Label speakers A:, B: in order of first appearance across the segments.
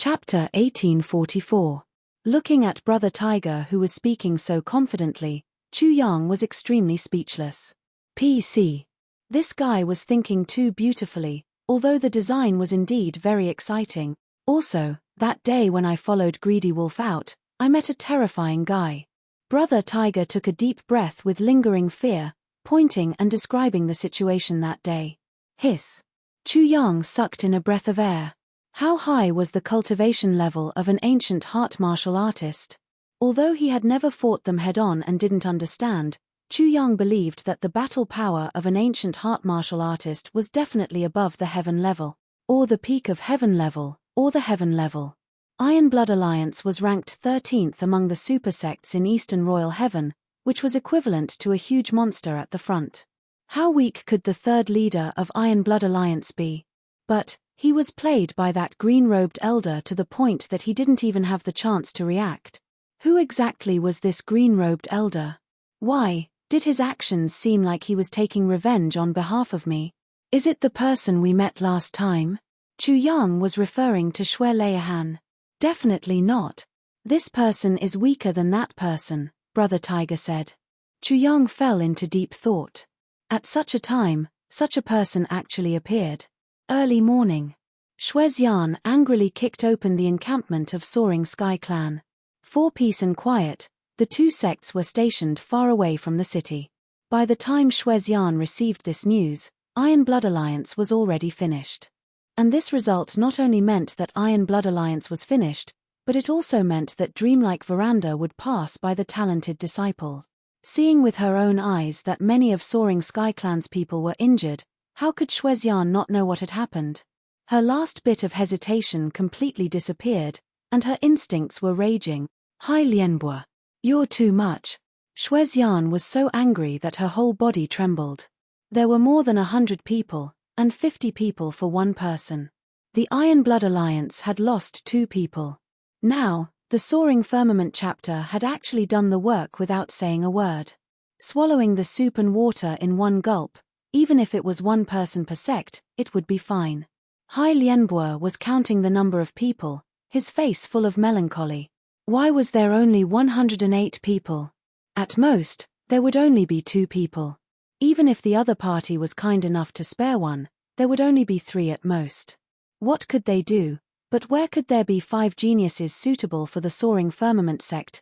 A: Chapter 1844. Looking at Brother Tiger, who was speaking so confidently, Chu Yang was extremely speechless. PC. This guy was thinking too beautifully, although the design was indeed very exciting. Also, that day when I followed Greedy Wolf out, I met a terrifying guy. Brother Tiger took a deep breath with lingering fear, pointing and describing the situation that day. Hiss. Chu Yang sucked in a breath of air. How high was the cultivation level of an ancient heart martial artist? Although he had never fought them head-on and didn't understand, Chu Yang believed that the battle power of an ancient heart martial artist was definitely above the heaven level, or the peak of heaven level, or the heaven level. Iron Blood Alliance was ranked 13th among the super sects in Eastern Royal Heaven, which was equivalent to a huge monster at the front. How weak could the third leader of Iron Blood Alliance be? But he was played by that green-robed elder to the point that he didn't even have the chance to react. Who exactly was this green-robed elder? Why did his actions seem like he was taking revenge on behalf of me? Is it the person we met last time? Chu Yang was referring to Xue Leihan. Definitely not. This person is weaker than that person, Brother Tiger said. Chu Yang fell into deep thought. At such a time, such a person actually appeared. Early morning. Xue Xian angrily kicked open the encampment of Soaring Sky Clan. For peace and quiet, the two sects were stationed far away from the city. By the time Xue Xian received this news, Iron Blood Alliance was already finished. And this result not only meant that Iron Blood Alliance was finished, but it also meant that Dreamlike Veranda would pass by the talented disciple. Seeing with her own eyes that many of Soaring Sky Clan's people were injured, how could Xue Xian not know what had happened? Her last bit of hesitation completely disappeared, and her instincts were raging. Hai Lianbo. You're too much. Xue Xian was so angry that her whole body trembled. There were more than 100 people, and 50 people for one person. The Iron Blood Alliance had lost 2 people. Now, the Soaring Firmament chapter had actually done the work without saying a word. Swallowing the soup and water in one gulp, even if it was one person per sect, it would be fine. Hai Lianbo was counting the number of people, his face full of melancholy. Why was there only 108 people? At most, there would only be 2 people. Even if the other party was kind enough to spare one, there would only be 3 at most. What could they do? But where could there be 5 geniuses suitable for the Soaring Firmament sect?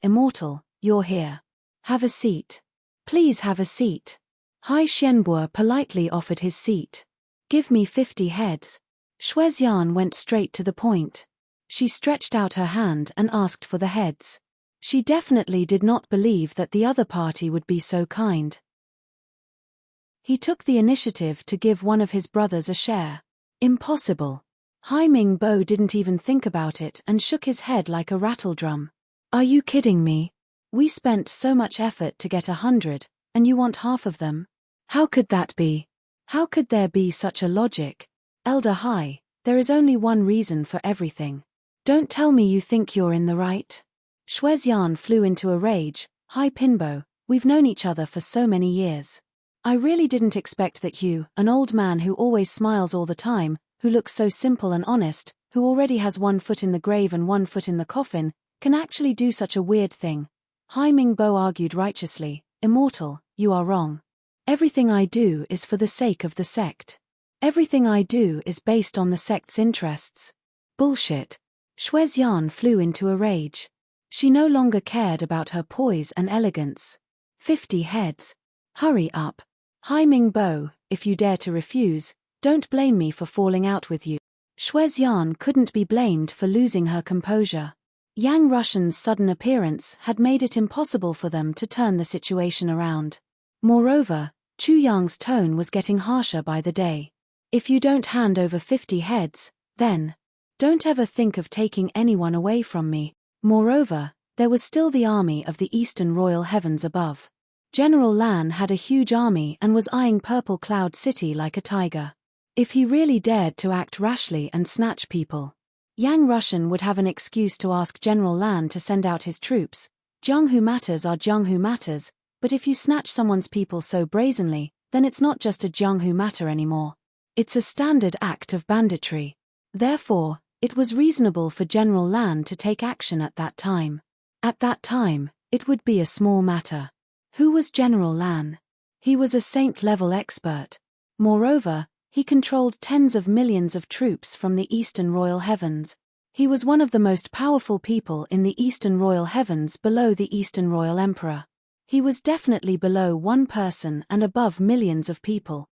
A: Immortal, you're here. Have a seat. Please have a seat. Hai Xianbo politely offered his seat. Give me 50 heads. Xue Xian went straight to the point. She stretched out her hand and asked for the heads. She definitely did not believe that the other party would be so kind. He took the initiative to give one of his brothers a share. Impossible. Hai Mingbo didn't even think about it and shook his head like a rattledrum. Are you kidding me? We spent so much effort to get 100, and you want half of them? How could that be? How could there be such a logic? Elder Hai, there is only one reason for everything. Don't tell me you think you're in the right. Xue Xian flew into a rage. Hai Pinbo, we've known each other for so many years. I really didn't expect that you, an old man who always smiles all the time, who looks so simple and honest, who already has 1 foot in the grave and 1 foot in the coffin, can actually do such a weird thing. Hai Mingbo argued righteously. Immortal, you are wrong. Everything I do is for the sake of the sect. Everything I do is based on the sect's interests. Bullshit. Xue Xian flew into a rage. She no longer cared about her poise and elegance. 50 heads. Hurry up. Hai Mingbo, if you dare to refuse, don't blame me for falling out with you. Xue Xian couldn't be blamed for losing her composure. Yang Rushan's sudden appearance had made it impossible for them to turn the situation around. Moreover, Chu Yang's tone was getting harsher by the day. If you don't hand over 50 heads, then don't ever think of taking anyone away from me. Moreover, there was still the army of the Eastern Royal Heavens above. General Lan had a huge army and was eyeing Purple Cloud City like a tiger. If he really dared to act rashly and snatch people, Yang Rushan would have an excuse to ask General Lan to send out his troops. Jianghu matters are Jianghu matters, but if you snatch someone's people so brazenly, then it's not just a Jianghu matter anymore. It's a standard act of banditry. Therefore, It was reasonable for General Lan to take action at that time. At that time, it would be a small matter. Who was General Lan? He was a saint-level expert. Moreover, he controlled tens of millions of troops from the Eastern Royal Heavens. He was one of the most powerful people in the Eastern Royal Heavens below the Eastern Royal Emperor. He was definitely below one person and above millions of people.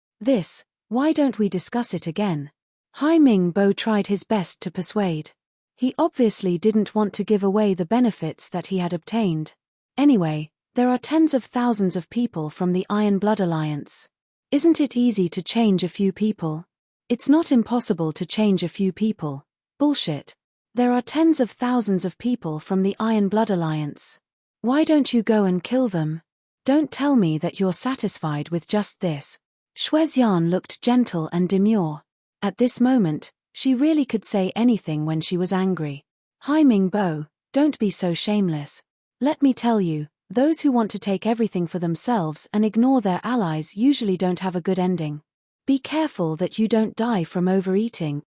A: Why don't we discuss it again? Hai Ming-bo tried his best to persuade. He obviously didn't want to give away the benefits that he had obtained. Anyway, there are tens of thousands of people from the Iron Blood Alliance. Isn't it easy to change a few people? It's not impossible to change a few people. Bullshit. There are tens of thousands of people from the Iron Blood Alliance. Why don't you go and kill them? Don't tell me that you're satisfied with just this. Shuexian looked gentle and demure. At this moment, she really could say anything when she was angry. Hai Ming-bo, don't be so shameless. Let me tell you, those who want to take everything for themselves and ignore their allies usually don't have a good ending. Be careful that you don't die from overeating.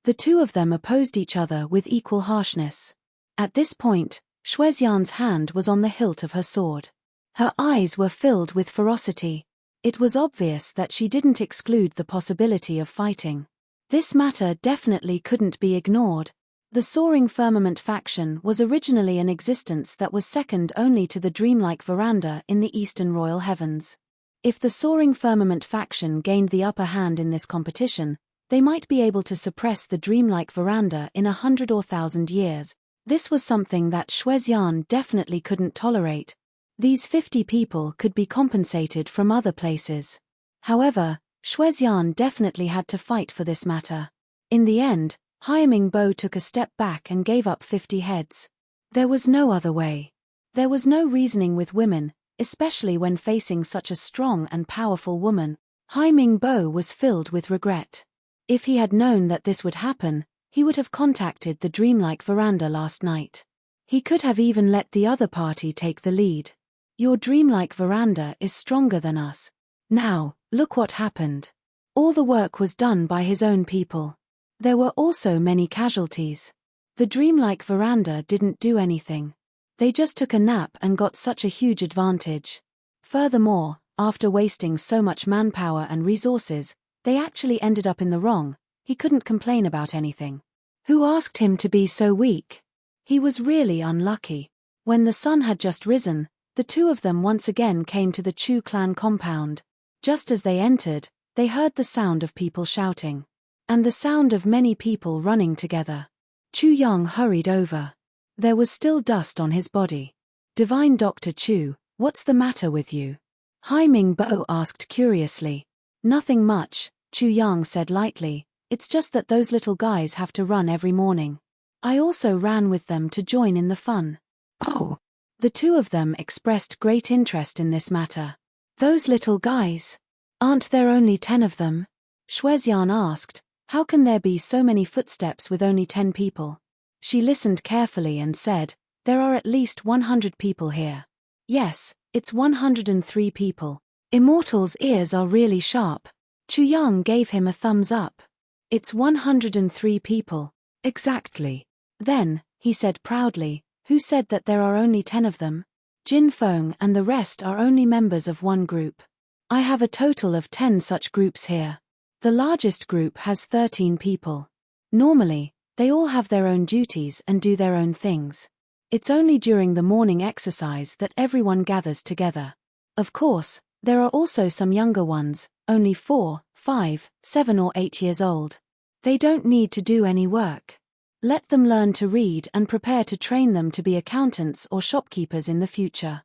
A: The two of them opposed each other with equal harshness. At this point, Shuexian's hand was on the hilt of her sword. Her eyes were filled with ferocity. It was obvious that she didn't exclude the possibility of fighting. This matter definitely couldn't be ignored. The Soaring Firmament faction was originally an existence that was second only to the dreamlike veranda in the Eastern Royal Heavens. If the Soaring Firmament faction gained the upper hand in this competition, they might be able to suppress the dreamlike veranda in 100 or 1,000 years. This was something that Shuexian definitely couldn't tolerate. These 50 people could be compensated from other places. However, Shuexian definitely had to fight for this matter. In the end, Hai Ming-bo took a step back and gave up 50 heads. There was no other way. There was no reasoning with women, especially when facing such a strong and powerful woman. Hai Ming-bo was filled with regret. If he had known that this would happen, he would have contacted the dreamlike veranda last night. He could have even let the other party take the lead. Your dreamlike veranda is stronger than us. Now, look what happened. All the work was done by his own people. There were also many casualties. The dreamlike veranda didn't do anything. They just took a nap and got such a huge advantage. Furthermore, after wasting so much manpower and resources, they actually ended up in the wrong. He couldn't complain about anything. Who asked him to be so weak? He was really unlucky. When the sun had just risen, the two of them once again came to the Chu clan compound. Just as they entered, they heard the sound of people shouting. And the sound of many people running together. Chu Yang hurried over. There was still dust on his body. Divine Dr. Chu, what's the matter with you? Hai Ming-bo asked curiously. Nothing much, Chu Yang said lightly. It's just that those little guys have to run every morning. I also ran with them to join in the fun. Oh. The two of them expressed great interest in this matter. Those little guys? Aren't there only 10 of them? Shuexian asked. How can there be so many footsteps with only 10 people? She listened carefully and said, there are at least 100 people here. Yes, it's 103 people. Immortal's ears are really sharp. Chu Yang gave him a thumbs up. It's 103 people. Exactly. Then, he said proudly, who said that there are only 10 of them? Jin Feng and the rest are only members of one group. I have a total of 10 such groups here. The largest group has 13 people. Normally, they all have their own duties and do their own things. It's only during the morning exercise that everyone gathers together. Of course, there are also some younger ones, only 4, 5, 7 or 8 years old. They don't need to do any work. Let them learn to read and prepare to train them to be accountants or shopkeepers in the future.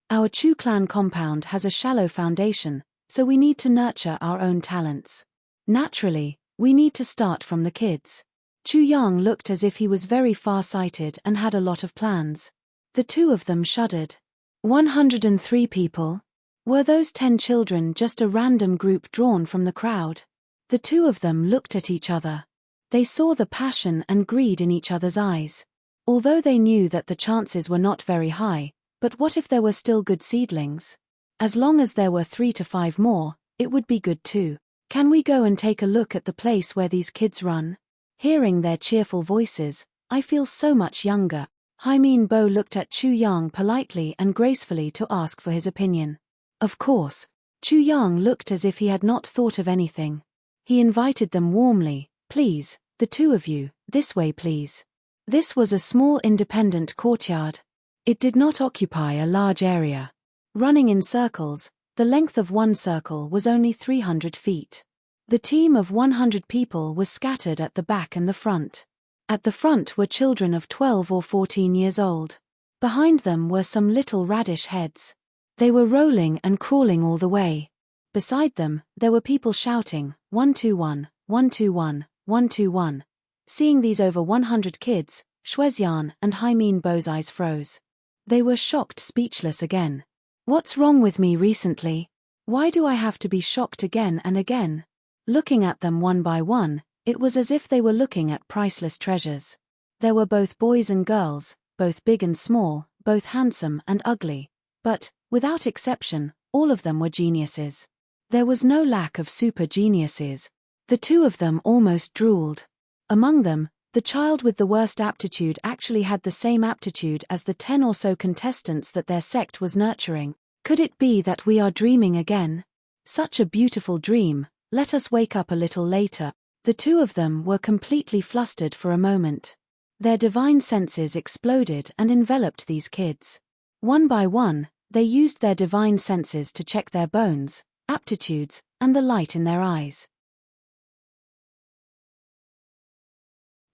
A: Our Chu clan compound has a shallow foundation, so we need to nurture our own talents. Naturally, we need to start from the kids. Chu Yang looked as if he was very far-sighted and had a lot of plans. The two of them shuddered. 103 people? Were those 10 children just a random group drawn from the crowd? The two of them looked at each other. They saw the passion and greed in each other's eyes. Although they knew that the chances were not very high, but what if there were still good seedlings? As long as there were 3 to 5 more, it would be good too. Can we go and take a look at the place where these kids run? Hearing their cheerful voices, I feel so much younger. Bo looked at Chu Yang politely and gracefully to ask for his opinion. Of course, Chu Yang looked as if he had not thought of anything. He invited them warmly. Please, the two of you, this way please. This was a small independent courtyard. It did not occupy a large area. Running in circles, the length of one circle was only 300 feet. The team of 100 people was scattered at the back and the front. At the front were children of 12 or 14 years old. Behind them were some little radish heads. They were rolling and crawling all the way. Beside them, there were people shouting, 121, 121, 121. Seeing these over 100 kids, Shuexian and Bo's eyes froze. They were shocked, speechless again. What's wrong with me recently? Why do I have to be shocked again and again? Looking at them one by one, it was as if they were looking at priceless treasures. There were both boys and girls, both big and small, both handsome and ugly. But, without exception, all of them were geniuses. There was no lack of super geniuses. The two of them almost drooled. Among them, the child with the worst aptitude actually had the same aptitude as the 10 or so contestants that their sect was nurturing. Could it be that we are dreaming again? Such a beautiful dream, let us wake up a little later. The two of them were completely flustered for a moment. Their divine senses exploded and enveloped these kids. One by one, they used their divine senses to check their bones, aptitudes, and the light in their eyes.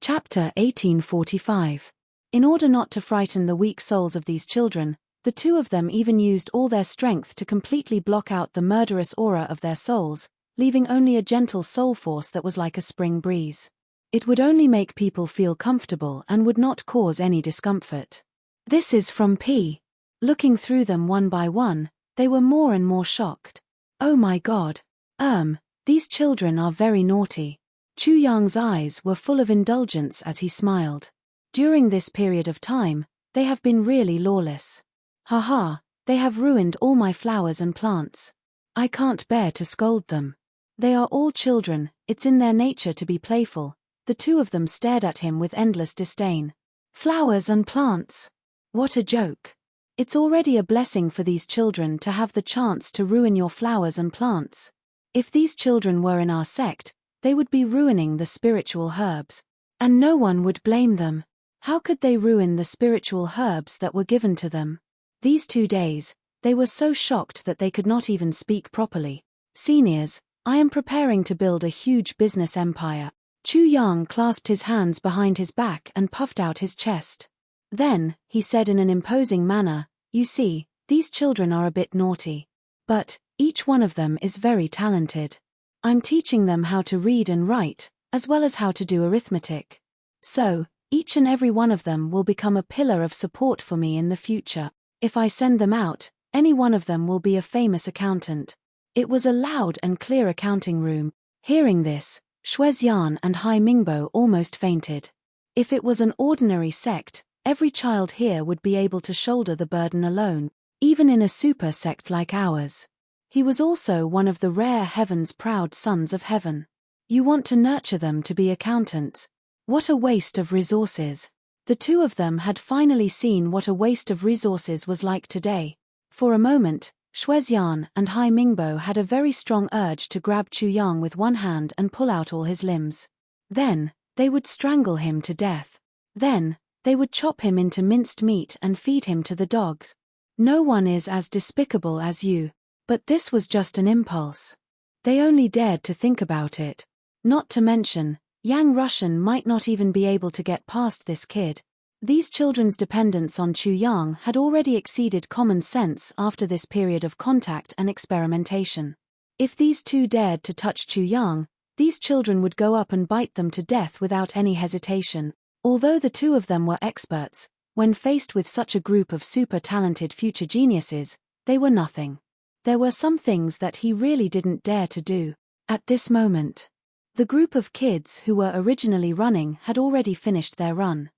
A: Chapter 1845. In order not to frighten the weak souls of these children, the two of them even used all their strength to completely block out the murderous aura of their souls, leaving only a gentle soul force that was like a spring breeze. It would only make people feel comfortable and would not cause any discomfort. This is from P. Looking through them one by one, they were more and more shocked. Oh my God. These children are very naughty. Chu Yang's eyes were full of indulgence as he smiled. During this period of time, they have been really lawless. Haha, they have ruined all my flowers and plants. I can't bear to scold them. They are all children, it's in their nature to be playful. The two of them stared at him with endless disdain. Flowers and plants. What a joke. It's already a blessing for these children to have the chance to ruin your flowers and plants. If these children were in our sect, they would be ruining the spiritual herbs. And no one would blame them. How could they ruin the spiritual herbs that were given to them? These 2 days, they were so shocked that they could not even speak properly. Seniors, I am preparing to build a huge business empire. Chu Yang clasped his hands behind his back and puffed out his chest. Then, he said in an imposing manner, you see, these children are a bit naughty. But, each one of them is very talented. I'm teaching them how to read and write, as well as how to do arithmetic. So, each and every one of them will become a pillar of support for me in the future. If I send them out, any one of them will be a famous accountant. It was a loud and clear accounting room. Hearing this, Shuexian and Bo almost fainted. If it was an ordinary sect, every child here would be able to shoulder the burden alone, even in a super sect like ours. He was also one of the rare heaven's proud sons of heaven. You want to nurture them to be accountants. What a waste of resources. The two of them had finally seen what a waste of resources was like today. For a moment, Shuexian and Bo had a very strong urge to grab Chu Yang with one hand and pull out all his limbs. Then, they would strangle him to death. Then, they would chop him into minced meat and feed him to the dogs. No one is as despicable as you. But this was just an impulse. They only dared to think about it. Not to mention, Yang Russian might not even be able to get past this kid. These children's dependence on Chu Yang had already exceeded common sense after this period of contact and experimentation. If these two dared to touch Chu Yang, these children would go up and bite them to death without any hesitation. Although the two of them were experts, when faced with such a group of super talented future geniuses, they were nothing. There were some things that he really didn't dare to do. At this moment, the group of kids who were originally running had already finished their run.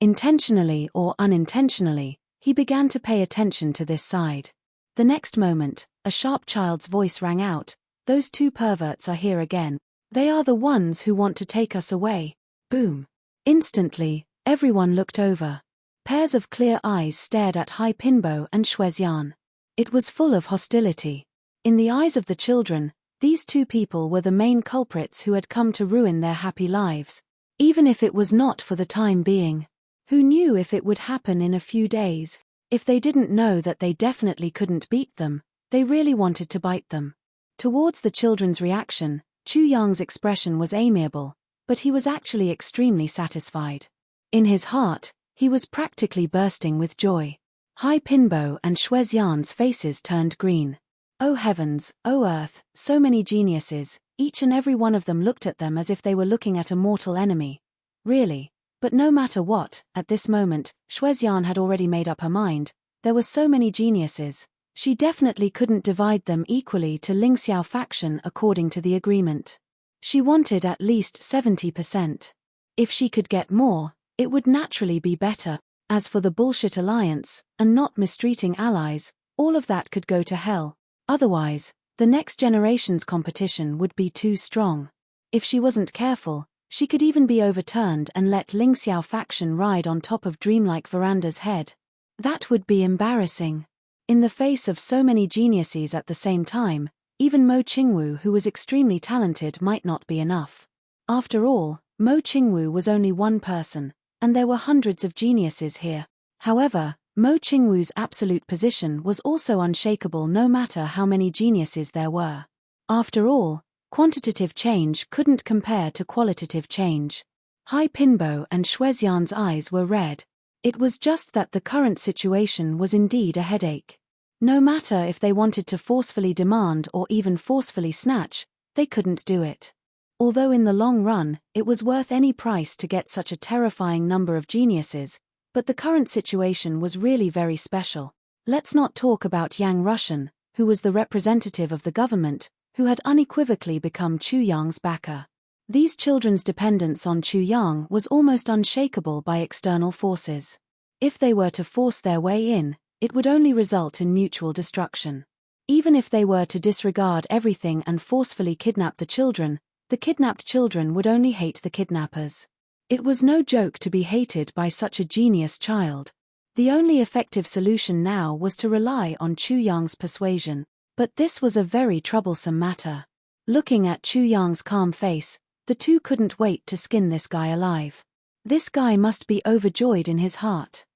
A: Intentionally or unintentionally, he began to pay attention to this side. The next moment, a sharp child's voice rang out, those two perverts are here again. They are the ones who want to take us away. Boom. Instantly, everyone looked over. Pairs of clear eyes stared at Hai Pinbo and Shuexian. It was full of hostility. In the eyes of the children, these two people were the main culprits who had come to ruin their happy lives. Even if it was not for the time being. Who knew if it would happen in a few days? If they didn't know that they definitely couldn't beat them, they really wanted to bite them. Towards the children's reaction, Chu Yang's expression was amiable, but he was actually extremely satisfied. In his heart, he was practically bursting with joy. Hai Pinbo and Shuexian's faces turned green. Oh heavens, oh earth, so many geniuses, each and every one of them looked at them as if they were looking at a mortal enemy. Really? But no matter what, at this moment, Shuexian had already made up her mind. There were so many geniuses. She definitely couldn't divide them equally to Lingxiao faction according to the agreement. She wanted at least 70%. If she could get more, it would naturally be better. As for the bullshit alliance, and not mistreating allies, all of that could go to hell. Otherwise, the next generation's competition would be too strong. If she wasn't careful, she could even be overturned and let Lingxiao faction ride on top of dreamlike Veranda's head. That would be embarrassing. In the face of so many geniuses at the same time, even Mo Qingwu, who was extremely talented, might not be enough. After all, Mo Qingwu was only one person, and there were hundreds of geniuses here. However, Mo Qingwu's absolute position was also unshakable no matter how many geniuses there were. After all, quantitative change couldn't compare to qualitative change. Hai Pinbo and Shuexian's eyes were red. It was just that the current situation was indeed a headache. No matter if they wanted to forcefully demand or even forcefully snatch, they couldn't do it. Although in the long run, it was worth any price to get such a terrifying number of geniuses, but the current situation was really very special. Let's not talk about Yang Rushan, who was the representative of the government, who had unequivocally become Chu Yang's backer. These children's dependence on Chu Yang was almost unshakable by external forces. If they were to force their way in, it would only result in mutual destruction. Even if they were to disregard everything and forcefully kidnap the children, the kidnapped children would only hate the kidnappers. It was no joke to be hated by such a genius child. The only effective solution now was to rely on Chu Yang's persuasion, but this was a very troublesome matter. Looking at Chu Yang's calm face, the two couldn't wait to skin this guy alive. This guy must be overjoyed in his heart.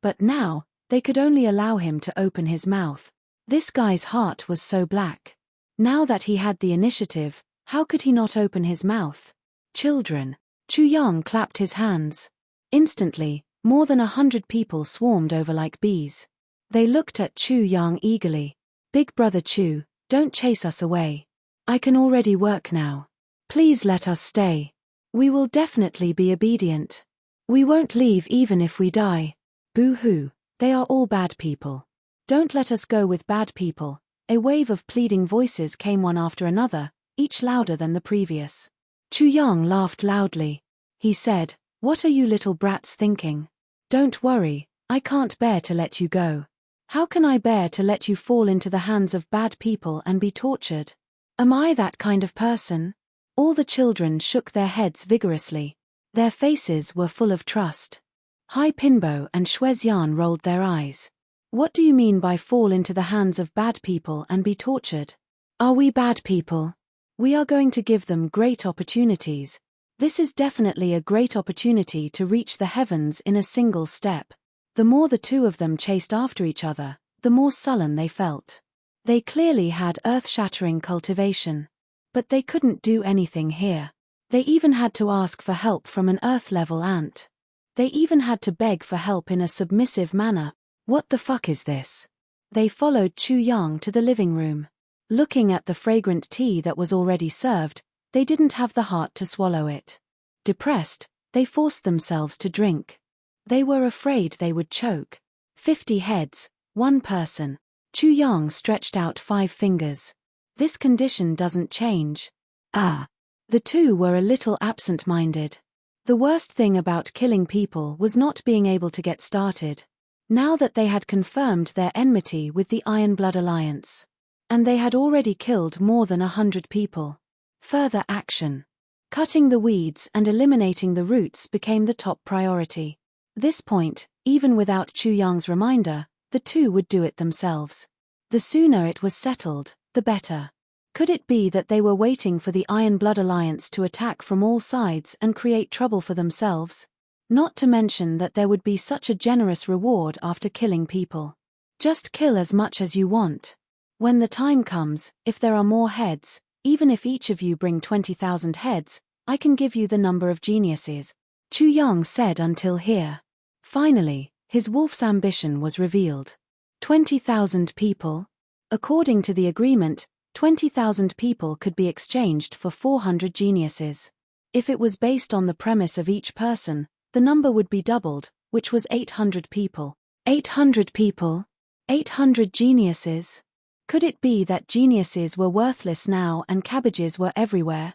A: But now, they could only allow him to open his mouth. This guy's heart was so black. Now that he had the initiative, how could he not open his mouth? Children. Chu Yang clapped his hands. Instantly, more than 100 people swarmed over like bees. They looked at Chu Yang eagerly. Big brother Chu, don't chase us away. I can already work now. Please let us stay. We will definitely be obedient. We won't leave even if we die. Boo-hoo, they are all bad people. Don't let us go with bad people. A wave of pleading voices came one after another, each louder than the previous. Chu Yang laughed loudly. He said, "What are you little brats thinking? Don't worry, I can't bear to let you go. How can I bear to let you fall into the hands of bad people and be tortured? Am I that kind of person?" All the children shook their heads vigorously. Their faces were full of trust. Hai Pinbo and Shuexian rolled their eyes. What do you mean by fall into the hands of bad people and be tortured? Are we bad people? We are going to give them great opportunities. This is definitely a great opportunity to reach the heavens in a single step. The more the two of them chased after each other, the more sullen they felt. They clearly had earth-shattering cultivation. But they couldn't do anything here. They even had to ask for help from an earth-level ant. They even had to beg for help in a submissive manner. What the fuck is this? They followed Chu Yang to the living room. Looking at the fragrant tea that was already served, they didn't have the heart to swallow it. Depressed, they forced themselves to drink. They were afraid they would choke. 50 heads, one person. Chu Yang stretched out 5 fingers. This condition doesn't change. Ah. The two were a little absent-minded. The worst thing about killing people was not being able to get started. Now that they had confirmed their enmity with the Iron Blood Alliance. And they had already killed more than 100 people. Further action. Cutting the weeds and eliminating the roots became the top priority. This point, even without Chu Yang's reminder, the two would do it themselves. The sooner it was settled, the better. Could it be that they were waiting for the Iron Blood Alliance to attack from all sides and create trouble for themselves? Not to mention that there would be such a generous reward after killing people. Just kill as much as you want. When the time comes, if there are more heads, even if each of you bring 20,000 heads, I can give you the number of geniuses, Chu Yang said until here. Finally, his wolf's ambition was revealed. 20,000 people? According to the agreement, 20,000 people could be exchanged for 400 geniuses. If it was based on the premise of each person, the number would be doubled, which was 800 people. 800 people? 800 geniuses? Could it be that geniuses were worthless now and cabbages were everywhere?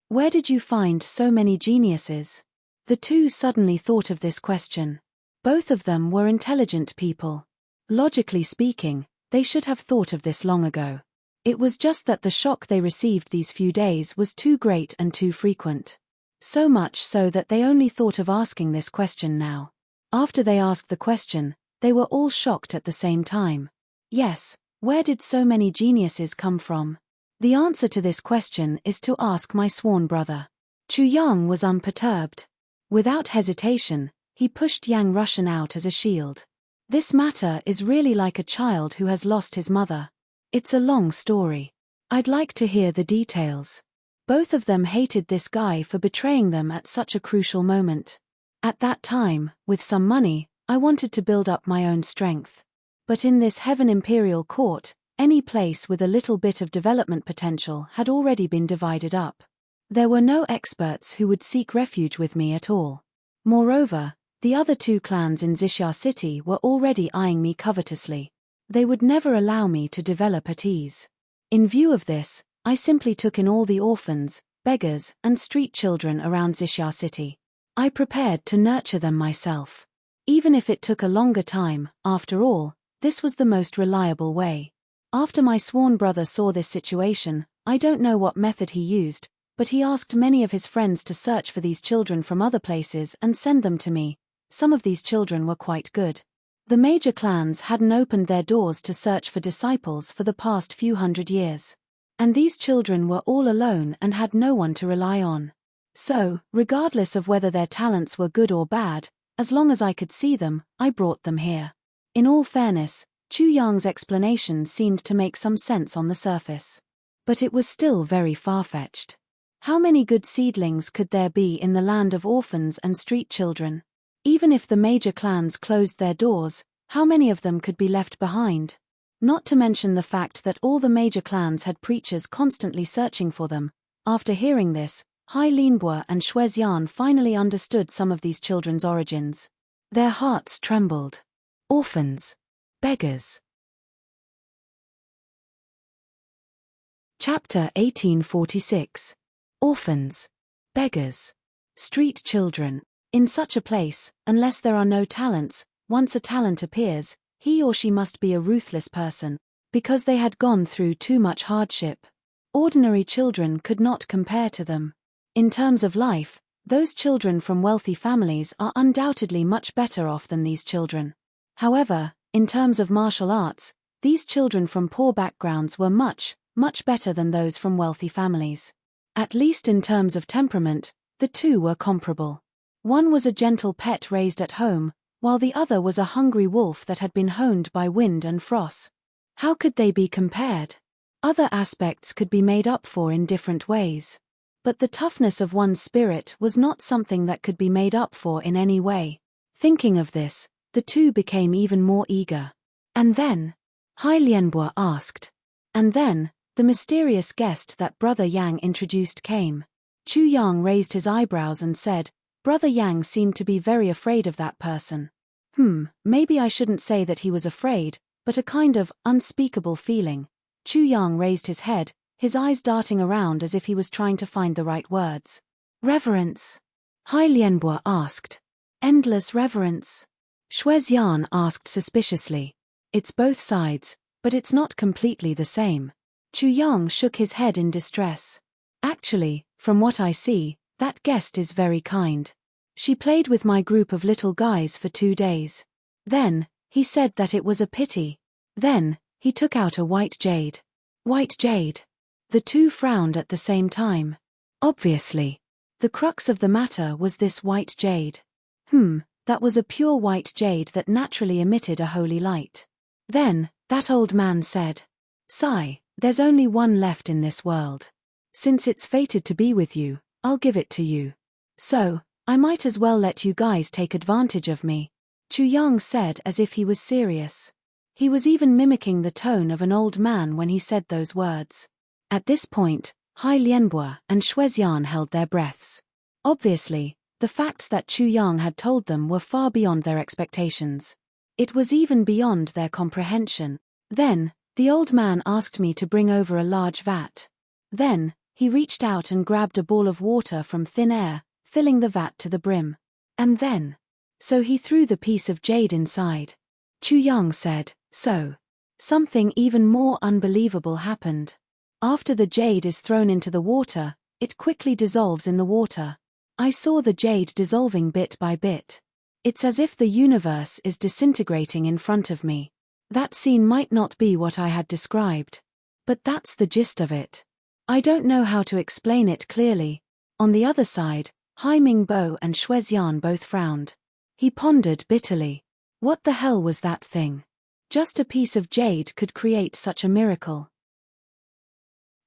A: Where did you find so many geniuses? The two suddenly thought of this question. Both of them were intelligent people. Logically speaking, they should have thought of this long ago. It was just that the shock they received these few days was too great and too frequent. So much so that they only thought of asking this question now. After they asked the question, they were all shocked at the same time. Yes, where did so many geniuses come from? The answer to this question is to ask my sworn brother. Chu Yang was unperturbed. Without hesitation, he pushed Yang Rushan out as a shield. This matter is really like a child who has lost his mother. It's a long story. I'd like to hear the details. Both of them hated this guy for betraying them at such a crucial moment. At that time, with some money, I wanted to build up my own strength. But in this Heaven Imperial Court, any place with a little bit of development potential had already been divided up. There were no experts who would seek refuge with me at all. Moreover, the other two clans in Xixia City were already eyeing me covetously. They would never allow me to develop at ease. In view of this, I simply took in all the orphans, beggars, and street children around Xixia City. I prepared to nurture them myself. Even if it took a longer time, after all, this was the most reliable way. After my sworn brother saw this situation, I don't know what method he used, but he asked many of his friends to search for these children from other places and send them to me. Some of these children were quite good. The major clans hadn't opened their doors to search for disciples for the past few hundred years. And these children were all alone and had no one to rely on. So, regardless of whether their talents were good or bad, as long as I could see them, I brought them here. In all fairness, Chu Yang's explanation seemed to make some sense on the surface. But it was still very far-fetched. How many good seedlings could there be in the land of orphans and street children? Even if the major clans closed their doors, how many of them could be left behind? Not to mention the fact that all the major clans had preachers constantly searching for them. After hearing this, Hai Linbo and Shuezian finally understood some of these children's origins. Their hearts trembled. Orphans. Beggars. Chapter 1846. Orphans. Beggars. Street children. In such a place, unless there are no talents, once a talent appears, he or she must be a ruthless person, because they had gone through too much hardship. Ordinary children could not compare to them. In terms of life, those children from wealthy families are undoubtedly much better off than these children. However, in terms of martial arts, these children from poor backgrounds were much better than those from wealthy families. At least in terms of temperament, the two were comparable. One was a gentle pet raised at home, while the other was a hungry wolf that had been honed by wind and frost. How could they be compared? Other aspects could be made up for in different ways. But the toughness of one's spirit was not something that could be made up for in any way. Thinking of this, the two became even more eager. And then? Hai Lianbo asked. And then, the mysterious guest that Brother Yang introduced came. Chu Yang raised his eyebrows and said, Brother Yang seemed to be very afraid of that person. Maybe I shouldn't say that he was afraid, but a kind of unspeakable feeling. Chu Yang raised his head, his eyes darting around as if he was trying to find the right words. Reverence? Hai Lianbo asked. Endless reverence? Shuezian asked suspiciously. It's both sides, But it's not completely the same. Chu Yang shook his head in distress. Actually, from what I see, that guest is very kind. She played with my group of little guys for 2 days. Then, he said that it was a pity. Then, he took out a white jade. White jade. The two frowned at the same time. Obviously. The crux of the matter was this white jade. That was a pure white jade that naturally emitted a holy light. Then, that old man said, "Sai, there's only one left in this world. Since it's fated to be with you, I'll give it to you. So, I might as well let you guys take advantage of me," Chu Yang said as if he was serious. He was even mimicking the tone of an old man when he said those words. At this point, Hai Lianbo and Shuexian held their breaths. Obviously, the facts that Chu Yang had told them were far beyond their expectations. It was even beyond their comprehension. Then, the old man asked me to bring over a large vat. Then, he reached out and grabbed a ball of water from thin air, filling the vat to the brim. And then, so he threw the piece of jade inside. Chu Yang said, "So, something even more unbelievable happened. After the jade is thrown into the water, it quickly dissolves in the water. I saw the jade dissolving bit by bit. It's as if the universe is disintegrating in front of me. That scene might not be what I had described. But that's the gist of it. I don't know how to explain it clearly." On the other side, Hai Mingbo and Shuexian both frowned. He pondered bitterly. What the hell was that thing? Just a piece of jade could create such a miracle.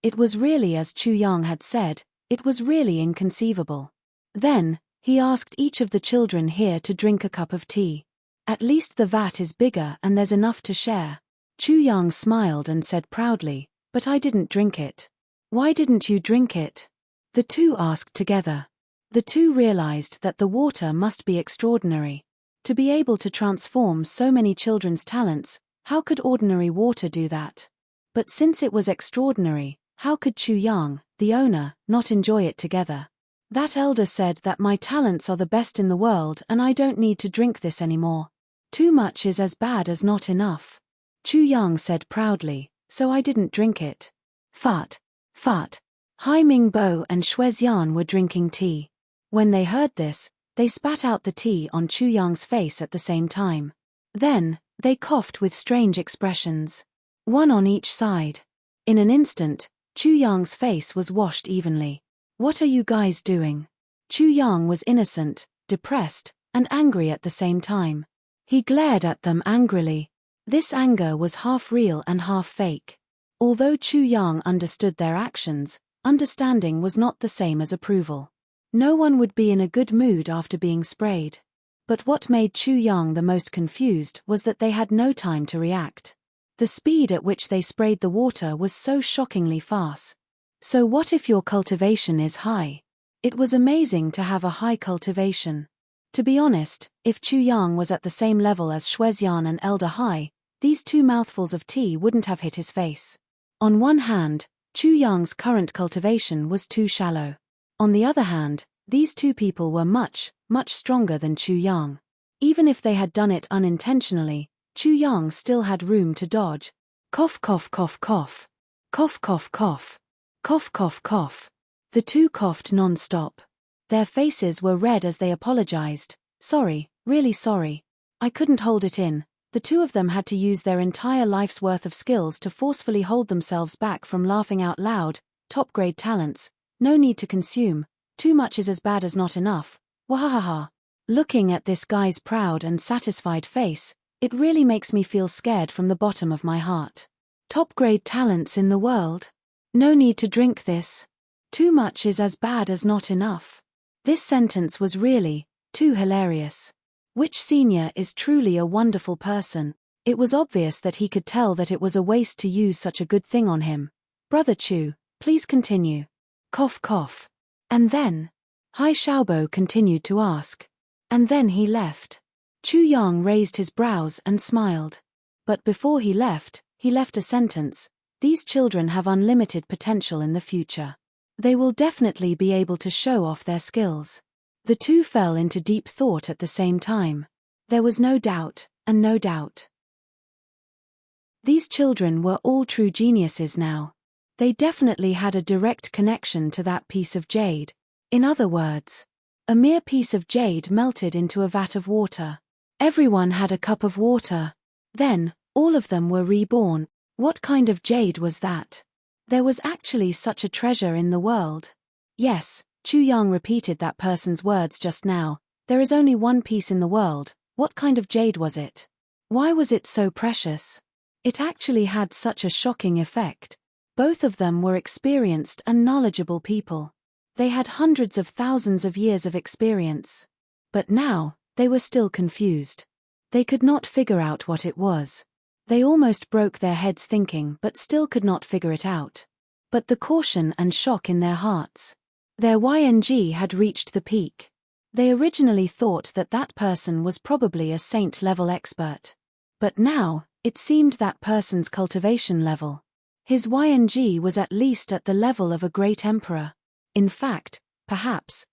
A: It was really as Chu Yang had said, it was really inconceivable. Then, he asked each of the children here to drink a cup of tea. At least the vat is bigger and there's enough to share. Chu Yang smiled and said proudly, "But I didn't drink it." "Why didn't you drink it?" the two asked together. The two realized that the water must be extraordinary. To be able to transform so many children's talents, how could ordinary water do that? But since it was extraordinary, how could Chu Yang, the owner, not enjoy it together? "That elder said that my talents are the best in the world and I don't need to drink this anymore. Too much is as bad as not enough." Chu Yang said proudly, "So I didn't drink it." Fart. Fart. Hai Mingbo and Shuexian were drinking tea. When they heard this, they spat out the tea on Chu Yang's face at the same time. Then, they coughed with strange expressions. One on each side. In an instant, Chu Yang's face was washed evenly. "What are you guys doing?" Chu Yang was innocent, depressed, and angry at the same time. He glared at them angrily. This anger was half real and half fake. Although Chu Yang understood their actions, understanding was not the same as approval. No one would be in a good mood after being sprayed. But what made Chu Yang the most confused was that they had no time to react. The speed at which they sprayed the water was so shockingly fast. So what if your cultivation is high? It was amazing to have a high cultivation. To be honest, if Chu Yang was at the same level as Shuexian and Elder Hai, these 2 mouthfuls of tea wouldn't have hit his face. On one hand, Chu Yang's current cultivation was too shallow. On the other hand, these 2 people were much, much stronger than Chu Yang. Even if they had done it unintentionally, Chu Yang still had room to dodge. Cough cough cough cough. Cough cough cough. Cough cough cough. The 2 coughed non-stop. Their faces were red as they apologized. "Sorry, really sorry. I couldn't hold it in." The 2 of them had to use their entire life's worth of skills to forcefully hold themselves back from laughing out loud. Top-grade talents. No need to consume. Too much is as bad as not enough. Wahahaha. Looking at this guy's proud and satisfied face, it really makes me feel scared from the bottom of my heart. Top-grade talents in the world. No need to drink this. Too much is as bad as not enough. This sentence was really too hilarious. Which senior is truly a wonderful person? It was obvious that he could tell that it was a waste to use such a good thing on him. "Brother Chu, please continue." Cough cough. "And then?" Hai Xiaobo continued to ask. "And then he left." Chu Yang raised his brows and smiled. But before he left a sentence. "These children have unlimited potential in the future. They will definitely be able to show off their skills." The 2 fell into deep thought at the same time. There was no doubt, and no doubt. These children were all true geniuses now. They definitely had a direct connection to that piece of jade. In other words, a mere piece of jade melted into a vat of water. Everyone had a cup of water. Then, all of them were reborn. What kind of jade was that? There was actually such a treasure in the world. Yes, Chu Yang repeated that person's words just now. There is only one piece in the world. What kind of jade was it? Why was it so precious? It actually had such a shocking effect. Both of them were experienced and knowledgeable people. They had hundreds of thousands of years of experience. But now, they were still confused. They could not figure out what it was. They almost broke their heads thinking but still could not figure it out. But the caution and shock in their hearts. Their YNG had reached the peak. They originally thought that that person was probably a saint-level expert. But now, it seemed that person's cultivation level. His YNG was at least at the level of a great emperor. In fact, perhaps,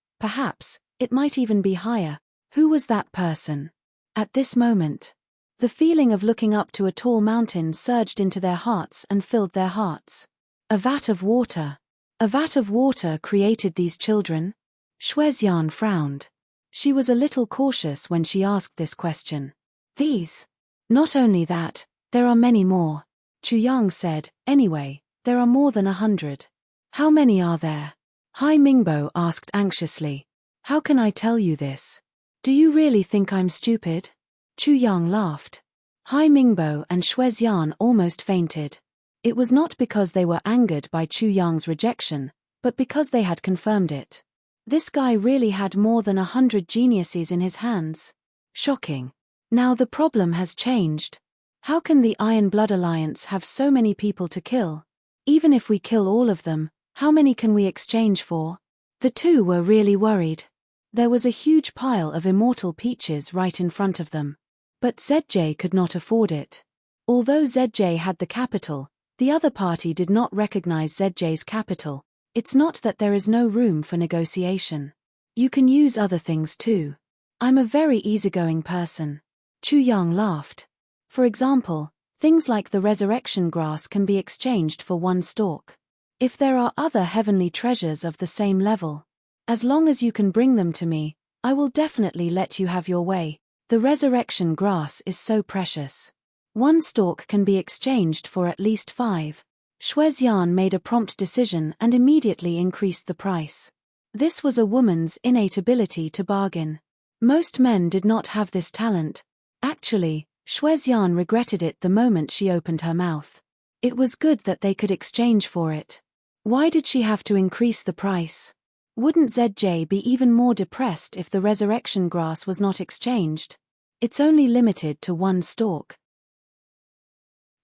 A: it might even be higher. Who was that person? At this moment, the feeling of looking up to a tall mountain surged into their hearts and filled their hearts. A vat of water. A vat of water created these children? Xuezian frowned. She was a little cautious when she asked this question. These? Not only that, there are many more. Chu Yang said, anyway, there are more than 100. How many are there? Hai Mingbo asked anxiously. How can I tell you this? Do you really think I'm stupid? Chu Yang laughed. Hai Mingbo and Xuezian almost fainted. It was not because they were angered by Chu Yang's rejection, but because they had confirmed it. This guy really had more than 100 geniuses in his hands. Shocking. Now the problem has changed. How can the Iron Blood Alliance have so many people to kill? Even if we kill all of them, how many can we exchange for? The two were really worried. There was a huge pile of immortal peaches right in front of them. But ZJ could not afford it. Although ZJ had the capital, the other party did not recognize ZJ's capital. It's not that there is no room for negotiation. You can use other things too. I'm a very easygoing person. Chu Yang laughed. For example, things like the resurrection grass can be exchanged for one stalk. If there are other heavenly treasures of the same level, as long as you can bring them to me, I will definitely let you have your way. The resurrection grass is so precious. One stalk can be exchanged for at least 5. Xuezian made a prompt decision and immediately increased the price. This was a woman's innate ability to bargain. Most men did not have this talent. Actually, Xuezian regretted it the moment she opened her mouth. It was good that they could exchange for it. Why did she have to increase the price? Wouldn't ZJ be even more depressed if the resurrection grass was not exchanged? It's only limited to one stalk.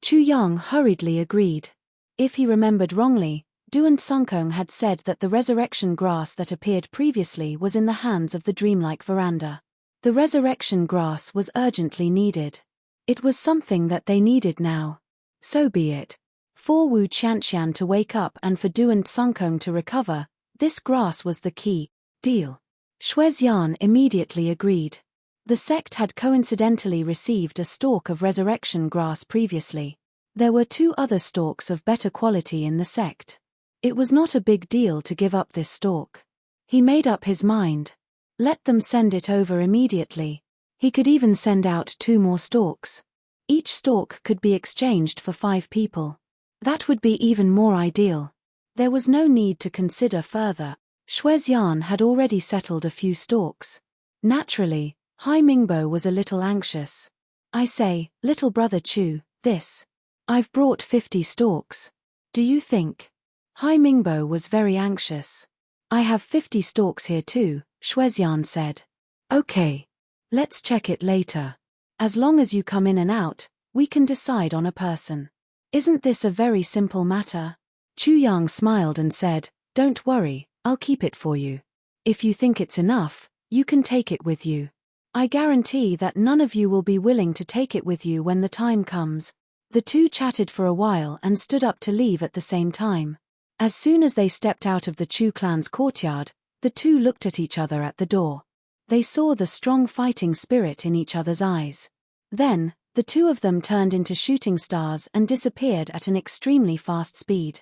A: Chu Yang hurriedly agreed. If he remembered wrongly, Du and Sunkong had said that the resurrection grass that appeared previously was in the hands of the dreamlike veranda. The resurrection grass was urgently needed. It was something that they needed now. So be it. For Wu Qianqian to wake up and for Du and Sunkong to recover, this grass was the key. Deal. Xuezian immediately agreed. The sect had coincidentally received a stalk of resurrection grass previously. There were 2 other stalks of better quality in the sect. It was not a big deal to give up this stalk. He made up his mind. Let them send it over immediately. He could even send out 2 more stalks. Each stalk could be exchanged for 5 people. That would be even more ideal. There was no need to consider further. Xuezian had already settled a few stalks. Naturally, Hai Mingbo was a little anxious. I say, little brother Chu, this. I've brought 50 stalks. Do you think? Hai Mingbo was very anxious. I have 50 stalks here too, Xuezian said. Okay. Let's check it later. As long as you come in and out, we can decide on a person. Isn't this a very simple matter? Chu Yang smiled and said, don't worry, I'll keep it for you. If you think it's enough, you can take it with you. I guarantee that none of you will be willing to take it with you when the time comes. The two chatted for a while and stood up to leave at the same time. As soon as they stepped out of the Chu clan's courtyard, the two looked at each other at the door. They saw the strong fighting spirit in each other's eyes. Then, The two of them turned into shooting stars and disappeared at an extremely fast speed.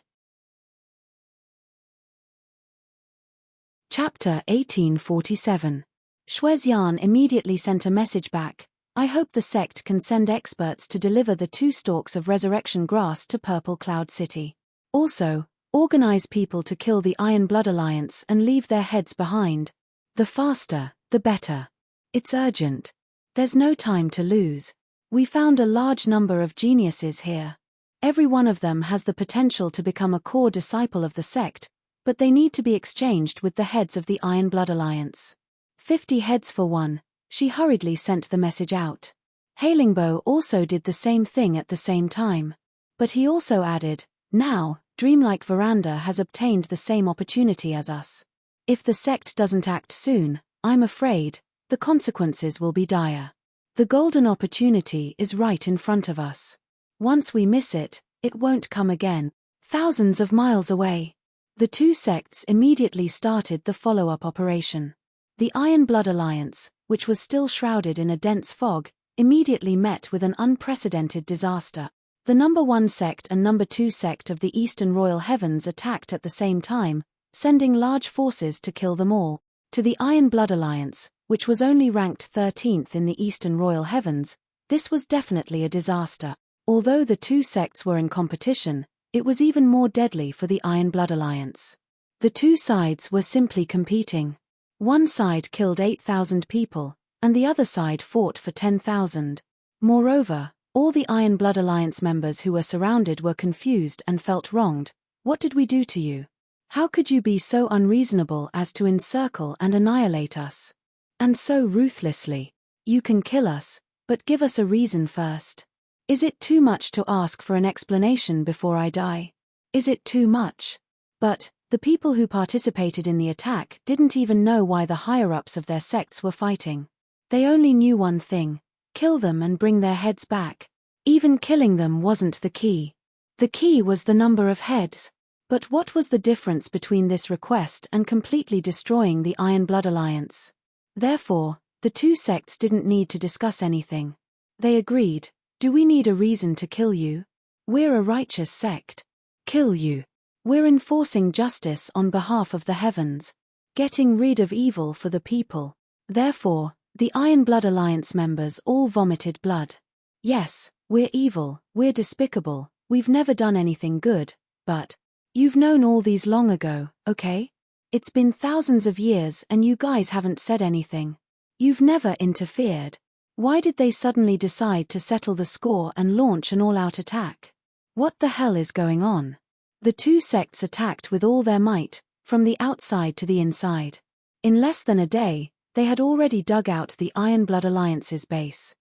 A: Chapter 1847. Xuezian immediately sent a message back. I hope the sect can send experts to deliver the 2 stalks of resurrection grass to Purple Cloud City. Also, organize people to kill the Iron Blood Alliance and leave their heads behind. The faster, the better. It's urgent. There's no time to lose. We found a large number of geniuses here. Every one of them has the potential to become a core disciple of the sect, but they need to be exchanged with the heads of the Iron Blood Alliance. 50 heads for one. She hurriedly sent the message out. Halingbo also did the same thing at the same time. But he also added, now, Dreamlike Veranda has obtained the same opportunity as us. If the sect doesn't act soon, I'm afraid, the consequences will be dire. The golden opportunity is right in front of us. Once we miss it, it won't come again. Thousands of miles away. The 2 sects immediately started the follow-up operation. The Iron Blood Alliance, which was still shrouded in a dense fog, immediately met with an unprecedented disaster. The number 1 sect and number 2 sect of the Eastern Royal Heavens attacked at the same time, sending large forces to kill them all. To the Iron Blood Alliance, which was only ranked 13th in the Eastern Royal Heavens, this was definitely a disaster. Although the 2 sects were in competition, it was even more deadly for the Iron Blood Alliance. The 2 sides were simply competing. One side killed 8,000 people, and the other side fought for 10,000. Moreover, all the Iron Blood Alliance members who were surrounded were confused and felt wronged. What did we do to you? How could you be so unreasonable as to encircle and annihilate us? And so ruthlessly. You can kill us, but give us a reason first. Is it too much to ask for an explanation before I die? Is it too much? But the people who participated in the attack didn't even know why the higher-ups of their sects were fighting. They only knew one thing: kill them and bring their heads back. Even killing them wasn't the key. The key was the number of heads. But what was the difference between this request and completely destroying the Iron Blood Alliance? Therefore, the 2 sects didn't need to discuss anything. They agreed. Do we need a reason to kill you? We're a righteous sect. Kill you. We're enforcing justice on behalf of the heavens. Getting rid of evil for the people. Therefore, the Iron Blood Alliance members all vomited blood. Yes, we're evil, we're despicable, we've never done anything good, but you've known all these long ago, okay? It's been thousands of years and you guys haven't said anything. You've never interfered. Why did they suddenly decide to settle the score and launch an all-out attack? What the hell is going on? The 2 sects attacked with all their might, from the outside to the inside. In less than a day, they had already dug out the Iron Blood Alliance's base.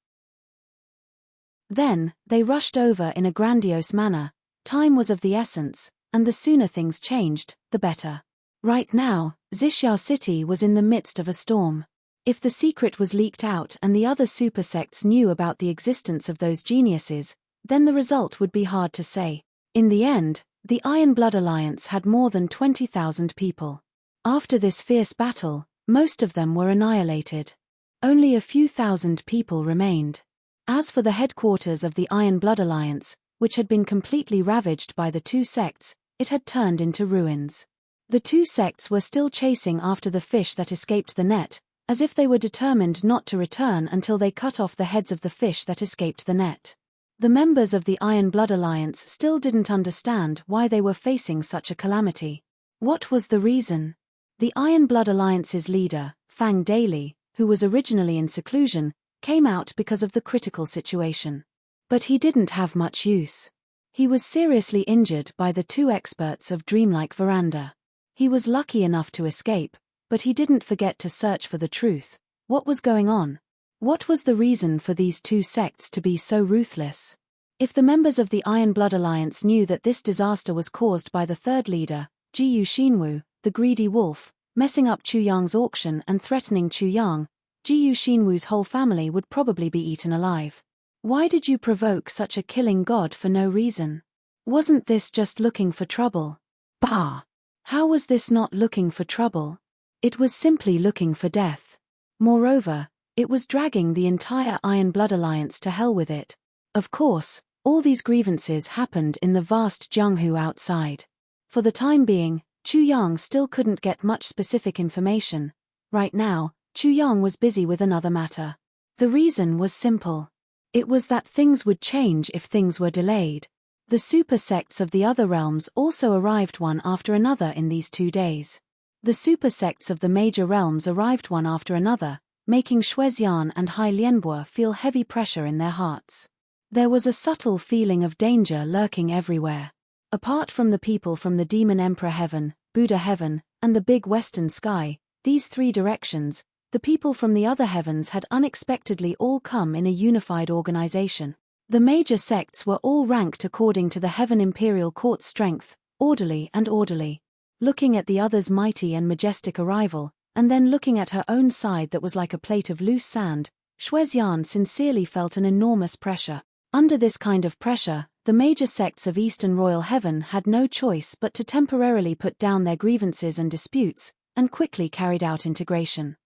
A: Then, they rushed over in a grandiose manner. Time was of the essence, and the sooner things changed, the better. Right now, Xixia City was in the midst of a storm. If the secret was leaked out and the other super sects knew about the existence of those geniuses, then the result would be hard to say. In the end, the Iron Blood Alliance had more than 20,000 people. After this fierce battle, most of them were annihilated. Only a few thousand people remained. As for the headquarters of the Iron Blood Alliance, which had been completely ravaged by the 2 sects, it had turned into ruins. The 2 sects were still chasing after the fish that escaped the net, as if they were determined not to return until they cut off the heads of the fish that escaped the net. The members of the Iron Blood Alliance still didn't understand why they were facing such a calamity. What was the reason? The Iron Blood Alliance's leader, Fang Daily, who was originally in seclusion, came out because of the critical situation. But he didn't have much use. He was seriously injured by the 2 experts of Dreamlike Veranda. He was lucky enough to escape, but he didn't forget to search for the truth. What was going on? What was the reason for these 2 sects to be so ruthless? If the members of the Iron Blood Alliance knew that this disaster was caused by the 3rd leader, Jiyu Xinwu, the greedy wolf, messing up Chu Yang's auction and threatening Chu Yang, Jiyu Xinwu's whole family would probably be eaten alive. Why did you provoke such a killing god for no reason? Wasn't this just looking for trouble? Bah! How was this not looking for trouble? It was simply looking for death. Moreover, It was dragging the entire Iron Blood Alliance to hell with it. Of course, all these grievances happened in the vast Jianghu outside. For the time being, Chu Yang still couldn't get much specific information. Right now, Chu Yang was busy with another matter. The reason was simple. It was that things would change if things were delayed. The super sects of the other realms also arrived one after another in these 2 days. The super sects of the major realms arrived one after another, making Shuexian and Hai Lianbo feel heavy pressure in their hearts. There was a subtle feeling of danger lurking everywhere. Apart from the people from the Demon Emperor Heaven, Buddha Heaven, and the Big Western Sky, these 3 directions, the people from the other heavens had unexpectedly all come in a unified organization. The major sects were all ranked according to the Heaven Imperial Court's strength, orderly and orderly. Looking at the other's mighty and majestic arrival, and then looking at her own side that was like a plate of loose sand, Shuexian sincerely felt an enormous pressure. Under this kind of pressure, the major sects of Eastern Royal Heaven had no choice but to temporarily put down their grievances and disputes, and quickly carried out integration.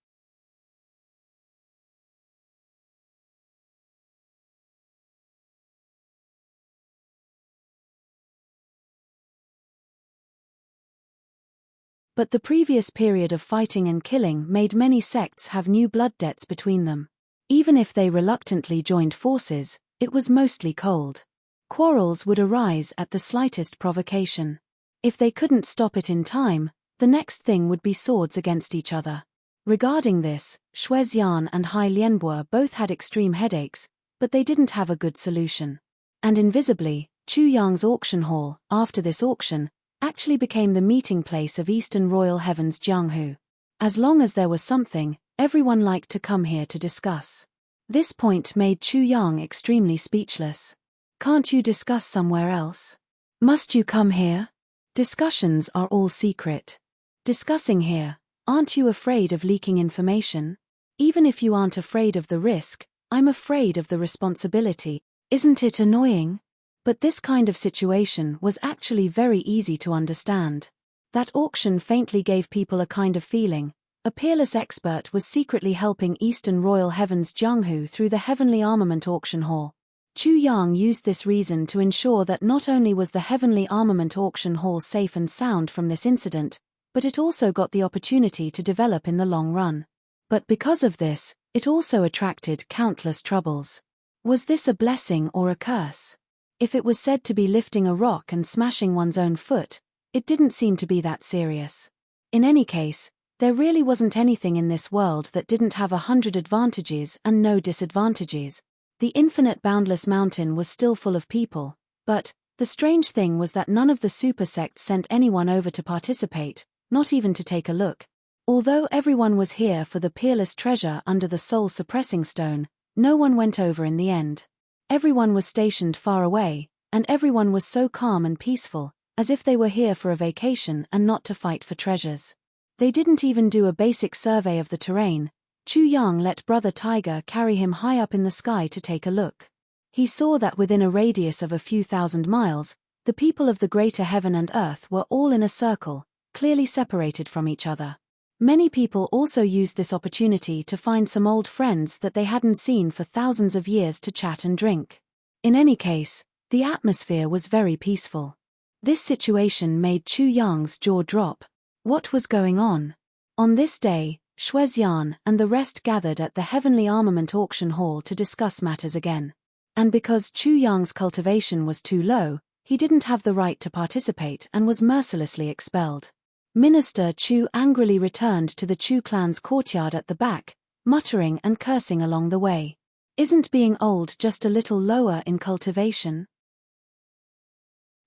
A: But the previous period of fighting and killing made many sects have new blood debts between them. Even if they reluctantly joined forces, it was mostly cold. Quarrels would arise at the slightest provocation. If they couldn't stop it in time, the next thing would be swords against each other. Regarding this, Shuexian and Hai Lianbo both had extreme headaches, but they didn't have a good solution. And invisibly, Chu Yang's auction hall, after this auction, actually became the meeting place of Eastern Royal Heaven's Jianghu. As long as there was something, everyone liked to come here to discuss. This point made Chu Yang extremely speechless. Can't you discuss somewhere else? Must you come here? Discussions are all secret. Discussing here, aren't you afraid of leaking information? Even if you aren't afraid of the risk, I'm afraid of the responsibility. Isn't it annoying? But this kind of situation was actually very easy to understand. That auction faintly gave people a kind of feeling. A peerless expert was secretly helping Eastern Royal Heaven's Jianghu through the Heavenly Armament Auction Hall. Chu Yang used this reason to ensure that not only was the Heavenly Armament Auction Hall safe and sound from this incident, but it also got the opportunity to develop in the long run. But because of this, it also attracted countless troubles. Was this a blessing or a curse? If it was said to be lifting a rock and smashing one's own foot, it didn't seem to be that serious. In any case, there really wasn't anything in this world that didn't have 100 advantages and no disadvantages. The infinite boundless mountain was still full of people, but the strange thing was that none of the super sects sent anyone over to participate, not even to take a look. Although everyone was here for the peerless treasure under the soul suppressing stone, no one went over in the end. Everyone was stationed far away, and everyone was so calm and peaceful, as if they were here for a vacation and not to fight for treasures. They didn't even do a basic survey of the terrain. Chu Yang let Brother Tiger carry him high up in the sky to take a look. He saw that within a radius of a few thousand miles, the people of the greater heaven and earth were all in a circle, clearly separated from each other. Many people also used this opportunity to find some old friends that they hadn't seen for thousands of years to chat and drink. In any case, the atmosphere was very peaceful. This situation made Chu Yang's jaw drop. What was going on? On this day, Shuexian and the rest gathered at the Heavenly Armament Auction Hall to discuss matters again. And because Chu Yang's cultivation was too low, he didn't have the right to participate and was mercilessly expelled. Minister Chu angrily returned to the Chu clan's courtyard at the back, muttering and cursing along the way. Isn't being old just a little lower in cultivation?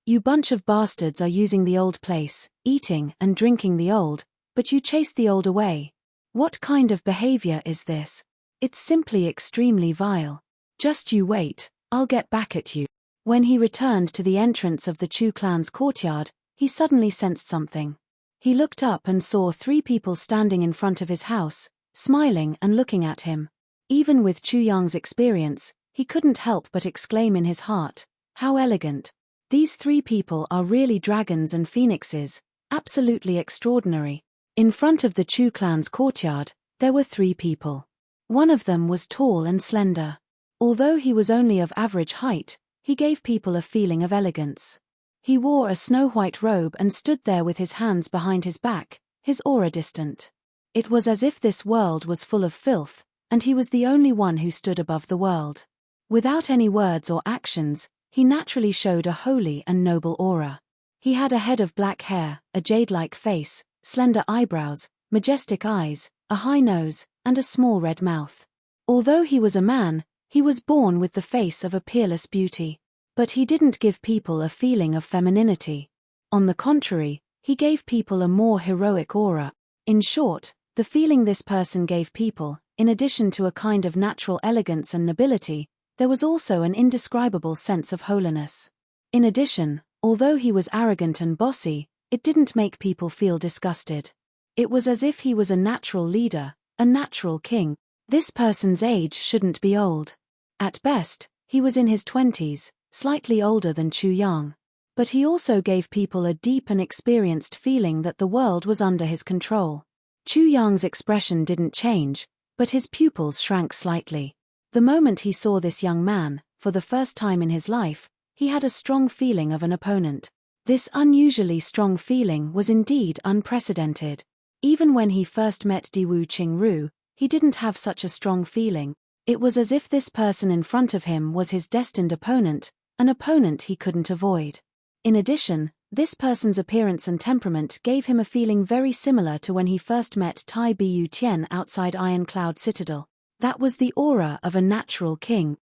A: You bunch of bastards are using the old place, eating and drinking the old, but you chase the old away. What kind of behavior is this? It's simply extremely vile. Just you wait, I'll get back at you. When he returned to the entrance of the Chu clan's courtyard, he suddenly sensed something. He looked up and saw 3 people standing in front of his house, smiling and looking at him. Even with Chu Yang's experience, he couldn't help but exclaim in his heart, "How elegant! These 3 people are really dragons and phoenixes, absolutely extraordinary." In front of the Chu clan's courtyard, there were 3 people. One of them was tall and slender. Although he was only of average height, he gave people a feeling of elegance. He wore a snow-white robe and stood there with his hands behind his back, his aura distant. It was as if this world was full of filth, and he was the only one who stood above the world. Without any words or actions, he naturally showed a holy and noble aura. He had a head of black hair, a jade-like face, slender eyebrows, majestic eyes, a high nose, and a small red mouth. Although he was a man, he was born with the face of a peerless beauty. But he didn't give people a feeling of femininity. On the contrary, he gave people a more heroic aura. In short, the feeling this person gave people, in addition to a kind of natural elegance and nobility, there was also an indescribable sense of holiness. In addition, although he was arrogant and bossy, it didn't make people feel disgusted. It was as if he was a natural leader, a natural king. This person's age shouldn't be old. At best, he was in his 20s, slightly older than Chu Yang. But he also gave people a deep and experienced feeling that the world was under his control. Chu Yang's expression didn't change, but his pupils shrank slightly. The moment he saw this young man, for the first time in his life, he had a strong feeling of an opponent. This unusually strong feeling was indeed unprecedented. Even when he first met Diwu Qingru, he didn't have such a strong feeling. It was as if this person in front of him was his destined opponent, an opponent he couldn't avoid. In addition, this person's appearance and temperament gave him a feeling very similar to when he first met Tai Bu Tian outside Iron Cloud Citadel. That was the aura of a natural king.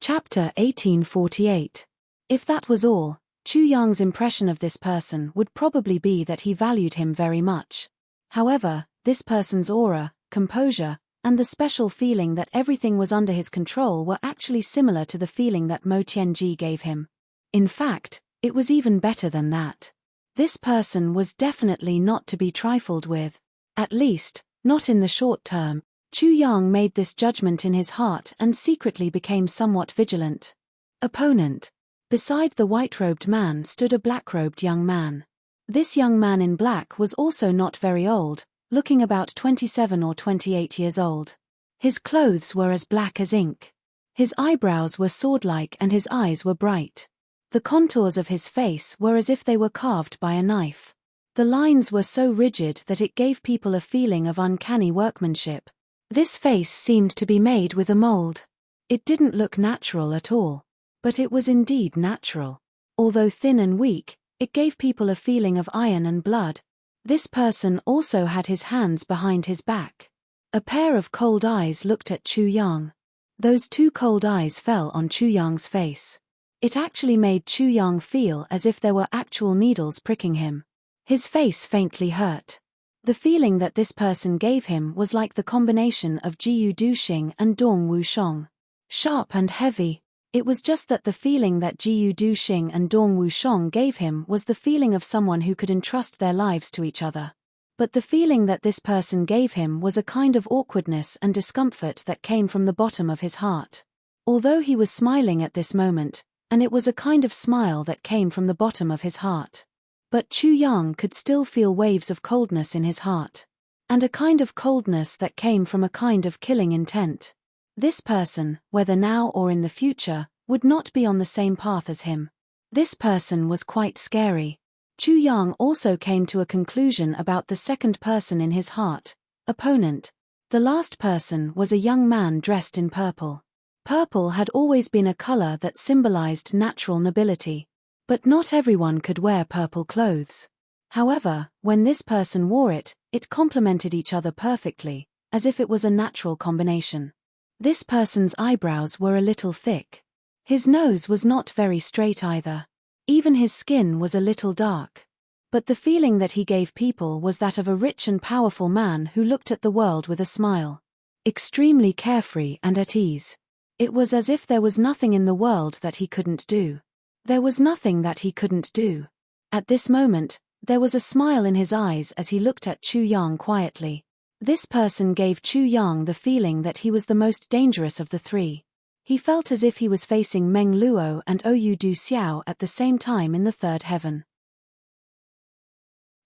A: Chapter 1848. If that was all, Chu Yang's impression of this person would probably be that he valued him very much. However, this person's aura, composure, and the special feeling that everything was under his control were actually similar to the feeling that Mo Tianji gave him. In fact, it was even better than that. This person was definitely not to be trifled with. At least, not in the short term. Chu Yang made this judgment in his heart and secretly became somewhat vigilant. Opponent. Beside the white-robed man stood a black-robed young man. This young man in black was also not very old, looking about 27 or 28 years old. His clothes were as black as ink. His eyebrows were sword-like and his eyes were bright. The contours of his face were as if they were carved by a knife. The lines were so rigid that it gave people a feeling of uncanny workmanship. This face seemed to be made with a mold. It didn't look natural at all. But it was indeed natural. Although thin and weak, it gave people a feeling of iron and blood. This person also had his hands behind his back. A pair of cold eyes looked at Chu Yang. Those two cold eyes fell on Chu Yang's face. It actually made Chu Yang feel as if there were actual needles pricking him. His face faintly hurt. The feeling that this person gave him was like the combination of Jiyu Duxing and Dong Wushong. Sharp and heavy. It was just that the feeling that Jiyu Duxing and Dong Wushong gave him was the feeling of someone who could entrust their lives to each other. But the feeling that this person gave him was a kind of awkwardness and discomfort that came from the bottom of his heart. Although he was smiling at this moment, and it was a kind of smile that came from the bottom of his heart. But Chu Yang could still feel waves of coldness in his heart. And a kind of coldness that came from a kind of killing intent. This person, whether now or in the future, would not be on the same path as him. This person was quite scary. Chu Yang also came to a conclusion about the second person in his heart, opponent. The last person was a young man dressed in purple. Purple had always been a color that symbolized natural nobility. But not everyone could wear purple clothes. However, when this person wore it, it complemented each other perfectly, as if it was a natural combination. This person's eyebrows were a little thick. His nose was not very straight either. Even his skin was a little dark. But the feeling that he gave people was that of a rich and powerful man who looked at the world with a smile. Extremely carefree and at ease. It was as if there was nothing in the world that he couldn't do. There was nothing that he couldn't do. At this moment, there was a smile in his eyes as he looked at Chu Yang quietly. This person gave Chu Yang the feeling that he was the most dangerous of the three. He felt as if he was facing Meng Luo and Oyu Du Xiao at the same time in the third heaven.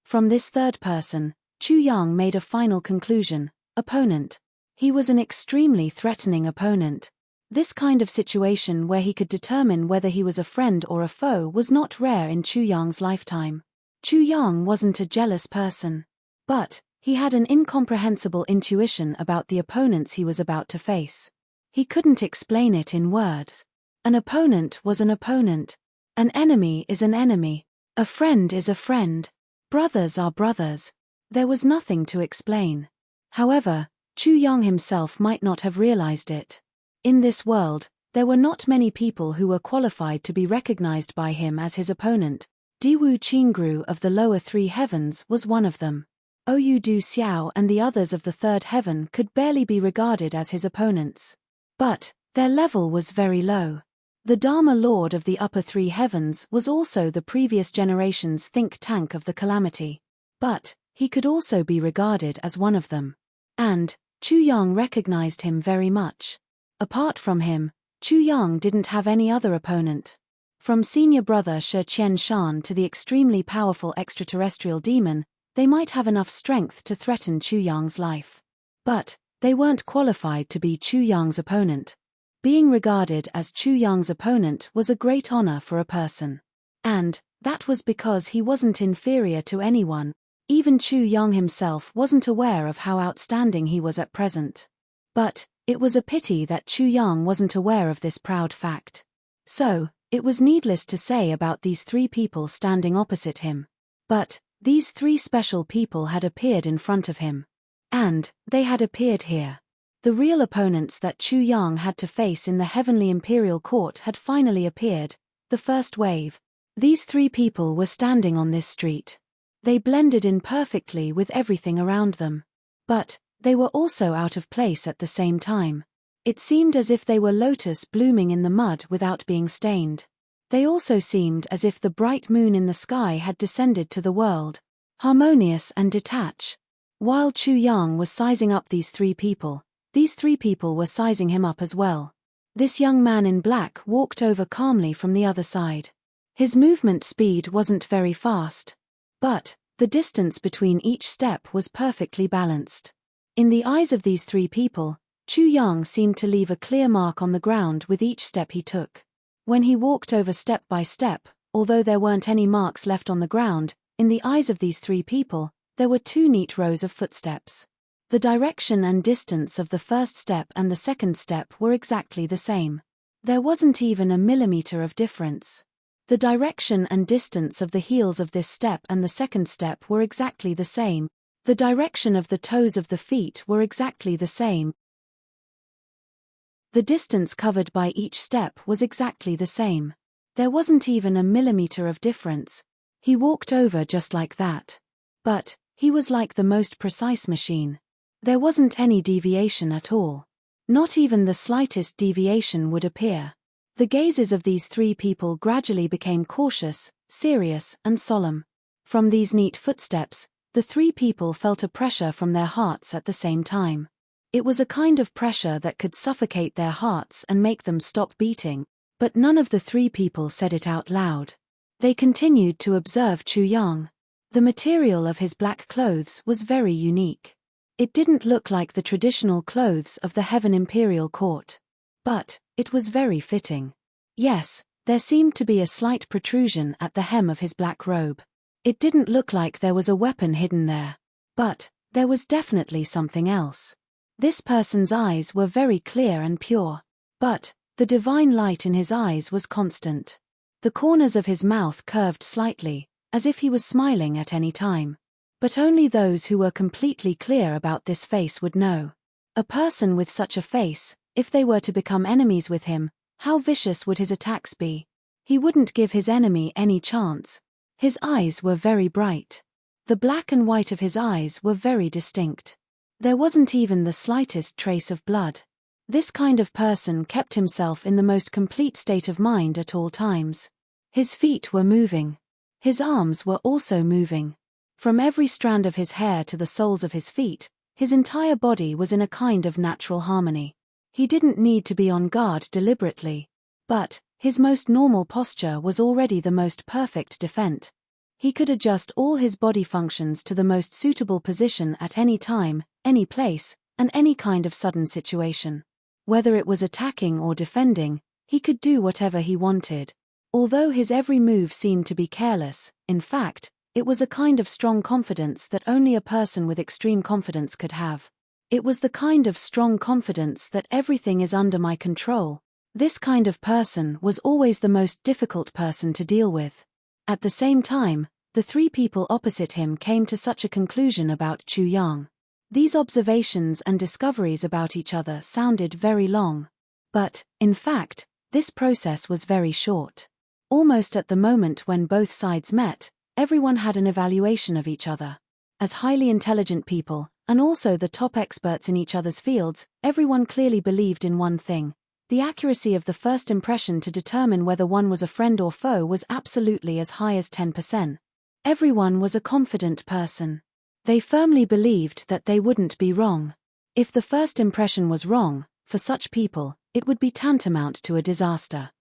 A: From this third person, Chu Yang made a final conclusion: opponent. He was an extremely threatening opponent. This kind of situation where he could determine whether he was a friend or a foe was not rare in Chu Yang's lifetime. Chu Yang wasn't a jealous person. But he had an incomprehensible intuition about the opponents he was about to face. He couldn't explain it in words. An opponent was an opponent. An enemy is an enemy. A friend is a friend. Brothers are brothers. There was nothing to explain. However, Chu Yang himself might not have realized it. In this world, there were not many people who were qualified to be recognized by him as his opponent. Diwu Qingru of the lower three heavens was one of them. Oyu Du Xiao and the others of the third heaven could barely be regarded as his opponents. But their level was very low. The Dharma Lord of the upper three heavens was also the previous generation's think tank of the calamity. But he could also be regarded as one of them. And Chu Yang recognized him very much. Apart from him, Chu Yang didn't have any other opponent. From senior brother Shi Qian Shan to the extremely powerful extraterrestrial demon, they might have enough strength to threaten Chu Yang's life. But they weren't qualified to be Chu Yang's opponent. Being regarded as Chu Yang's opponent was a great honor for a person. And that was because he wasn't inferior to anyone. Even Chu Yang himself wasn't aware of how outstanding he was at present. But it was a pity that Chu Yang wasn't aware of this proud fact. So, it was needless to say about these three people standing opposite him. But these three special people had appeared in front of him. And they had appeared here. The real opponents that Chu Yang had to face in the Heavenly Imperial Court had finally appeared, the first wave. These three people were standing on this street. They blended in perfectly with everything around them. But they were also out of place at the same time. It seemed as if they were lotus blooming in the mud without being stained. They also seemed as if the bright moon in the sky had descended to the world, harmonious and detached. While Chu Yang was sizing up these three people were sizing him up as well. This young man in black walked over calmly from the other side. His movement speed wasn't very fast. But the distance between each step was perfectly balanced. In the eyes of these three people, Chu Yang seemed to leave a clear mark on the ground with each step he took. When he walked over step by step, although there weren't any marks left on the ground, in the eyes of these three people, there were two neat rows of footsteps. The direction and distance of the first step and the second step were exactly the same. There wasn't even a millimeter of difference. The direction and distance of the heels of this step and the second step were exactly the same. The direction of the toes of the feet were exactly the same. The distance covered by each step was exactly the same. There wasn't even a millimeter of difference. He walked over just like that. But he was like the most precise machine. There wasn't any deviation at all. Not even the slightest deviation would appear. The gazes of these three people gradually became cautious, serious, and solemn. From these neat footsteps, the three people felt a pressure from their hearts at the same time. It was a kind of pressure that could suffocate their hearts and make them stop beating, but none of the three people said it out loud. They continued to observe Chu Yang. The material of his black clothes was very unique. It didn't look like the traditional clothes of the Heaven Imperial Court. But it was very fitting. Yes, there seemed to be a slight protrusion at the hem of his black robe. It didn't look like there was a weapon hidden there. But there was definitely something else. This person's eyes were very clear and pure. But the divine light in his eyes was constant. The corners of his mouth curved slightly, as if he was smiling at any time. But only those who were completely clear about this face would know. A person with such a face, if they were to become enemies with him, how vicious would his attacks be? He wouldn't give his enemy any chance. His eyes were very bright. The black and white of his eyes were very distinct. There wasn't even the slightest trace of blood. This kind of person kept himself in the most complete state of mind at all times. His feet were moving. His arms were also moving. From every strand of his hair to the soles of his feet, his entire body was in a kind of natural harmony. He didn't need to be on guard deliberately. But his most normal posture was already the most perfect defense. He could adjust all his body functions to the most suitable position at any time, any place, and any kind of sudden situation. Whether it was attacking or defending, he could do whatever he wanted. Although his every move seemed to be careless, in fact, it was a kind of strong confidence that only a person with extreme confidence could have. It was the kind of strong confidence that everything is under my control. This kind of person was always the most difficult person to deal with. At the same time, the three people opposite him came to such a conclusion about Chu Yang. These observations and discoveries about each other sounded very long. But, in fact, this process was very short. Almost at the moment when both sides met, everyone had an evaluation of each other. As highly intelligent people, and also the top experts in each other's fields, everyone clearly believed in one thing. The accuracy of the first impression to determine whether one was a friend or foe was absolutely as high as 10%. Everyone was a confident person. They firmly believed that they wouldn't be wrong. If the first impression was wrong, for such people, it would be tantamount to a disaster.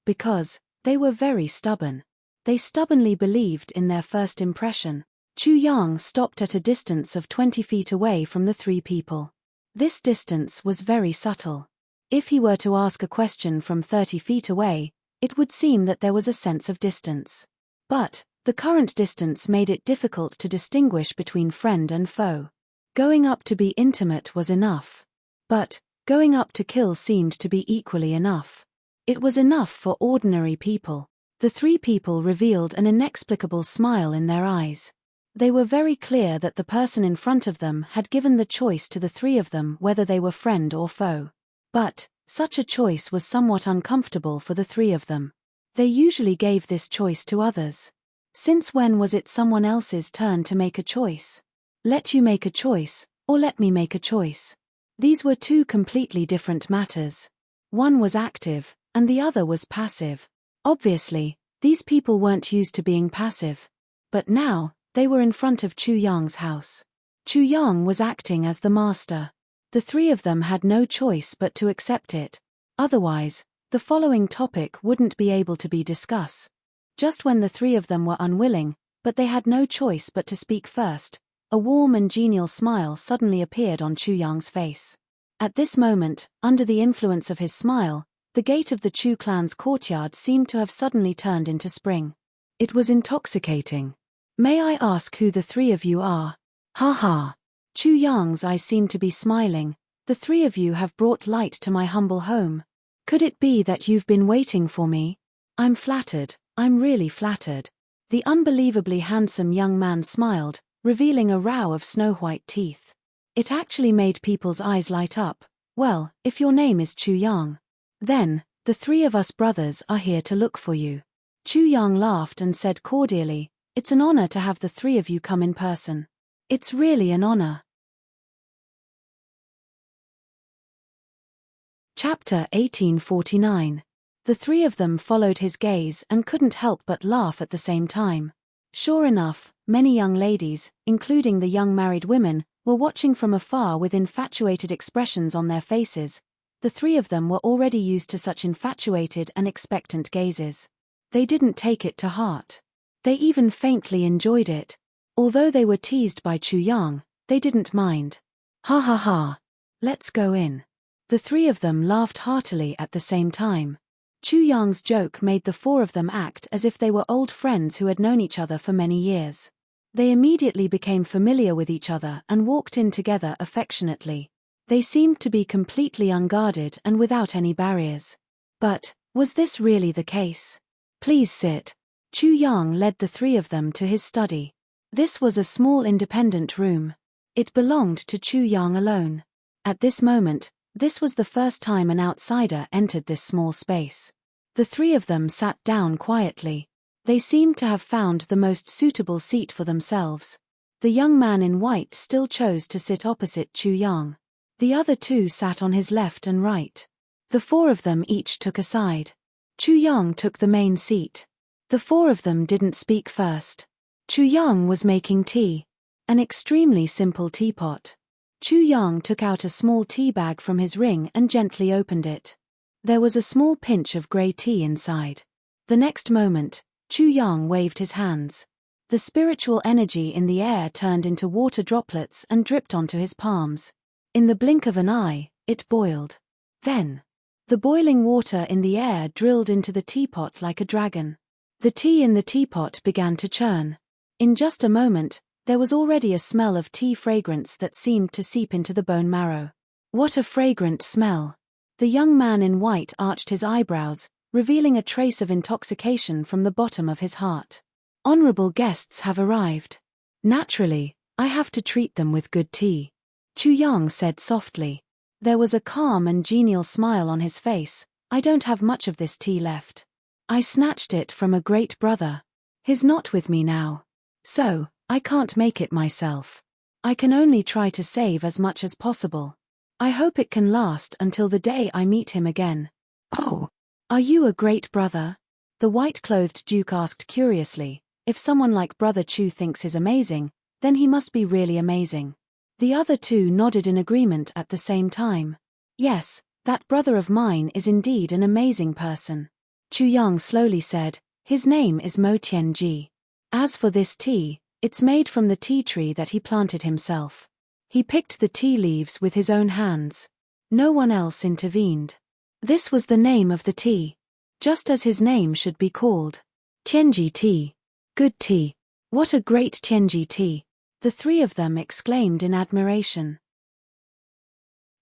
A: Because they were very stubborn. They stubbornly believed in their first impression. Chu Yang stopped at a distance of 20 feet away from the three people. This distance was very subtle. If he were to ask a question from 30 feet away, it would seem that there was a sense of distance. But the current distance made it difficult to distinguish between friend and foe. Going up to be intimate was enough. But going up to kill seemed to be equally enough. It was enough for ordinary people. The three people revealed an inexplicable smile in their eyes. They were very clear that the person in front of them had given the choice to the three of them whether they were friend or foe. But such a choice was somewhat uncomfortable for the three of them. They usually gave this choice to others. Since when was it someone else's turn to make a choice? Let you make a choice, or let me make a choice. These were two completely different matters. One was active, and the other was passive. Obviously, these people weren't used to being passive. But now, they were in front of Chu Yang's house. Chu Yang was acting as the master. The three of them had no choice but to accept it. Otherwise, the following topic wouldn't be able to be discussed. Just when the three of them were unwilling, but they had no choice but to speak first, a warm and genial smile suddenly appeared on Chu Yang's face. At this moment, under the influence of his smile, the gate of the Chu clan's courtyard seemed to have suddenly turned into spring. It was intoxicating. May I ask who the three of you are? Ha ha. Chu Yang's eyes seemed to be smiling. The three of you have brought light to my humble home. Could it be that you've been waiting for me? I'm flattered, I'm really flattered. The unbelievably handsome young man smiled, revealing a row of snow-white teeth. It actually made people's eyes light up. Well, if your name is Chu Yang, then, the three of us brothers are here to look for you. Chu Yang laughed and said cordially, "It's an honor to have the three of you come in person. It's really an honor." Chapter 1849. The three of them followed his gaze and couldn't help but laugh at the same time. Sure enough, many young ladies, including the young married women, were watching from afar with infatuated expressions on their faces. The three of them were already used to such infatuated and expectant gazes. They didn't take it to heart. They even faintly enjoyed it. Although they were teased by Chu Yang, they didn't mind. Ha ha ha. Let's go in. The three of them laughed heartily at the same time. Chu Yang's joke made the four of them act as if they were old friends who had known each other for many years. They immediately became familiar with each other and walked in together affectionately. They seemed to be completely unguarded and without any barriers. But, was this really the case? Please sit. Chu Yang led the three of them to his study. This was a small independent room. It belonged to Chu Yang alone. At this moment, this was the first time an outsider entered this small space. The three of them sat down quietly. They seemed to have found the most suitable seat for themselves. The young man in white still chose to sit opposite Chu Yang. The other two sat on his left and right. The four of them each took a side. Chu Yang took the main seat. The four of them didn't speak first. Chu Yang was making tea. An extremely simple teapot. Chu Yang took out a small tea bag from his ring and gently opened it. There was a small pinch of grey tea inside. The next moment, Chu Yang waved his hands. The spiritual energy in the air turned into water droplets and dripped onto his palms. In the blink of an eye, it boiled. Then, the boiling water in the air drilled into the teapot like a dragon. The tea in the teapot began to churn. In just a moment, there was already a smell of tea fragrance that seemed to seep into the bone marrow. What a fragrant smell! The young man in white arched his eyebrows, revealing a trace of intoxication from the bottom of his heart. Honorable guests have arrived. Naturally, I have to treat them with good tea. Chu Yang said softly. There was a calm and genial smile on his face. I don't have much of this tea left. I snatched it from a great brother. He's not with me now. So, I can't make it myself. I can only try to save as much as possible. I hope it can last until the day I meet him again. Oh, are you a great brother? The white-clothed Duke asked curiously. If someone like Brother Chu thinks he's amazing, then he must be really amazing. The other two nodded in agreement at the same time. Yes, that brother of mine is indeed an amazing person. Chu Yang slowly said, his name is Mo Tianji. As for this tea, it's made from the tea tree that he planted himself. He picked the tea leaves with his own hands. No one else intervened. This was the name of the tea. Just as his name should be called. Tianji tea. Good tea. What a great Tianji tea. The three of them exclaimed in admiration.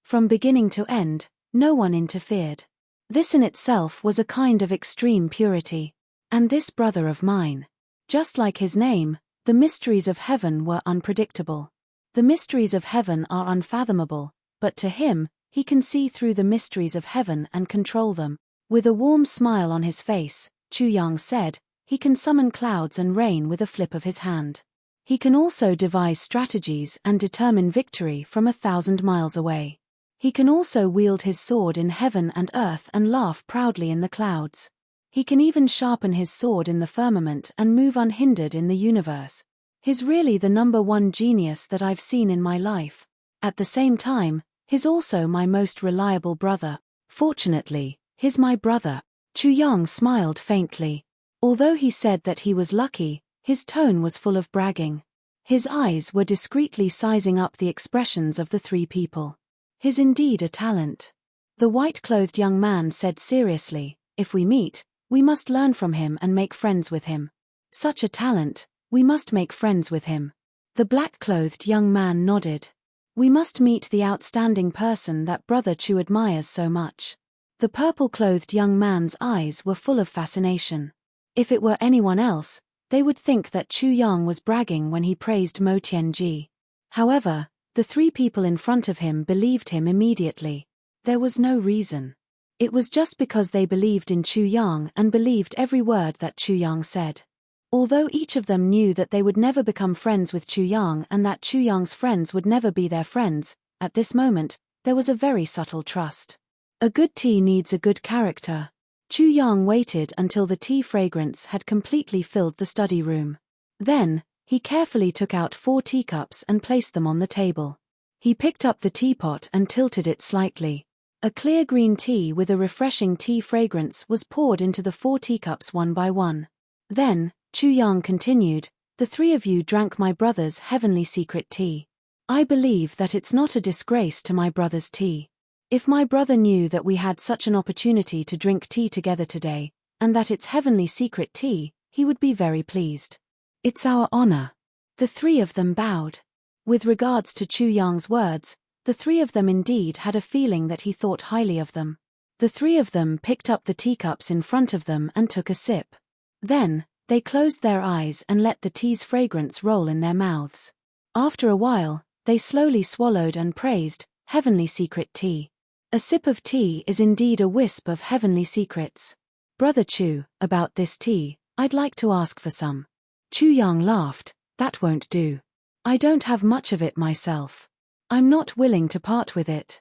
A: From beginning to end, no one interfered. This in itself was a kind of extreme purity. And this brother of mine. Just like his name, the mysteries of heaven were unpredictable. The mysteries of heaven are unfathomable, but to him, he can see through the mysteries of heaven and control them. With a warm smile on his face, Chu Yang said, he can summon clouds and rain with a flip of his hand. He can also devise strategies and determine victory from 1,000 miles away. He can also wield his sword in heaven and earth and laugh proudly in the clouds. He can even sharpen his sword in the firmament and move unhindered in the universe. He's really the #1 genius that I've seen in my life. At the same time, he's also my most reliable brother. Fortunately, he's my brother. Chu Yang smiled faintly. Although he said that he was lucky, his tone was full of bragging. His eyes were discreetly sizing up the expressions of the three people. He's indeed a talent. The white-clothed young man said seriously, if we meet, we must learn from him and make friends with him. Such a talent, we must make friends with him. The black-clothed young man nodded. We must meet the outstanding person that Brother Chu admires so much. The purple-clothed young man's eyes were full of fascination. If it were anyone else, they would think that Chu Yang was bragging when he praised Mo Tianji. However, the three people in front of him believed him immediately. There was no reason. It was just because they believed in Chu Yang and believed every word that Chu Yang said. Although each of them knew that they would never become friends with Chu Yang and that Chu Yang's friends would never be their friends, at this moment, there was a very subtle trust. A good tea needs a good character. Chu Yang waited until the tea fragrance had completely filled the study room. Then, he carefully took out 4 teacups and placed them on the table. He picked up the teapot and tilted it slightly. A clear green tea with a refreshing tea fragrance was poured into the 4 teacups one by one. Then, Chu Yang continued, the 3 of you drank my brother's heavenly secret tea. I believe that it's not a disgrace to my brother's tea. If my brother knew that we had such an opportunity to drink tea together today, and that it's heavenly secret tea, he would be very pleased. It's our honor. The 3 of them bowed. With regards to Chu Yang's words, the 3 of them indeed had a feeling that he thought highly of them. The 3 of them picked up the teacups in front of them and took a sip. Then, they closed their eyes and let the tea's fragrance roll in their mouths. After a while, they slowly swallowed and praised, heavenly secret tea. A sip of tea is indeed a wisp of heavenly secrets. Brother Chu, about this tea, I'd like to ask for some. Chu Yang laughed, that won't do. I don't have much of it myself. I'm not willing to part with it.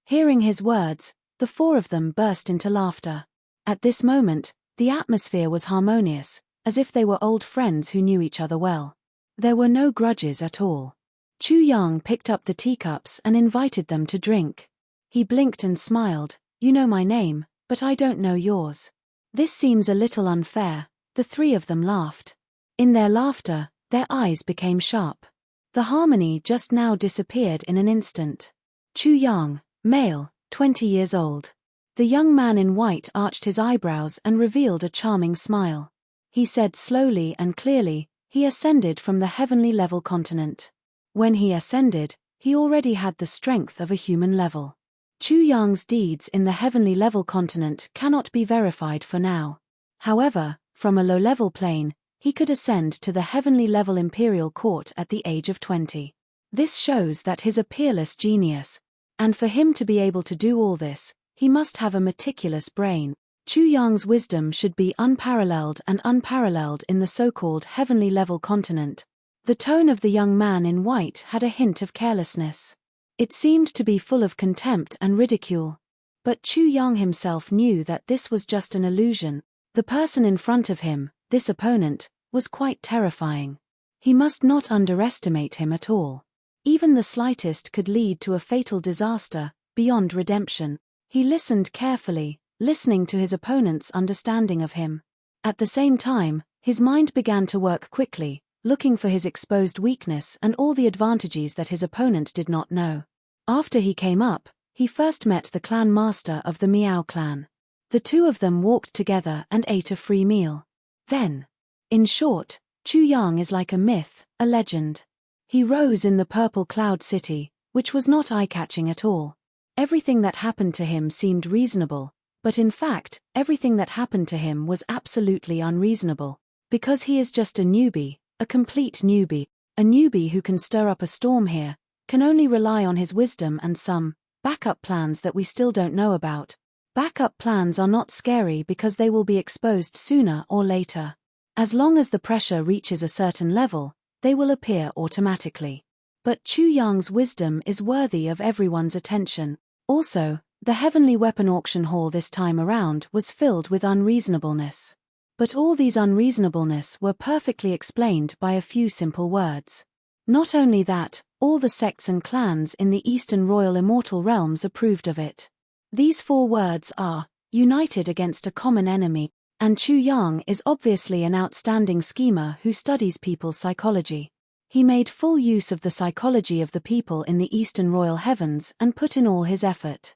A: Hearing his words, the 4 of them burst into laughter. At this moment, the atmosphere was harmonious, as if they were old friends who knew each other well. There were no grudges at all. Chu Yang picked up the teacups and invited them to drink. He blinked and smiled, you know my name, but I don't know yours. This seems a little unfair. The three of them laughed. In their laughter, their eyes became sharp. The harmony just now disappeared in an instant. Chu Yang, male, 20 years old. The young man in white arched his eyebrows and revealed a charming smile. He said slowly and clearly, he ascended from the heavenly level continent. When he ascended, he already had the strength of a human level. Chu Yang's deeds in the heavenly level continent cannot be verified for now. However, from a low-level plane, he could ascend to the heavenly level imperial court at the age of 20. This shows that he's a peerless genius, and for him to be able to do all this, he must have a meticulous brain. Chu Yang's wisdom should be unparalleled in the so-called heavenly level continent. The tone of the young man in white had a hint of carelessness. It seemed to be full of contempt and ridicule. But Chu Yang himself knew that this was just an illusion. The person in front of him, this opponent, was quite terrifying. He must not underestimate him at all. Even the slightest could lead to a fatal disaster, beyond redemption. He listened carefully, listening to his opponent's understanding of him. At the same time, his mind began to work quickly, looking for his exposed weakness and all the advantages that his opponent did not know. After he came up, he first met the clan master of the Miao clan. The two of them walked together and ate a free meal. Then, in short, Chu Yang is like a myth, a legend. He rose in the purple cloud city, which was not eye-catching at all. Everything that happened to him seemed reasonable, but in fact, everything that happened to him was absolutely unreasonable. Because he is just a newbie, a complete newbie, a newbie who can stir up a storm here, can only rely on his wisdom and some backup plans that we still don't know about. Backup plans are not scary because they will be exposed sooner or later. As long as the pressure reaches a certain level, they will appear automatically. But Chu Yang's wisdom is worthy of everyone's attention. Also, the heavenly weapon auction hall this time around was filled with unreasonableness. But all these unreasonableness were perfectly explained by a few simple words. Not only that, all the sects and clans in the Eastern Royal Immortal Realms approved of it. These 4 words are, united against a common enemy, and Chu Yang is obviously an outstanding schemer who studies people's psychology. He made full use of the psychology of the people in the Eastern Royal Heavens and put in all his effort.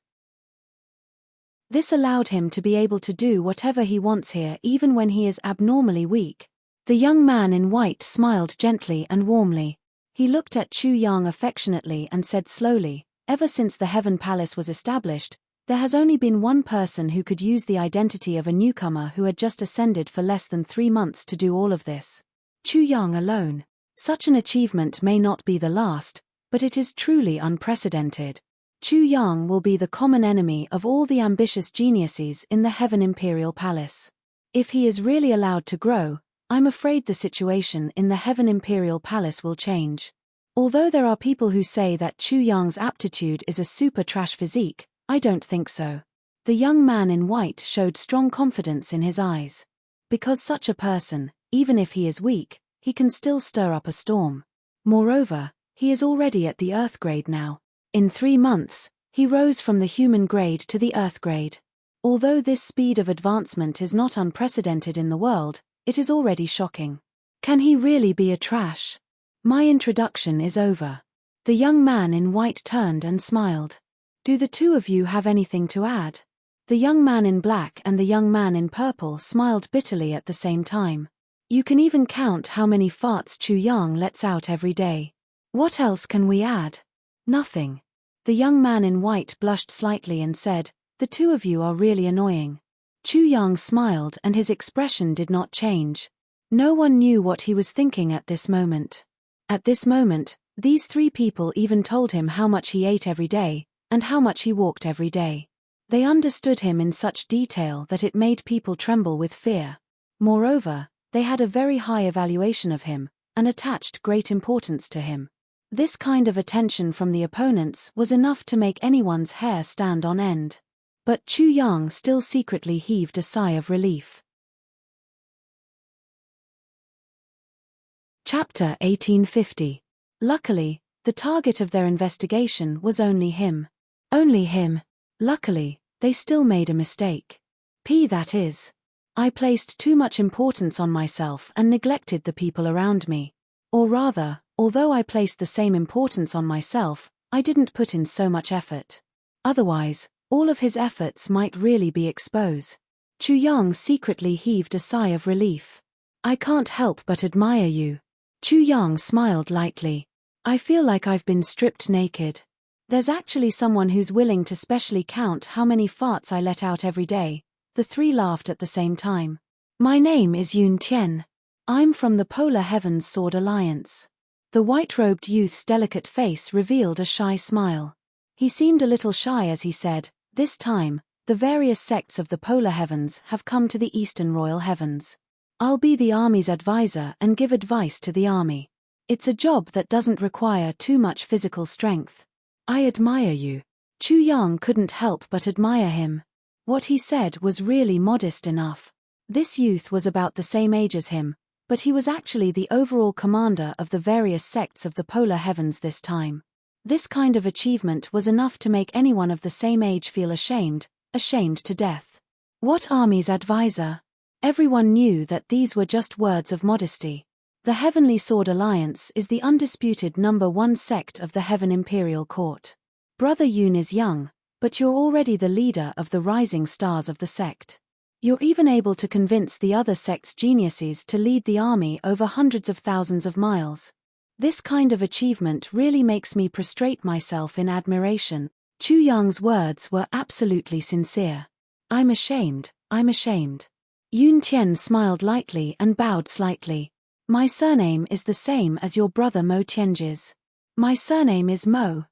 A: This allowed him to be able to do whatever he wants here even when he is abnormally weak. The young man in white smiled gently and warmly. He looked at Chu Yang affectionately and said slowly, "Ever since the Heaven Palace was established, there has only been one person who could use the identity of a newcomer who had just ascended for less than 3 months to do all of this. Chu Yang alone. Such an achievement may not be the last, but it is truly unprecedented. Chu Yang will be the common enemy of all the ambitious geniuses in the Heaven Imperial Palace. If he is really allowed to grow, I'm afraid the situation in the Heaven Imperial Palace will change. Although there are people who say that Chu Yang's aptitude is a super trash physique, I don't think so." The young man in white showed strong confidence in his eyes. Because such a person, even if he is weak, he can still stir up a storm. Moreover, he is already at the Earth grade now. In 3 months, he rose from the human grade to the Earth grade. Although this speed of advancement is not unprecedented in the world, it is already shocking. Can he really be a trash? My introduction is over. The young man in white turned and smiled. Do the two of you have anything to add? The young man in black and the young man in purple smiled bitterly at the same time. You can even count how many farts Chu Yang lets out every day. What else can we add? Nothing. The young man in white blushed slightly and said, "The two of you are really annoying." Chu Yang smiled and his expression did not change. No one knew what he was thinking at this moment. At this moment, these 3 people even told him how much he ate every day, and how much he walked every day. They understood him in such detail that it made people tremble with fear. Moreover, they had a very high evaluation of him, and attached great importance to him. This kind of attention from the opponents was enough to make anyone's hair stand on end. But Chu Yang still secretly heaved a sigh of relief. Chapter 1850. Luckily, the target of their investigation was only him. Only him. Luckily, they still made a mistake. That is. I placed too much importance on myself and neglected the people around me. Or rather, although I placed the same importance on myself, I didn't put in so much effort. Otherwise, all of his efforts might really be exposed. Chu Yang secretly heaved a sigh of relief. I can't help but admire you. Chu Yang smiled lightly. I feel like I've been stripped naked. There's actually someone who's willing to specially count how many farts I let out every day. The three laughed at the same time. My name is Yun Tian. I'm from the Polar Heavens Sword Alliance. The white-robed youth's delicate face revealed a shy smile. He seemed a little shy as he said, this time, the various sects of the Polar Heavens have come to the Eastern Royal Heavens. I'll be the army's advisor and give advice to the army. It's a job that doesn't require too much physical strength. I admire you. Chu Yang couldn't help but admire him. What he said was really modest enough. This youth was about the same age as him, but he was actually the overall commander of the various sects of the Polar Heavens this time. This kind of achievement was enough to make anyone of the same age feel ashamed to death. What army's advisor? Everyone knew that these were just words of modesty. The Heavenly Sword Alliance is the undisputed #1 sect of the Heaven Imperial Court. Brother Yun is young, but you're already the leader of the rising stars of the sect. You're even able to convince the other sect's geniuses to lead the army over hundreds of thousands of miles. This kind of achievement really makes me prostrate myself in admiration. Chu Yang's words were absolutely sincere. I'm ashamed. Yun Tian smiled lightly and bowed slightly. My surname is the same as your brother Mo Tianji's. My surname is Mo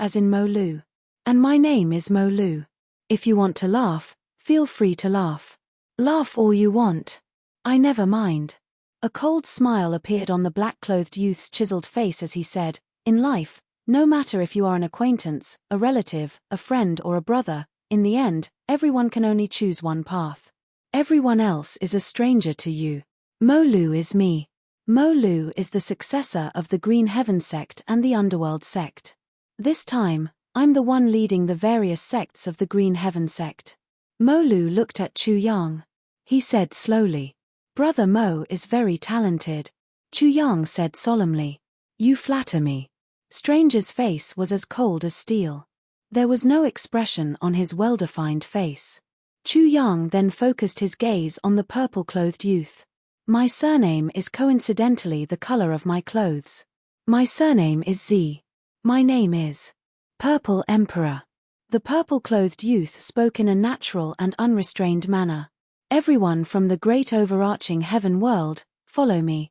A: as in Mo Lu. And my name is Mo Lu. If you want to laugh, feel free to laugh. Laugh all you want. I never mind. A cold smile appeared on the black-clothed youth's chiseled face as he said, in life, no matter if you are an acquaintance, a relative, a friend or a brother, in the end, everyone can only choose one path. Everyone else is a stranger to you. Mo Lu is me. Mo Lu is the successor of the Green Heaven sect and the Underworld sect. This time, I'm the one leading the various sects of the Green Heaven sect. Mo Lu looked at Chu Yang. He said slowly, Brother Mo is very talented. Chu Yang said solemnly, You flatter me. Stranger's face was as cold as steel. There was no expression on his well-defined face. Chu Yang then focused his gaze on the purple-clothed youth. My surname is coincidentally the color of my clothes. My surname is Z. My name is Purple Emperor. The purple-clothed youth spoke in a natural and unrestrained manner. Everyone from the great overarching heaven world, follow me.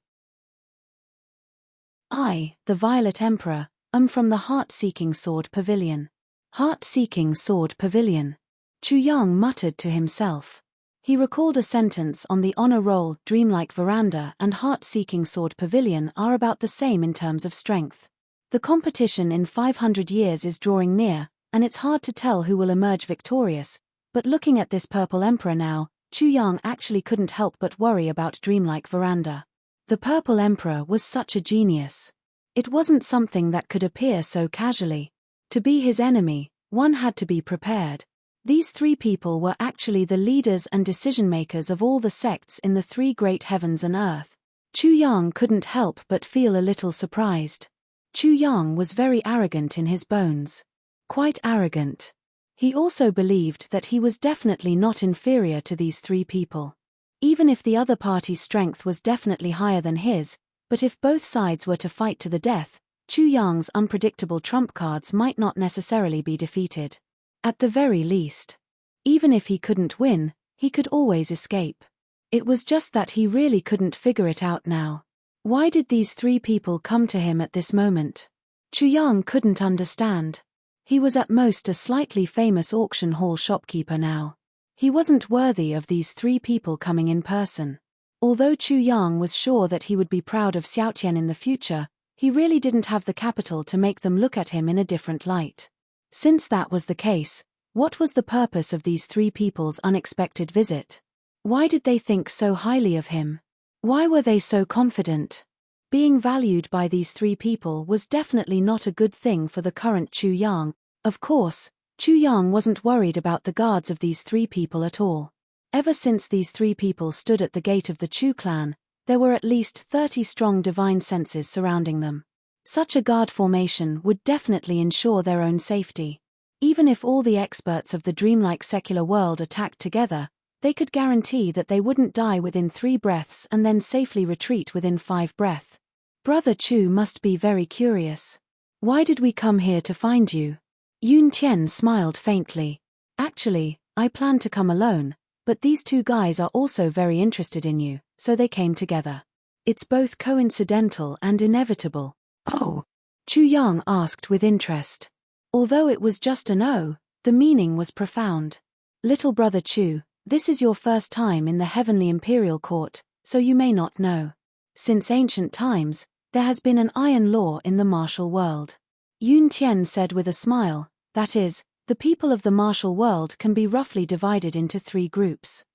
A: I, the Violet Emperor, am from the Heart-Seeking Sword Pavilion. Heart-Seeking Sword Pavilion. Chu Yang muttered to himself. He recalled a sentence on the honor roll. Dreamlike Veranda and Heart-Seeking Sword Pavilion are about the same in terms of strength. The competition in 500 years is drawing near, and it's hard to tell who will emerge victorious, but looking at this Purple Emperor now, Chu Yang actually couldn't help but worry about Dreamlike Veranda. The Purple Emperor was such a genius. It wasn't something that could appear so casually. To be his enemy, one had to be prepared. These three people were actually the leaders and decision-makers of all the sects in the three great heavens and earth. Chu Yang couldn't help but feel a little surprised. Chu Yang was very arrogant in his bones. Quite arrogant. He also believed that he was definitely not inferior to these three people. Even if the other party's strength was definitely higher than his, but if both sides were to fight to the death, Chu Yang's unpredictable trump cards might not necessarily be defeated. At the very least. Even if he couldn't win, he could always escape. It was just that he really couldn't figure it out now. Why did these three people come to him at this moment? Chu Yang couldn't understand. He was at most a slightly famous auction hall shopkeeper now. He wasn't worthy of these three people coming in person. Although Chu Yang was sure that he would be proud of Xiaotian in the future, he really didn't have the capital to make them look at him in a different light. Since that was the case, what was the purpose of these three people's unexpected visit? Why did they think so highly of him? Why were they so confident? Being valued by these three people was definitely not a good thing for the current Chu Yang. Of course, Chu Yang wasn't worried about the guards of these three people at all. Ever since these three people stood at the gate of the Chu clan, there were at least 30 strong divine senses surrounding them. Such a guard formation would definitely ensure their own safety. Even if all the experts of the dreamlike secular world attacked together, they could guarantee that they wouldn't die within 3 breaths and then safely retreat within 5 breaths. Brother Chu must be very curious. Why did we come here to find you? Yun Tian smiled faintly. Actually, I planned to come alone, but these 2 guys are also very interested in you, so they came together. It's both coincidental and inevitable. Oh? Chu Yang asked with interest. Although it was just a no, the meaning was profound. Little brother Chu, this is your first time in the Heavenly Imperial Court, so you may not know. Since ancient times, there has been an iron law in the martial world. Yun Tian said with a smile, that is, the people of the martial world can be roughly divided into 3 groups.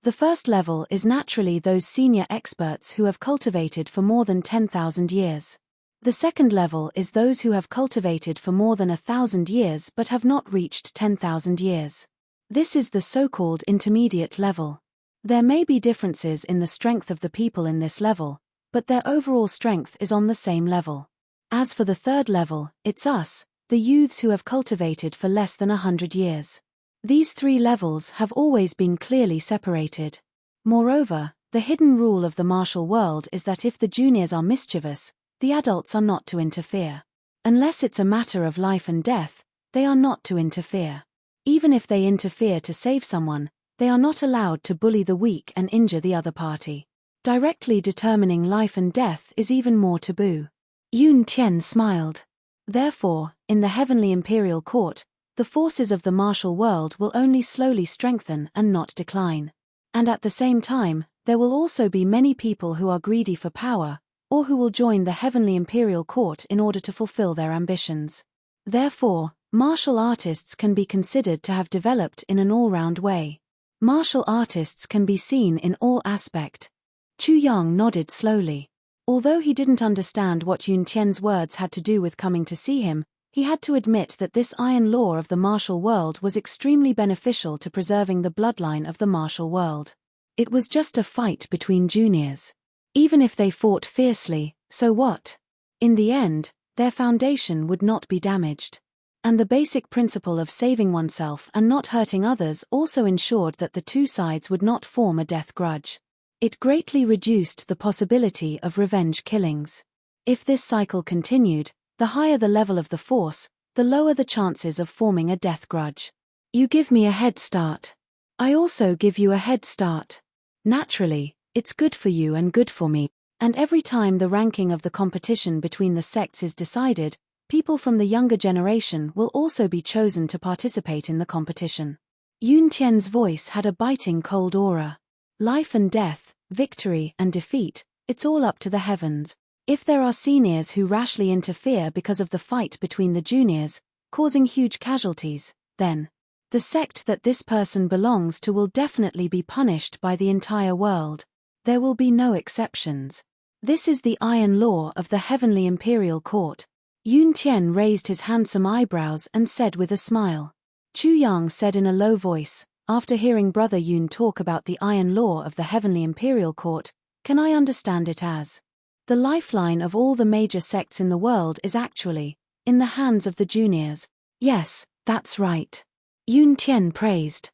A: The first level is naturally those senior experts who have cultivated for more than 10,000 years. The second level is those who have cultivated for more than 1,000 years but have not reached 10,000 years. This is the so-called intermediate level. There may be differences in the strength of the people in this level, but their overall strength is on the same level. As for the third level, it's us, the youths who have cultivated for less than 100 years. These 3 levels have always been clearly separated. Moreover, the hidden rule of the martial world is that if the juniors are mischievous, the adults are not to interfere. Unless it's a matter of life and death, they are not to interfere. Even if they interfere to save someone, they are not allowed to bully the weak and injure the other party. Directly determining life and death is even more taboo. Yun Tian smiled. Therefore, in the Heavenly Imperial Court, the forces of the martial world will only slowly strengthen and not decline. And at the same time, there will also be many people who are greedy for power, or who will join the Heavenly Imperial Court in order to fulfill their ambitions. Therefore, martial artists can be considered to have developed in an all-round way. Martial artists can be seen in all aspect. Chu Yang nodded slowly. Although he didn't understand what Yun Tian's words had to do with coming to see him, he had to admit that this iron law of the martial world was extremely beneficial to preserving the bloodline of the martial world. It was just a fight between juniors. Even if they fought fiercely, so what? In the end, their foundation would not be damaged. And the basic principle of saving oneself and not hurting others also ensured that the 2 sides would not form a death grudge. It greatly reduced the possibility of revenge killings. If this cycle continued, the higher the level of the force, the lower the chances of forming a death grudge. You give me a head start. I also give you a head start. Naturally, it's good for you and good for me, and every time the ranking of the competition between the sects is decided, people from the younger generation will also be chosen to participate in the competition. Yun Tian's voice had a biting cold aura. Life and death, victory and defeat, it's all up to the heavens. If there are seniors who rashly interfere because of the fight between the juniors, causing huge casualties, then the sect that this person belongs to will definitely be punished by the entire world. There will be no exceptions. This is the iron law of the Heavenly Imperial Court. Yun Tian raised his handsome eyebrows and said with a smile. Chu Yang said in a low voice, after hearing Brother Yun talk about the iron law of the Heavenly Imperial Court, can I understand it as? The lifeline of all the major sects in the world is actually in the hands of the juniors. Yes, that's right. Yun Tian praised.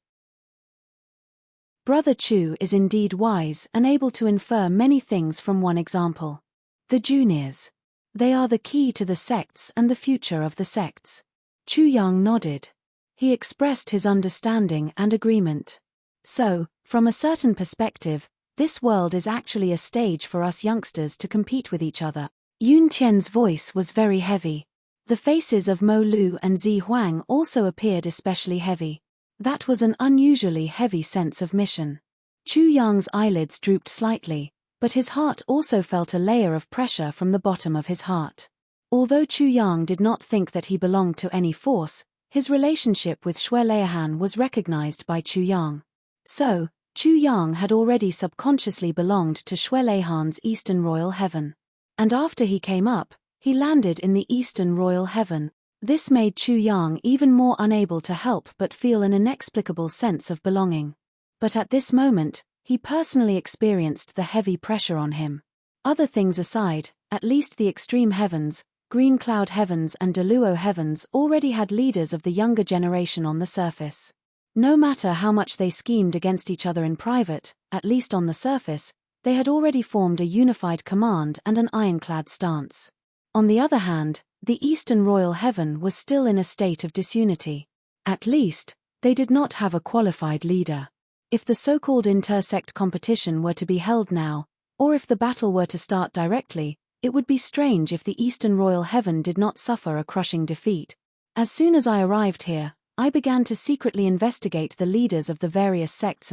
A: Brother Chu is indeed wise and able to infer many things from one example. The juniors. They are the key to the sects and the future of the sects. Chu Yang nodded. He expressed his understanding and agreement. So, from a certain perspective, this world is actually a stage for us youngsters to compete with each other. Yun Tian's voice was very heavy. The faces of Mo Lu and Zi Huang also appeared especially heavy. That was an unusually heavy sense of mission. Chu Yang's eyelids drooped slightly, but his heart also felt a layer of pressure from the bottom of his heart. Although Chu Yang did not think that he belonged to any force, his relationship with Xue Leihan was recognized by Chu Yang. So, Chu Yang had already subconsciously belonged to Xue Leihan's Eastern Royal Heaven. And after he came up, he landed in the Eastern Royal Heaven. This made Chu Yang even more unable to help but feel an inexplicable sense of belonging. But at this moment, he personally experienced the heavy pressure on him. Other things aside, at least the extreme heavens, Green Cloud Heavens and Deluo Heavens already had leaders of the younger generation on the surface. No matter how much they schemed against each other in private, at least on the surface, they had already formed a unified command and an ironclad stance. On the other hand, the Eastern Royal Heaven was still in a state of disunity. At least, they did not have a qualified leader. If the so-called intersect competition were to be held now, or if the battle were to start directly, it would be strange if the Eastern Royal Heaven did not suffer a crushing defeat. As soon as I arrived here, I began to secretly investigate the leaders of the various sects,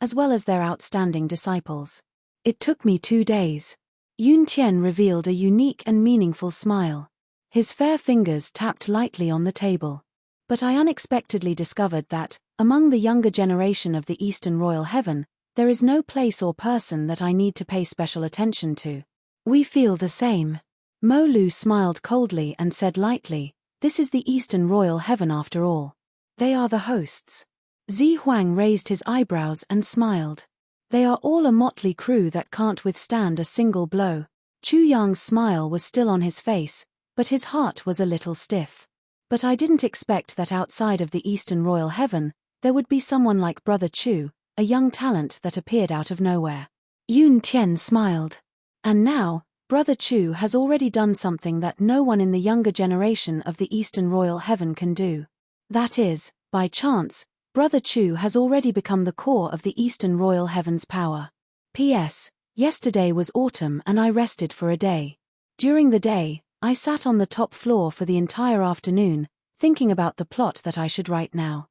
A: as well as their outstanding disciples. It took me 2 days. Yun Tian revealed a unique and meaningful smile. His fair fingers tapped lightly on the table. But I unexpectedly discovered that, among the younger generation of the Eastern Royal Heaven, there is no place or person that I need to pay special attention to. We feel the same. Mo Lu smiled coldly and said lightly, "This is the Eastern Royal Heaven after all. They are the hosts." Zi Huang raised his eyebrows and smiled. "They are all a motley crew that can't withstand a single blow." Chu Yang's smile was still on his face, but his heart was a little stiff. But I didn't expect that outside of the Eastern Royal Heaven, there would be someone like Brother Chu, a young talent that appeared out of nowhere. Yun Tian smiled. And now, Brother Chu has already done something that no one in the younger generation of the Eastern Royal Heaven can do. That is, by chance, Brother Chu has already become the core of the Eastern Royal Heaven's power. P.S. Yesterday was autumn and I rested for a day. During the day, I sat on the top floor for the entire afternoon, thinking about the plot that I should write now.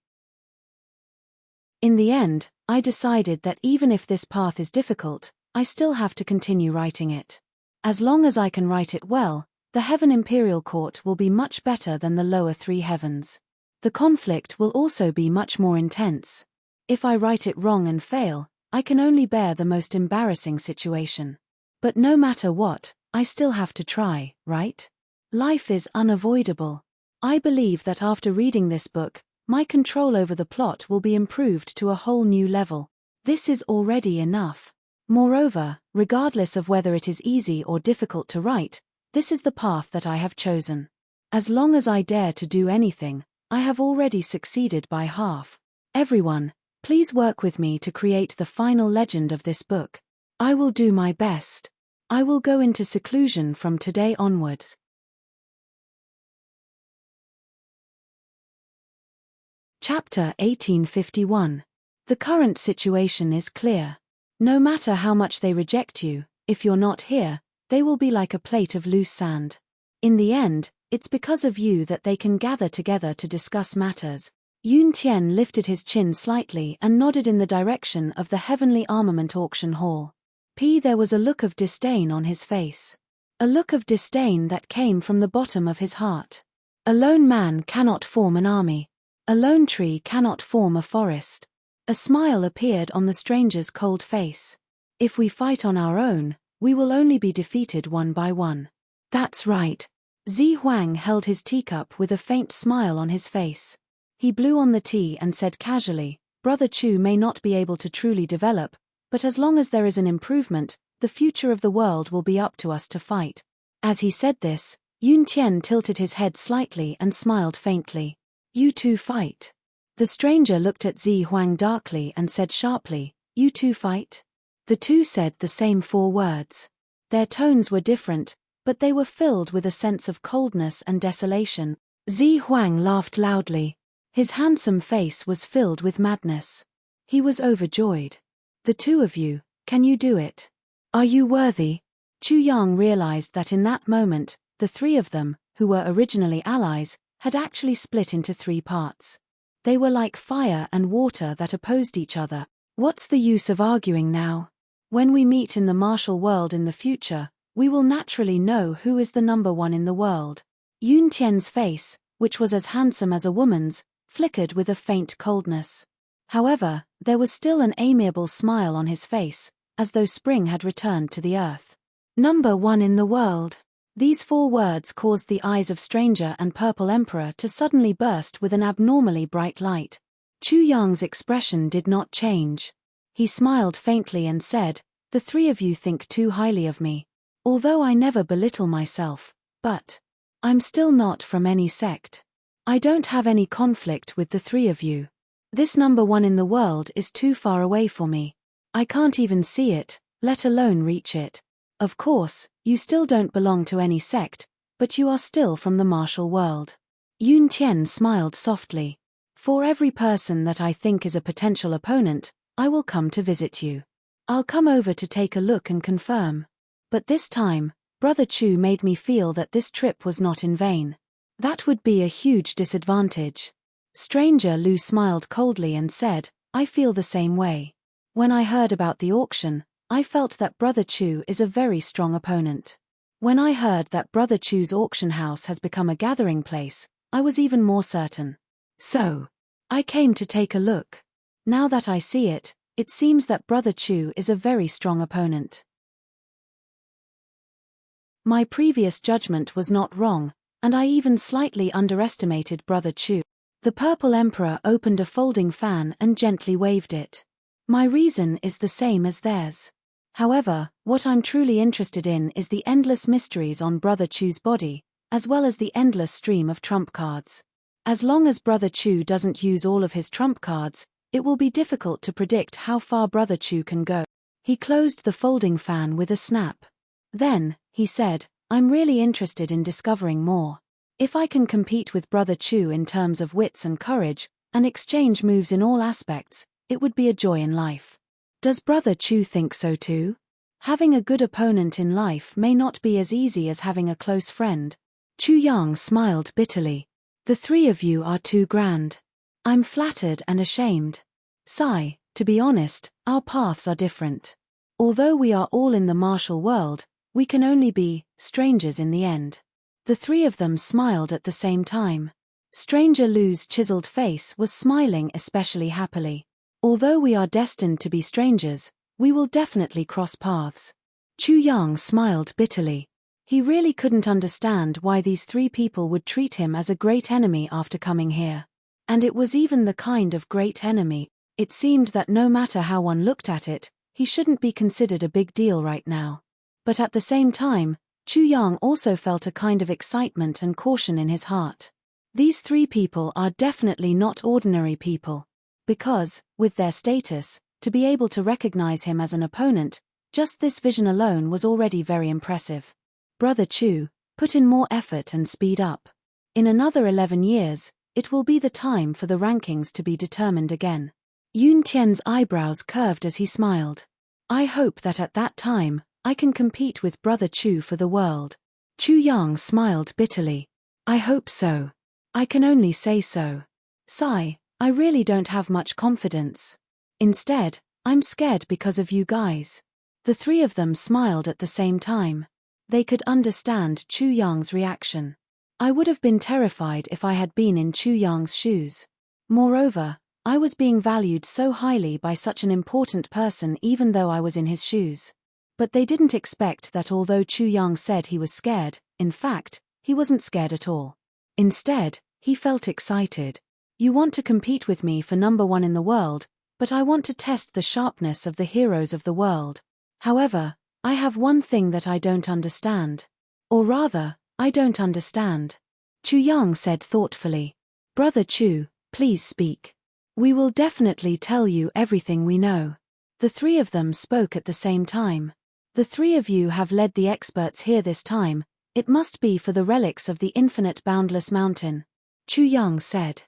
A: In the end, I decided that even if this path is difficult, I still have to continue writing it. As long as I can write it well, the Heaven Imperial Court will be much better than the lower 3 heavens. The conflict will also be much more intense. If I write it wrong and fail, I can only bear the most embarrassing situation. But no matter what, I still have to try, right? Life is unavoidable. I believe that after reading this book, my control over the plot will be improved to a whole new level. This is already enough. Moreover, regardless of whether it is easy or difficult to write, this is the path that I have chosen. As long as I dare to do anything, I have already succeeded by half. Everyone, please work with me to create the final legend of this book. I will do my best. I will go into seclusion from today onwards. Chapter 1851. The current situation is clear. No matter how much they reject you, if you're not here, they will be like a plate of loose sand. In the end, it's because of you that they can gather together to discuss matters. Yun Tian lifted his chin slightly and nodded in the direction of the Heavenly Armament Auction Hall. There was a look of disdain on his face. A look of disdain that came from the bottom of his heart. A lone man cannot form an army. A lone tree cannot form a forest. A smile appeared on the stranger's cold face. If we fight on our own, we will only be defeated one by one. That's right. Zi Huang held his teacup with a faint smile on his face. He blew on the tea and said casually, "Brother Chu may not be able to truly develop, but as long as there is an improvement, the future of the world will be up to us to fight." As he said this, Yun Tian tilted his head slightly and smiled faintly. "You two fight." The stranger looked at Zi Huang darkly and said sharply, "You two fight?" The two said the same 4 words. Their tones were different, but they were filled with a sense of coldness and desolation. Zi Huang laughed loudly. His handsome face was filled with madness. He was overjoyed. "The two of you, can you do it? Are you worthy?" Chu Yang realized that in that moment, the 3 of them, who were originally allies, had actually split into 3 parts. They were like fire and water that opposed each other. What's the use of arguing now? When we meet in the martial world in the future, we will naturally know who is the number 1 in the world. Yun Tian's face, which was as handsome as a woman's, flickered with a faint coldness. However, there was still an amiable smile on his face, as though spring had returned to the earth. Number 1 in the world. These 4 words caused the eyes of Stranger and Purple Emperor to suddenly burst with an abnormally bright light. Chu Yang's expression did not change. He smiled faintly and said, "The 3 of you think too highly of me. Although I never belittle myself, but I'm still not from any sect. I don't have any conflict with the 3 of you. This number 1 in the world is too far away for me. I can't even see it, let alone reach it. Of course, you still don't belong to any sect, but you are still from the martial world." Yun Tian smiled softly. "For every person that I think is a potential opponent, I will come to visit you. I'll come over to take a look and confirm. But this time, Brother Chu made me feel that this trip was not in vain. That would be a huge disadvantage." Stranger Lu smiled coldly and said, "I feel the same way. When I heard about the auction, I felt that Brother Chu is a very strong opponent. When I heard that Brother Chu's auction house has become a gathering place, I was even more certain. So, I came to take a look. Now that I see it, it seems that Brother Chu is a very strong opponent. My previous judgment was not wrong, and I even slightly underestimated Brother Chu." The Purple Emperor opened a folding fan and gently waved it. "My reason is the same as theirs. However, what I'm truly interested in is the endless mysteries on Brother Chu's body, as well as the endless stream of trump cards. As long as Brother Chu doesn't use all of his trump cards, it will be difficult to predict how far Brother Chu can go." He closed the folding fan with a snap. Then, he said, "I'm really interested in discovering more. If I can compete with Brother Chu in terms of wits and courage, and exchange moves in all aspects, it would be a joy in life. Does Brother Chu think so too? Having a good opponent in life may not be as easy as having a close friend." Chu Yang smiled bitterly. "The 3 of you are too grand. I'm flattered and ashamed. Sigh, to be honest, our paths are different. Although we are all in the martial world, we can only be strangers in the end." The 3 of them smiled at the same time. Stranger Lu's chiseled face was smiling especially happily. "Although we are destined to be strangers, we will definitely cross paths." Chu Yang smiled bitterly. He really couldn't understand why these 3 people would treat him as a great enemy after coming here. And it was even the kind of great enemy. It seemed that no matter how one looked at it, he shouldn't be considered a big deal right now. But at the same time, Chu Yang also felt a kind of excitement and caution in his heart. These 3 people are definitely not ordinary people. Because, with their status, to be able to recognize him as an opponent, just this vision alone was already very impressive. Brother Chu, put in more effort and speed up. In another 11 years, it will be the time for the rankings to be determined again. Yun Tian's eyebrows curved as he smiled. "I hope that at that time, I can compete with Brother Chu for the world." Chu Yang smiled bitterly. "I hope so. I can only say so. Sigh, I really don't have much confidence. Instead, I'm scared because of you guys." The 3 of them smiled at the same time. They could understand Chu Yang's reaction. "I would have been terrified if I had been in Chu Yang's shoes. Moreover, I was being valued so highly by such an important person even though I was in his shoes." But they didn't expect that although Chu Yang said he was scared, in fact, he wasn't scared at all. Instead, he felt excited. "You want to compete with me for number 1 in the world, but I want to test the sharpness of the heroes of the world. However, I have one thing that I don't understand. Or rather, I don't understand." Chu Yang said thoughtfully. "Brother Chu, please speak. We will definitely tell you everything we know." The 3 of them spoke at the same time. "The 3 of you have led the experts here this time, it must be for the relics of the infinite boundless mountain," Chu Yang said.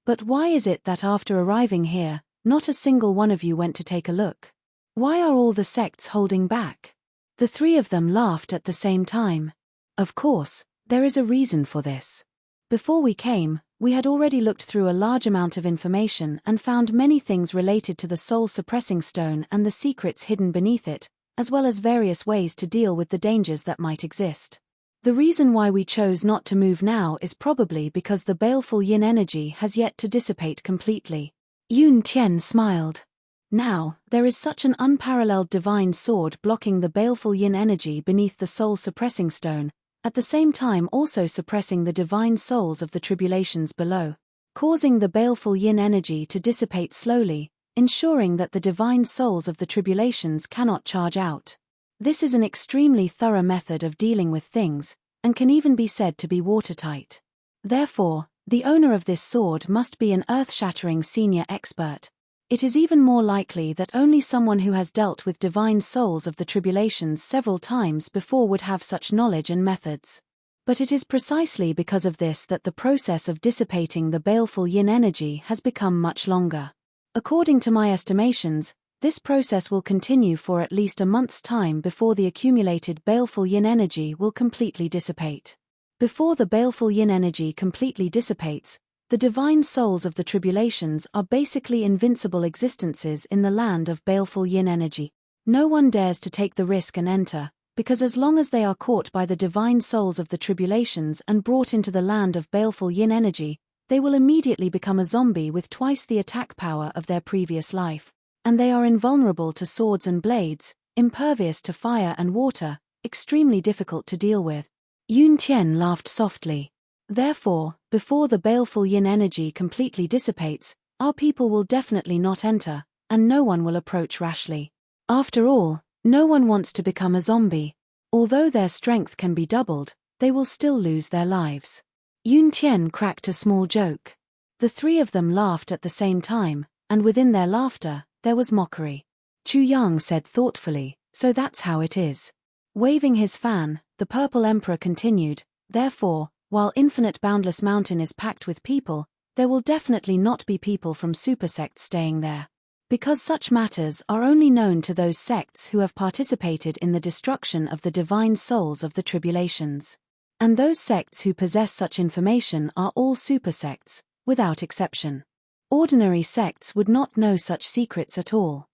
A: "But why is it that after arriving here, not a single one of you went to take a look? Why are all the sects holding back?" The 3 of them laughed at the same time. "Of course, there is a reason for this. Before we came, we had already looked through a large amount of information and found many things related to the soul-suppressing stone and the secrets hidden beneath it, as well as various ways to deal with the dangers that might exist. The reason why we chose not to move now is probably because the baleful yin energy has yet to dissipate completely." Yun Tian smiled. Now, there is such an unparalleled divine sword blocking the baleful yin energy beneath the soul-suppressing stone, at the same time also suppressing the divine souls of the tribulations below, causing the baleful yin energy to dissipate slowly, ensuring that the divine souls of the tribulations cannot charge out. This is an extremely thorough method of dealing with things, and can even be said to be watertight. Therefore, the owner of this sword must be an earth-shattering senior expert. It is even more likely that only someone who has dealt with divine souls of the tribulations several times before would have such knowledge and methods. But it is precisely because of this that the process of dissipating the baleful yin energy has become much longer. According to my estimations, this process will continue for at least a month's time before the accumulated baleful yin energy will completely dissipate. Before the baleful yin energy completely dissipates, the divine souls of the tribulations are basically invincible existences in the land of baleful yin energy. No one dares to take the risk and enter, because as long as they are caught by the divine souls of the tribulations and brought into the land of baleful yin energy, they will immediately become a zombie with twice the attack power of their previous life, and they are invulnerable to swords and blades, impervious to fire and water, extremely difficult to deal with. Yun Tian laughed softly. Therefore, before the baleful yin energy completely dissipates, our people will definitely not enter, and no one will approach rashly. After all, no one wants to become a zombie. Although their strength can be doubled, they will still lose their lives. Yun Tian cracked a small joke. The three of them laughed at the same time, and within their laughter, there was mockery. Chu Yang said thoughtfully, "So that's how it is." Waving his fan, the Purple Emperor continued, "Therefore, while Infinite Boundless Mountain is packed with people, there will definitely not be people from super sects staying there. Because such matters are only known to those sects who have participated in the destruction of the divine souls of the tribulations. And those sects who possess such information are all super sects, without exception. Ordinary sects would not know such secrets at all."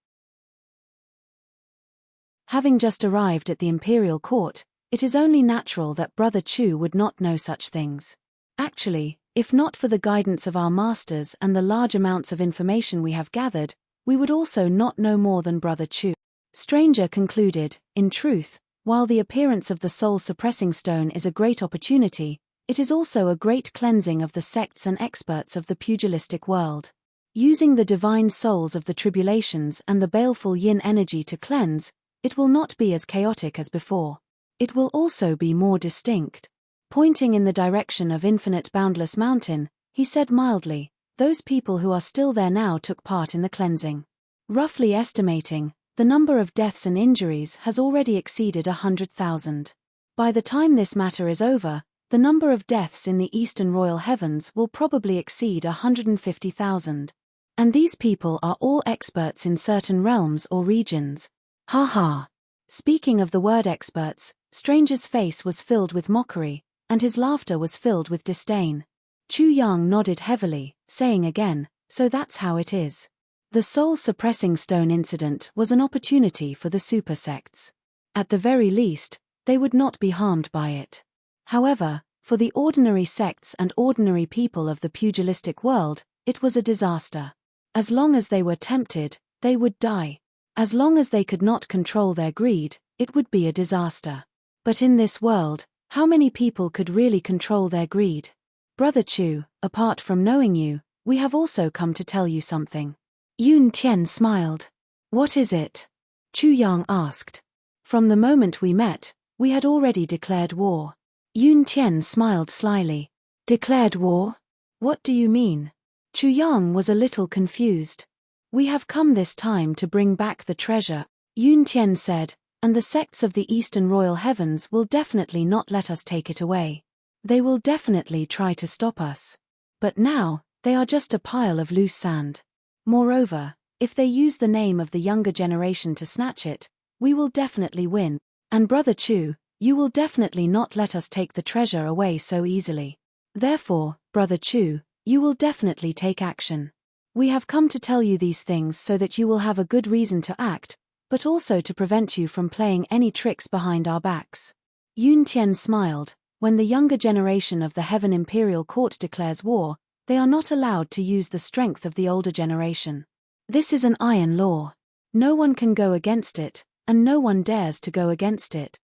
A: Having just arrived at the imperial court, it is only natural that Brother Chu would not know such things. Actually, if not for the guidance of our masters and the large amounts of information we have gathered, we would also not know more than Brother Chu. Stranger concluded, "In truth, while the appearance of the soul-suppressing stone is a great opportunity, it is also a great cleansing of the sects and experts of the pugilistic world. Using the divine souls of the tribulations and the baleful yin energy to cleanse, it will not be as chaotic as before. It will also be more distinct." Pointing in the direction of Infinite Boundless Mountain, he said mildly, "Those people who are still there now took part in the cleansing. Roughly estimating, the number of deaths and injuries has already exceeded 100,000. By the time this matter is over, the number of deaths in the Eastern Royal Heavens will probably exceed 150,000. And these people are all experts in certain realms or regions. Ha ha." Speaking of the word experts, Stranger's face was filled with mockery, and his laughter was filled with disdain. Chu Yang nodded heavily, saying again, "So that's how it is." The soul-suppressing stone incident was an opportunity for the super sects. At the very least, they would not be harmed by it. However, for the ordinary sects and ordinary people of the pugilistic world, it was a disaster. As long as they were tempted, they would die. As long as they could not control their greed, it would be a disaster. But in this world, how many people could really control their greed? Brother Chu, apart from knowing you, we have also come to tell you something. Yun Tian smiled. "What is it?" Chu Yang asked. "From the moment we met, we had already declared war." Yun Tian smiled slyly. "Declared war? What do you mean?" Chu Yang was a little confused. "We have come this time to bring back the treasure," Yun Tian said, "and the sects of the Eastern Royal Heavens will definitely not let us take it away. They will definitely try to stop us. But now, they are just a pile of loose sand. Moreover, if they use the name of the younger generation to snatch it, we will definitely win. And Brother Chu, you will definitely not let us take the treasure away so easily. Therefore, Brother Chu, you will definitely take action. We have come to tell you these things so that you will have a good reason to act, but also to prevent you from playing any tricks behind our backs." Yun Tian smiled. When the younger generation of the Heaven Imperial Court declares war, they are not allowed to use the strength of the older generation. This is an iron law. No one can go against it, and no one dares to go against it.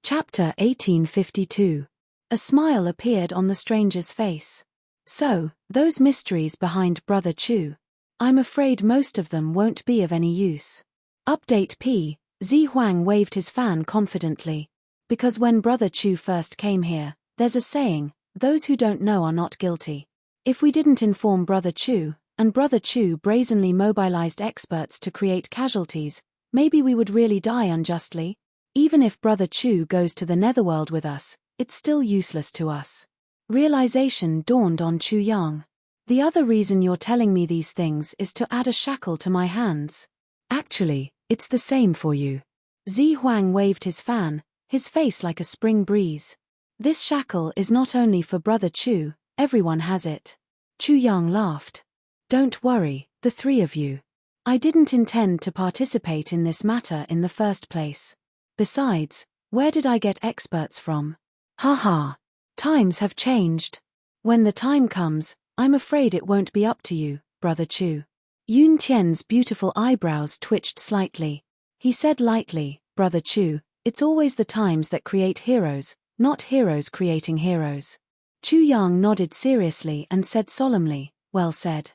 A: Chapter 1852. A smile appeared on the stranger's face. So, those mysteries behind Brother Chu. I'm afraid most of them won't be of any use. Update P. Zi Huang waved his fan confidently. Because when Brother Chu first came here, there's a saying, those who don't know are not guilty. If we didn't inform Brother Chu, and Brother Chu brazenly mobilized experts to create casualties, maybe we would really die unjustly. Even if Brother Chu goes to the netherworld with us, it's still useless to us. Realization dawned on Chu Yang. The other reason you're telling me these things is to add a shackle to my hands. Actually, it's the same for you. Zi Huang waved his fan, his face like a spring breeze. This shackle is not only for Brother Chu, everyone has it. Chu Yang laughed. Don't worry, the three of you. I didn't intend to participate in this matter in the first place. Besides, where did I get experts from? Ha. Times have changed. When the time comes, I'm afraid it won't be up to you, Brother Chu. Yun Tian's beautiful eyebrows twitched slightly. He said lightly, Brother Chu, it's always the times that create heroes, not heroes creating heroes. Chu Yang nodded seriously and said solemnly, well said.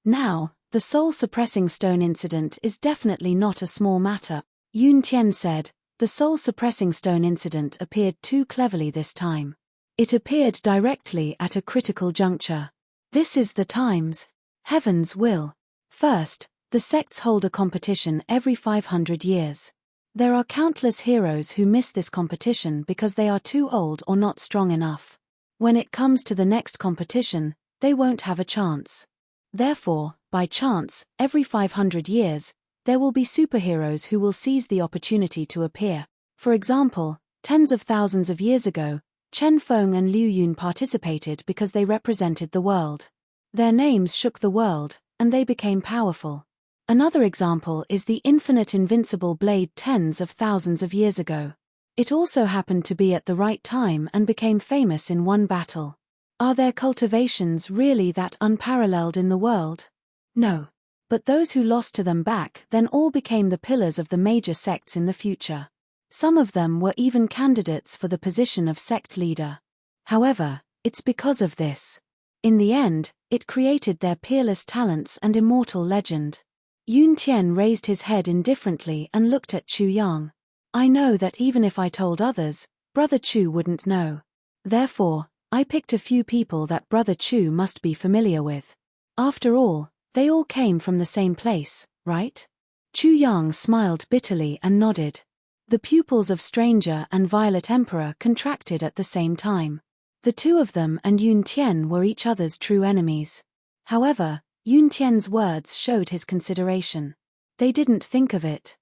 A: Now, the soul-suppressing stone incident is definitely not a small matter. Yun Tian said, the soul-suppressing stone incident appeared too cleverly this time. It appeared directly at a critical juncture. This is the times. Heaven's will. First, the sects hold a competition every 500 years. There are countless heroes who miss this competition because they are too old or not strong enough. When it comes to the next competition, they won't have a chance. Therefore, by chance, every 500 years, there will be superheroes who will seize the opportunity to appear. For example, tens of thousands of years ago, Chen Feng and Liu Yun participated because they represented the world. Their names shook the world, and they became powerful. Another example is the infinite invincible blade tens of thousands of years ago. It also happened to be at the right time and became famous in one battle. Are their cultivations really that unparalleled in the world? No. But those who lost to them back then all became the pillars of the major sects in the future. Some of them were even candidates for the position of sect leader. However, it's because of this. In the end, it created their peerless talents and immortal legend. Yun Tian raised his head indifferently and looked at Chu Yang. I know that even if I told others, Brother Chu wouldn't know. Therefore, I picked a few people that Brother Chu must be familiar with. After all, they all came from the same place, right? Chu Yang smiled bitterly and nodded. The pupils of Stranger and Violet Emperor contracted at the same time. The two of them and Yun Tian were each other's true enemies. However, Yun Tian's words showed his consideration. They didn't think of it.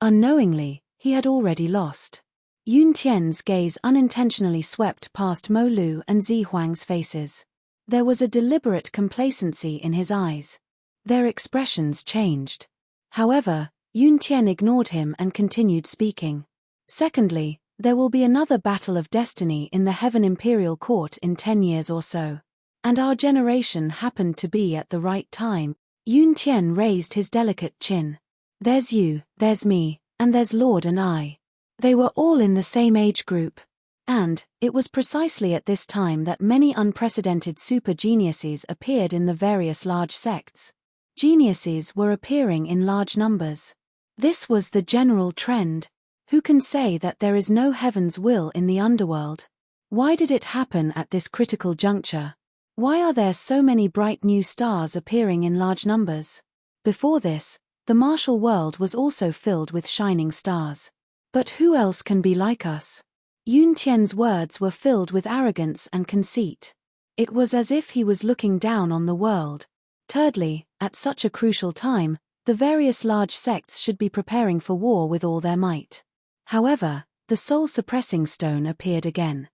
A: Unknowingly, he had already lost. Yun Tian's gaze unintentionally swept past Mo Lu and Zi Huang's faces. There was a deliberate complacency in his eyes. Their expressions changed. However, Yun Tian ignored him and continued speaking. Secondly, there will be another battle of destiny in the Heaven Imperial Court in 10 years or so. And our generation happened to be at the right time. Yun Tian raised his delicate chin. There's you, there's me, and there's Lord and I. They were all in the same age group. And, it was precisely at this time that many unprecedented super geniuses appeared in the various large sects. Geniuses were appearing in large numbers. This was the general trend. Who can say that there is no heaven's will in the underworld? Why did it happen at this critical juncture? Why are there so many bright new stars appearing in large numbers? Before this, the martial world was also filled with shining stars. But who else can be like us? Yun Tian's words were filled with arrogance and conceit. It was as if he was looking down on the world. Thirdly, at such a crucial time, the various large sects should be preparing for war with all their might. However, the soul-suppressing stone appeared again.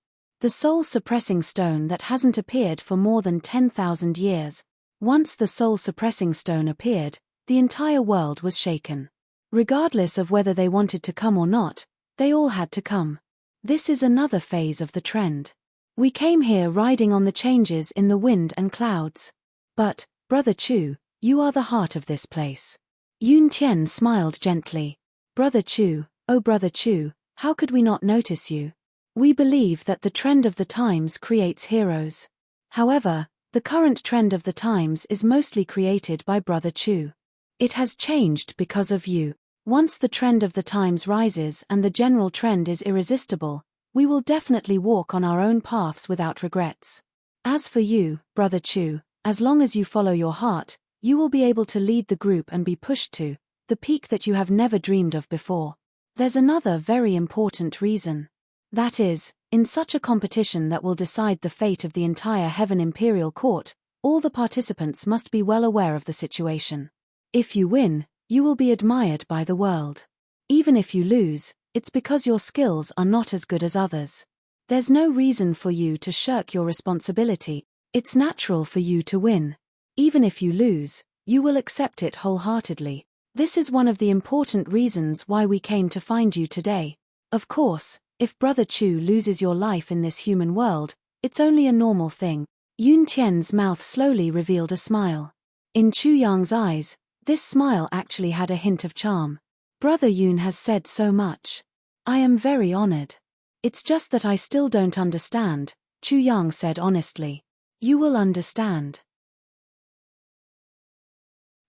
A: The soul-suppressing stone that hasn't appeared for more than 10,000 years. Once the soul-suppressing stone appeared, the entire world was shaken. Regardless of whether they wanted to come or not, they all had to come. This is another phase of the trend. We came here riding on the changes in the wind and clouds. But, Brother Chu, you are the heart of this place. Yun Tian smiled gently. Brother Chu, oh Brother Chu, how could we not notice you? We believe that the trend of the times creates heroes. However, the current trend of the times is mostly created by Brother Chu. It has changed because of you. Once the trend of the times rises and the general trend is irresistible, we will definitely walk on our own paths without regrets. As for you, Brother Chu, as long as you follow your heart, you will be able to lead the group and be pushed to the peak that you have never dreamed of before. There's another very important reason. That is, in such a competition that will decide the fate of the entire Heaven Imperial Court, all the participants must be well aware of the situation. If you win, you will be admired by the world. Even if you lose, it's because your skills are not as good as others. There's no reason for you to shirk your responsibility. It's natural for you to win. Even if you lose, you will accept it wholeheartedly. This is one of the important reasons why we came to find you today. Of course, if Brother Chu loses your life in this human world, it's only a normal thing. Yun Tian's mouth slowly revealed a smile. In Chu Yang's eyes, this smile actually had a hint of charm. Brother Yun has said so much. I am very honored. It's just that I still don't understand, Chu Yang said honestly. You will understand.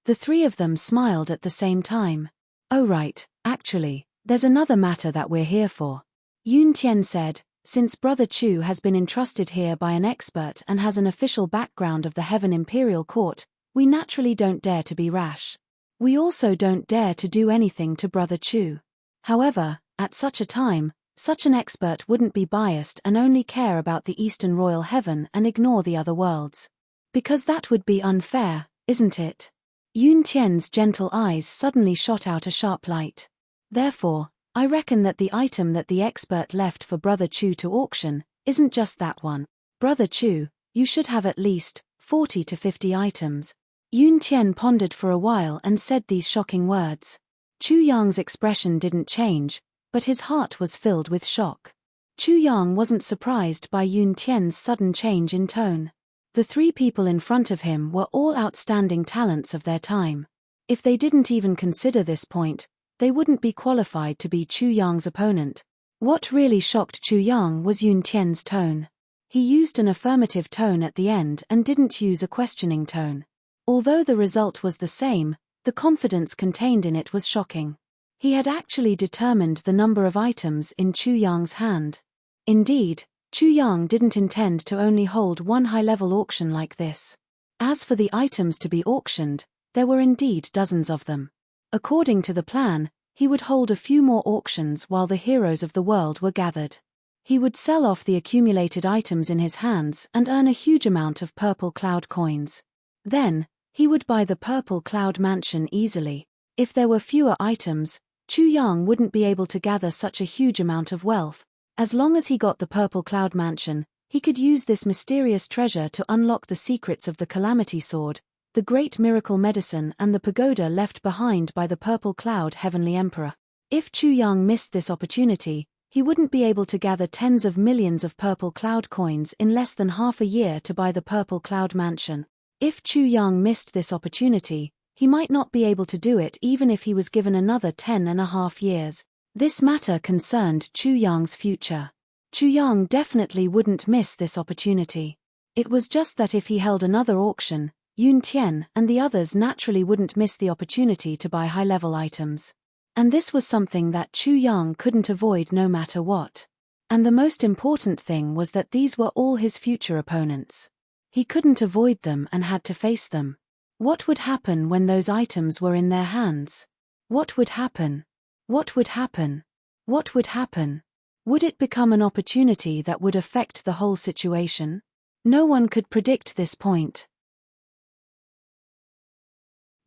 A: The three of them smiled at the same time. Oh right, actually, there's another matter that we're here for. Yun Tian said, since Brother Chu has been entrusted here by an expert and has an official background of the Heaven Imperial Court, we naturally don't dare to be rash. We also don't dare to do anything to Brother Chu. However, at such a time, such an expert wouldn't be biased and only care about the Eastern Royal Heaven and ignore the other worlds. Because that would be unfair, isn't it? Yun Tian's gentle eyes suddenly shot out a sharp light. Therefore, I reckon that the item that the expert left for Brother Chu to auction isn't just that one. Brother Chu, you should have at least 40 to 50 items. Yun Tian pondered for a while and said these shocking words. Chu Yang's expression didn't change, but his heart was filled with shock. Chu Yang wasn't surprised by Yun Tian's sudden change in tone. The three people in front of him were all outstanding talents of their time. If they didn't even consider this point, they wouldn't be qualified to be Chu Yang's opponent. What really shocked Chu Yang was Yun Tian's tone. He used an affirmative tone at the end and didn't use a questioning tone. Although the result was the same, the confidence contained in it was shocking. He had actually determined the number of items in Chu Yang's hand. Indeed, Chu Yang didn't intend to only hold one high-level auction like this. As for the items to be auctioned, there were indeed dozens of them. According to the plan, he would hold a few more auctions while the heroes of the world were gathered. He would sell off the accumulated items in his hands and earn a huge amount of purple cloud coins. Then, he would buy the purple cloud mansion easily. If there were fewer items, Chu Yang wouldn't be able to gather such a huge amount of wealth. As long as he got the purple cloud mansion, he could use this mysterious treasure to unlock the secrets of the Calamity Sword, the great miracle medicine and the pagoda left behind by the purple cloud heavenly emperor. If Chu Yang missed this opportunity, he wouldn't be able to gather tens of millions of purple cloud coins in less than half a year to buy the purple cloud mansion. If Chu Yang missed this opportunity, he might not be able to do it even if he was given another 10.5 years. This matter concerned Chu Yang's future. Chu Yang definitely wouldn't miss this opportunity. It was just that if he held another auction, Yun Tian and the others naturally wouldn't miss the opportunity to buy high-level items. And this was something that Chu Yang couldn't avoid no matter what. And the most important thing was that these were all his future opponents. He couldn't avoid them and had to face them. What would happen when those items were in their hands? What would happen? What would happen? What would happen? Would it become an opportunity that would affect the whole situation? No one could predict this point.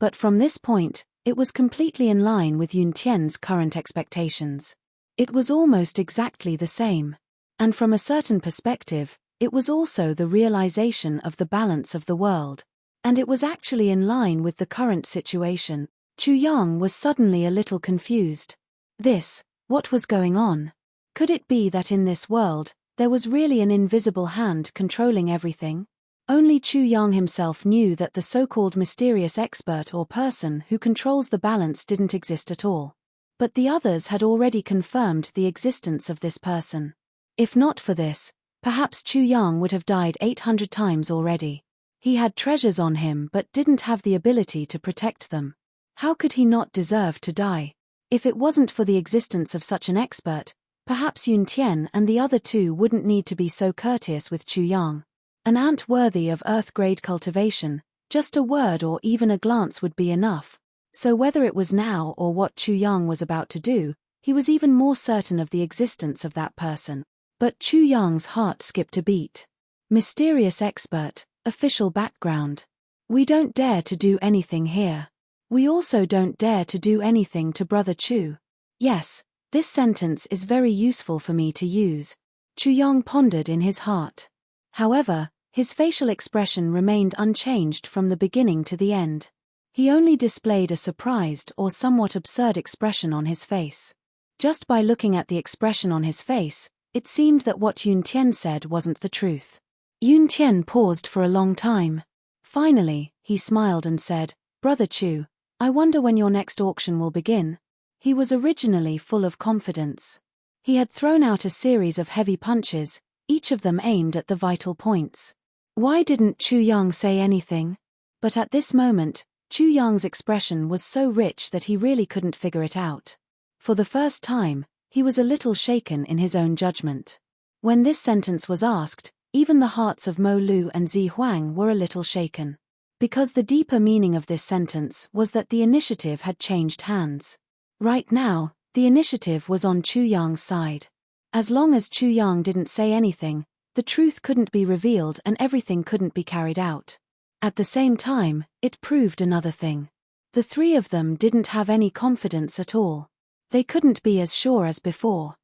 A: But from this point, it was completely in line with Yun Tian's current expectations. It was almost exactly the same. And from a certain perspective, it was also the realization of the balance of the world. And it was actually in line with the current situation. Chu Yang was suddenly a little confused. What was going on? Could it be that in this world, There was really an invisible hand controlling everything? Only Chu Yang himself knew that the so-called mysterious expert or person who controls the balance didn't exist at all. But the others had already confirmed the existence of this person. If not for this, perhaps Chu Yang would have died 800 times already. He had treasures on him but didn't have the ability to protect them. How could he not deserve to die? If it wasn't for the existence of such an expert, perhaps Yun Tian and the other two wouldn't need to be so courteous with Chu Yang. An ant worthy of Earth-grade cultivation, just a word or even a glance would be enough. So whether it was now or what Chu Yang was about to do, he was even more certain of the existence of that person. But Chu Yang's heart skipped a beat. Mysterious expert, official background. We don't dare to do anything here. We also don't dare to do anything to Brother Chu. Yes, this sentence is very useful for me to use, Chu Yang pondered in his heart. However, his facial expression remained unchanged from the beginning to the end. He only displayed a surprised or somewhat absurd expression on his face. Just by looking at the expression on his face, it seemed that what Yun Tian said wasn't the truth. Yun Tian paused for a long time. Finally, he smiled and said, "Brother Chu, I wonder when your next auction will begin." He was originally full of confidence. He had thrown out a series of heavy punches, each of them aimed at the vital points. Why didn't Chu Yang say anything? But at this moment, Chu Yang's expression was so rich that he really couldn't figure it out. For the first time, he was a little shaken in his own judgment. When this sentence was asked, even the hearts of Mo Lu and Zi Huang were a little shaken. Because the deeper meaning of this sentence was that the initiative had changed hands. Right now, the initiative was on Chu Yang's side. As long as Chu Yang didn't say anything, the truth couldn't be revealed and everything couldn't be carried out. At the same time, it proved another thing. The three of them didn't have any confidence at all. They couldn't be as sure as before.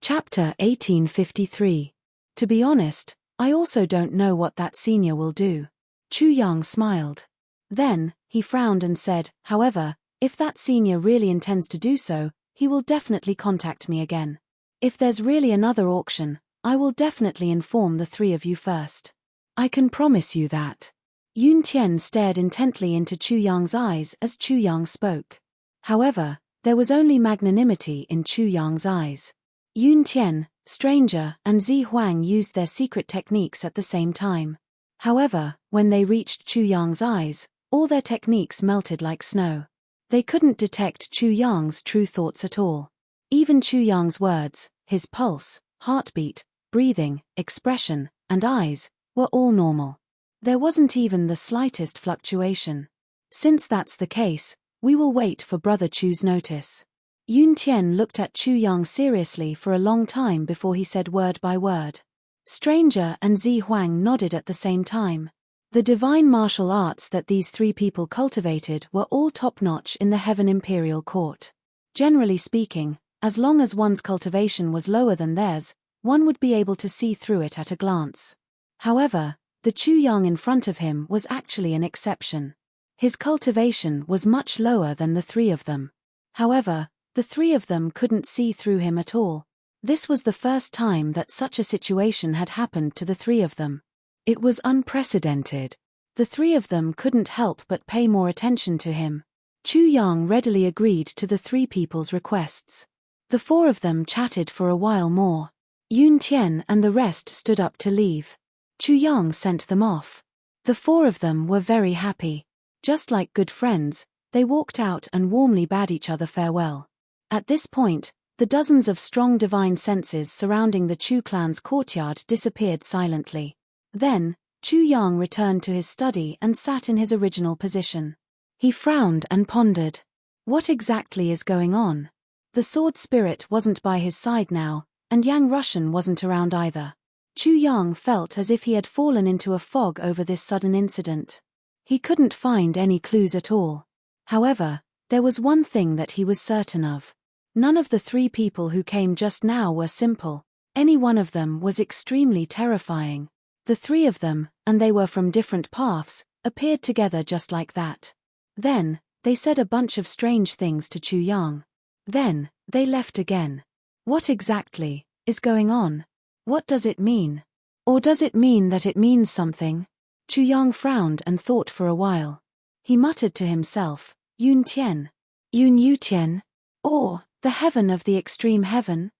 A: Chapter 1853. To be honest, I also don't know what that senior will do. Chu Yang smiled. Then, he frowned and said, "However, if that senior really intends to do so, he will definitely contact me again. If there's really another auction, I will definitely inform the three of you first. I can promise you that." Yun Tian stared intently into Chu Yang's eyes as Chu Yang spoke. However, there was only magnanimity in Chu Yang's eyes. Yun Tian, Stranger, and Zi Huang used their secret techniques at the same time. However, when they reached Chu Yang's eyes, all their techniques melted like snow. They couldn't detect Chu Yang's true thoughts at all. Even Chu Yang's words, his pulse, heartbeat, breathing, expression, and eyes, were all normal. There wasn't even the slightest fluctuation. Since that's the case, we will wait for Brother Chu's notice. Yun Tian looked at Chu Yang seriously for a long time before he said word by word. Stranger and Zi Huang nodded at the same time. The divine martial arts that these three people cultivated were all top-notch in the Heaven Imperial Court. Generally speaking, as long as one's cultivation was lower than theirs, one would be able to see through it at a glance. However, the Chu Yang in front of him was actually an exception. His cultivation was much lower than the three of them. However, the three of them couldn't see through him at all. This was the first time that such a situation had happened to the three of them. It was unprecedented. The three of them couldn't help but pay more attention to him. Chu Yang readily agreed to the three people's requests. The four of them chatted for a while more. Yun Tian and the rest stood up to leave. Chu Yang sent them off. The four of them were very happy. Just like good friends, they walked out and warmly bade each other farewell. At this point, the dozens of strong divine senses surrounding the Chu clan's courtyard disappeared silently. Then, Chu Yang returned to his study and sat in his original position. He frowned and pondered. What exactly is going on? The sword spirit wasn't by his side now, and Yang Russian wasn't around either. Chu Yang felt as if he had fallen into a fog over this sudden incident. He couldn't find any clues at all. However, there was one thing that he was certain of. None of the three people who came just now were simple. Any one of them was extremely terrifying. The three of them, and they were from different paths, appeared together just like that. Then, They said a bunch of strange things to Chu Yang. Then, they left again. What exactly is going on? What does it mean? Or does it mean that it means something? Chu Yang frowned and thought for a while. He muttered to himself, Yun Tian. Yun Yu Tian? Or, the heaven of the extreme heaven?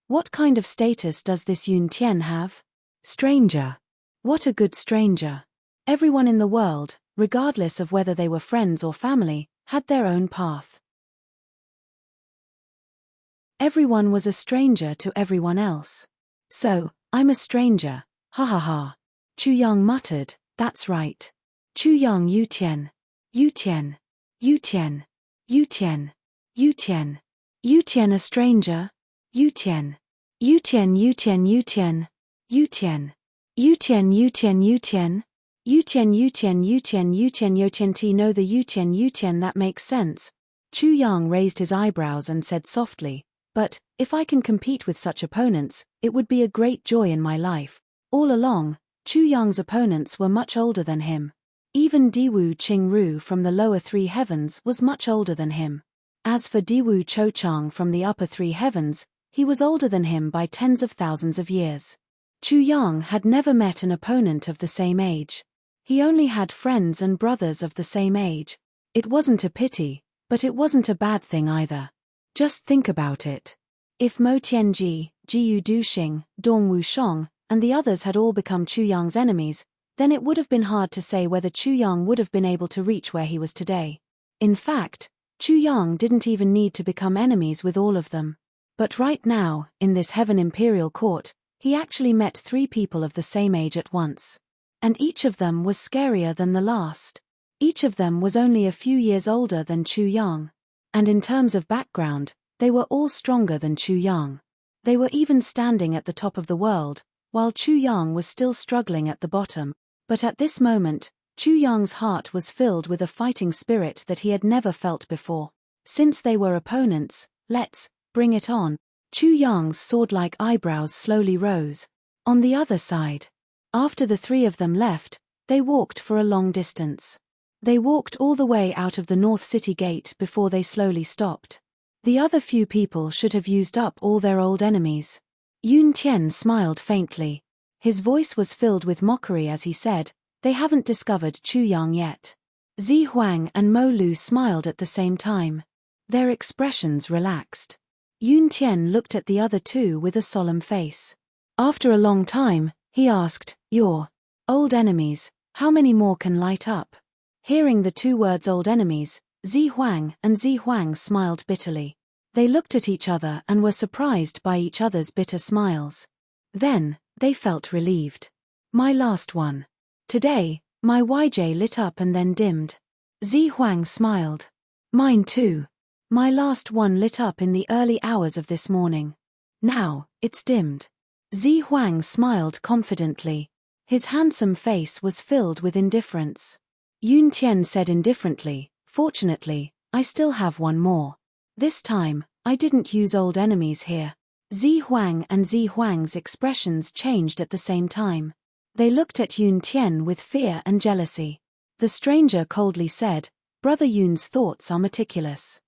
A: What kind of status does this Yun Tian have? Stranger. What a good stranger. Everyone in the world, regardless of whether they were friends or family, had their own path. Everyone was a stranger to everyone else. So, I'm a stranger, ha ha ha. Chu Yang muttered, that's right. Chu Yang Yu Tian. Yu Tian. Yu Tian. Yu Tian. Yu Tian. Yu Tian a stranger? Yu Tian. Yu Tian Yu Tian Yu Tian. Yu Tian. Yu Tian Yu Tian Yu Tian. Yu Tian Yu Tian Yu Tian Yu Tian Yu Tian T know the Yu Tian that makes sense. Chu Yang raised his eyebrows and said softly, but, if I can compete with such opponents, it would be a great joy in my life. All along, Chu Yang's opponents were much older than him. Even Diwu Qingru from the lower three heavens was much older than him. As for Diwu Chouchang from the upper three heavens, he was older than him by tens of thousands of years. Chu Yang had never met an opponent of the same age. He only had friends and brothers of the same age. It wasn't a pity, but it wasn't a bad thing either. Just think about it. If Mo Tianji, Jiyu Duxing, Dong Wushong, and the others had all become Chu Yang's enemies, then it would have been hard to say whether Chu Yang would have been able to reach where he was today. In fact, Chu Yang didn't even need to become enemies with all of them. But right now, in this Heaven Imperial Court, he actually met 3 people of the same age at once. And each of them was scarier than the last. Each of them was only a few years older than Chu Yang. And in terms of background, they were all stronger than Chu Yang. They were even standing at the top of the world, while Chu Yang was still struggling at the bottom. But at this moment, Chu Yang's heart was filled with a fighting spirit that he had never felt before. Since they were opponents, let's bring it on. Chu Yang's sword-like eyebrows slowly rose. On the other side. After the 3 of them left, they walked for a long distance. They walked all the way out of the North City Gate before they slowly stopped. The other few people should have used up all their old enemies. Yun Tian smiled faintly. His voice was filled with mockery as he said, they haven't discovered Chu Yang yet. Zi Huang and Mo Lu smiled at the same time. Their expressions relaxed. Yun Tian looked at the other 2 with a solemn face. After a long time, he asked, your old enemies, how many more can light up? Hearing the 2 words old enemies, Zi Huang and Zi Huang smiled bitterly. They looked at each other and were surprised by each other's bitter smiles. Then, they felt relieved. My last one. Today, my YJ lit up and then dimmed. Zi Huang smiled. Mine too. My last one lit up in the early hours of this morning. Now, it's dimmed. Zi Huang smiled confidently. His handsome face was filled with indifference. Yun Tian said indifferently, fortunately, I still have one more. This time, I didn't use old enemies here. Zi Huang and Zi Huang's expressions changed at the same time. They looked at Yun Tian with fear and jealousy. The stranger coldly said, Brother Yun's thoughts are meticulous.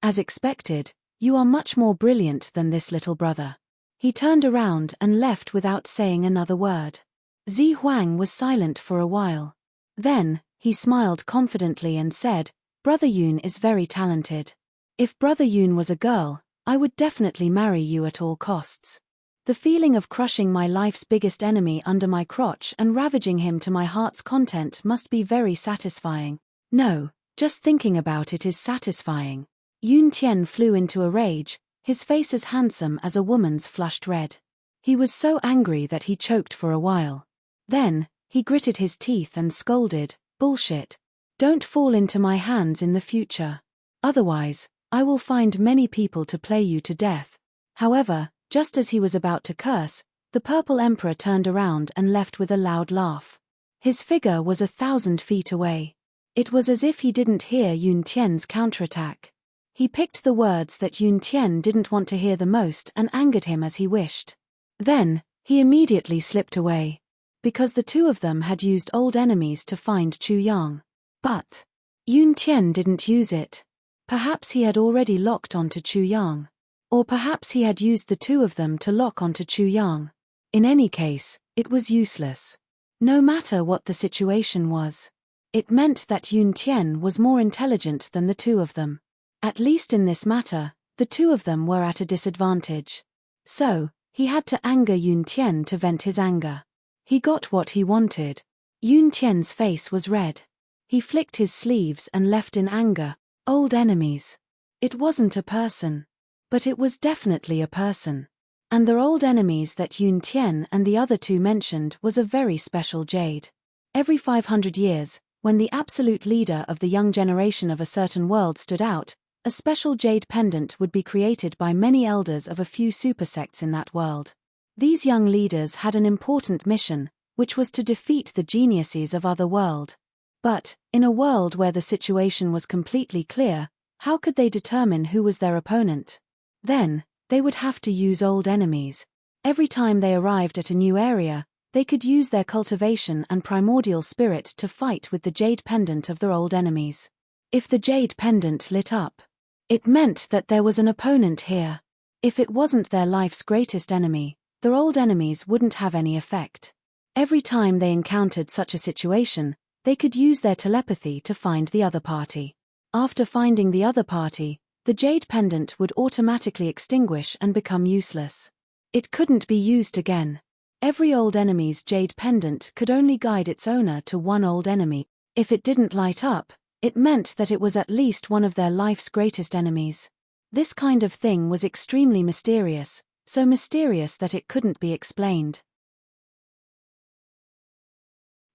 A: As expected, you are much more brilliant than this little brother. He turned around and left without saying another word. Zi Huang was silent for a while. Then, he smiled confidently and said, Brother Yun is very talented. If Brother Yun was a girl, I would definitely marry you at all costs. The feeling of crushing my life's biggest enemy under my crotch and ravaging him to my heart's content must be very satisfying. No, just thinking about it is satisfying. Yun Tian flew into a rage, his face as handsome as a woman's flushed red. He was so angry that he choked for a while. Then, he gritted his teeth and scolded, Bullshit. Don't fall into my hands in the future. Otherwise, I will find many people to play you to death. However, just as he was about to curse, the Purple Emperor turned around and left with a loud laugh. His figure was 1,000 feet away. It was as if he didn't hear Yun Tian's counterattack. He picked the words that Yun Tian didn't want to hear the most and angered him as he wished. Then, he immediately slipped away. because the two of them had used old enemies to find Chu Yang. But Yun Tian didn't use it. Perhaps he had already locked onto Chu Yang. Or perhaps he had used the two of them to lock onto Chu Yang. In any case, it was useless. No matter what the situation was. It meant that Yun Tian was more intelligent than the two of them. At least in this matter, the two of them were at a disadvantage. So, he had to anger Yun Tian to vent his anger. He got what he wanted. Yun Tian's face was red. He flicked his sleeves and left in anger. Old enemies. It wasn't a person. But it was definitely a person. And the old enemies that Yun Tian and the other two mentioned was a very special jade. Every 500 years, when the absolute leader of the young generation of a certain world stood out, a special jade pendant would be created by many elders of a few supersects in that world. These young leaders had an important mission, which was to defeat the geniuses of other world. But, in a world where the situation was completely clear, how could they determine who was their opponent? Then, they would have to use old enemies. Every time they arrived at a new area, they could use their cultivation and primordial spirit to fight with the jade pendant of their old enemies. If the jade pendant lit up, it meant that there was an opponent here. If it wasn't their life's greatest enemy, their old enemies wouldn't have any effect. Every time they encountered such a situation, they could use their telepathy to find the other party. After finding the other party, the jade pendant would automatically extinguish and become useless. It couldn't be used again. Every old enemy's jade pendant could only guide its owner to one old enemy. If it didn't light up, it meant that it was at least one of their life's greatest enemies. This kind of thing was extremely mysterious, so mysterious that it couldn't be explained.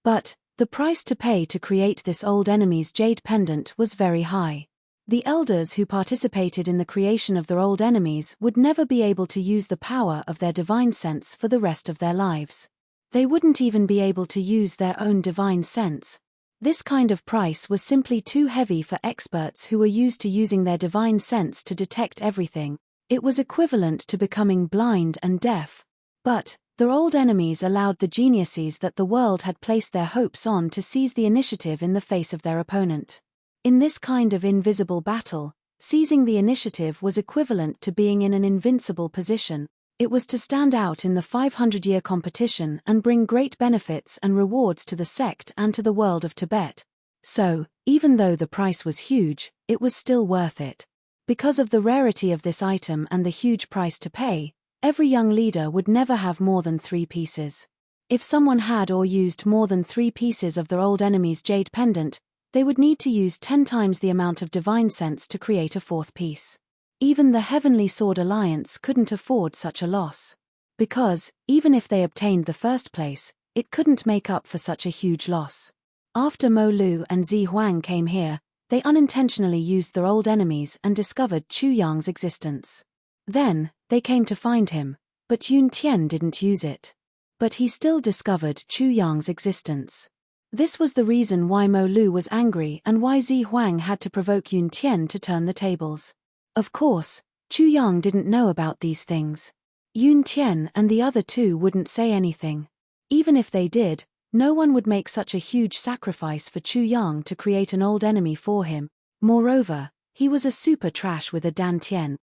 A: But, the price to pay to create this old enemy's jade pendant was very high. The elders who participated in the creation of their old enemies would never be able to use the power of their divine sense for the rest of their lives. They wouldn't even be able to use their own divine sense. This kind of price was simply too heavy for experts who were used to using their divine sense to detect everything. It was equivalent to becoming blind and deaf. But, their old enemies allowed the geniuses that the world had placed their hopes on to seize the initiative in the face of their opponent. In this kind of invisible battle, seizing the initiative was equivalent to being in an invincible position. It was to stand out in the 500-year competition and bring great benefits and rewards to the sect and to the world of Tibet. So, even though the price was huge, it was still worth it. Because of the rarity of this item and the huge price to pay, every young leader would never have more than 3 pieces. If someone had or used more than 3 pieces of their old enemy's jade pendant, they would need to use 10 times the amount of divine sense to create a 4th piece. Even the Heavenly Sword Alliance couldn't afford such a loss. Because, even if they obtained the first place, it couldn't make up for such a huge loss. After Mo Lu and Zi Huang came here, they unintentionally used their old enemies and discovered Chu Yang's existence. Then, they came to find him, but Yun Tian didn't use it. But he still discovered Chu Yang's existence. This was the reason why Mo Lu was angry and why Zi Huang had to provoke Yun Tian to turn the tables. Of course, Chu Yang didn't know about these things. Yun Tian and the other two wouldn't say anything. Even if they did, no one would make such a huge sacrifice for Chu Yang to create an old enemy for him. Moreover, he was a super trash with a Dan Tian.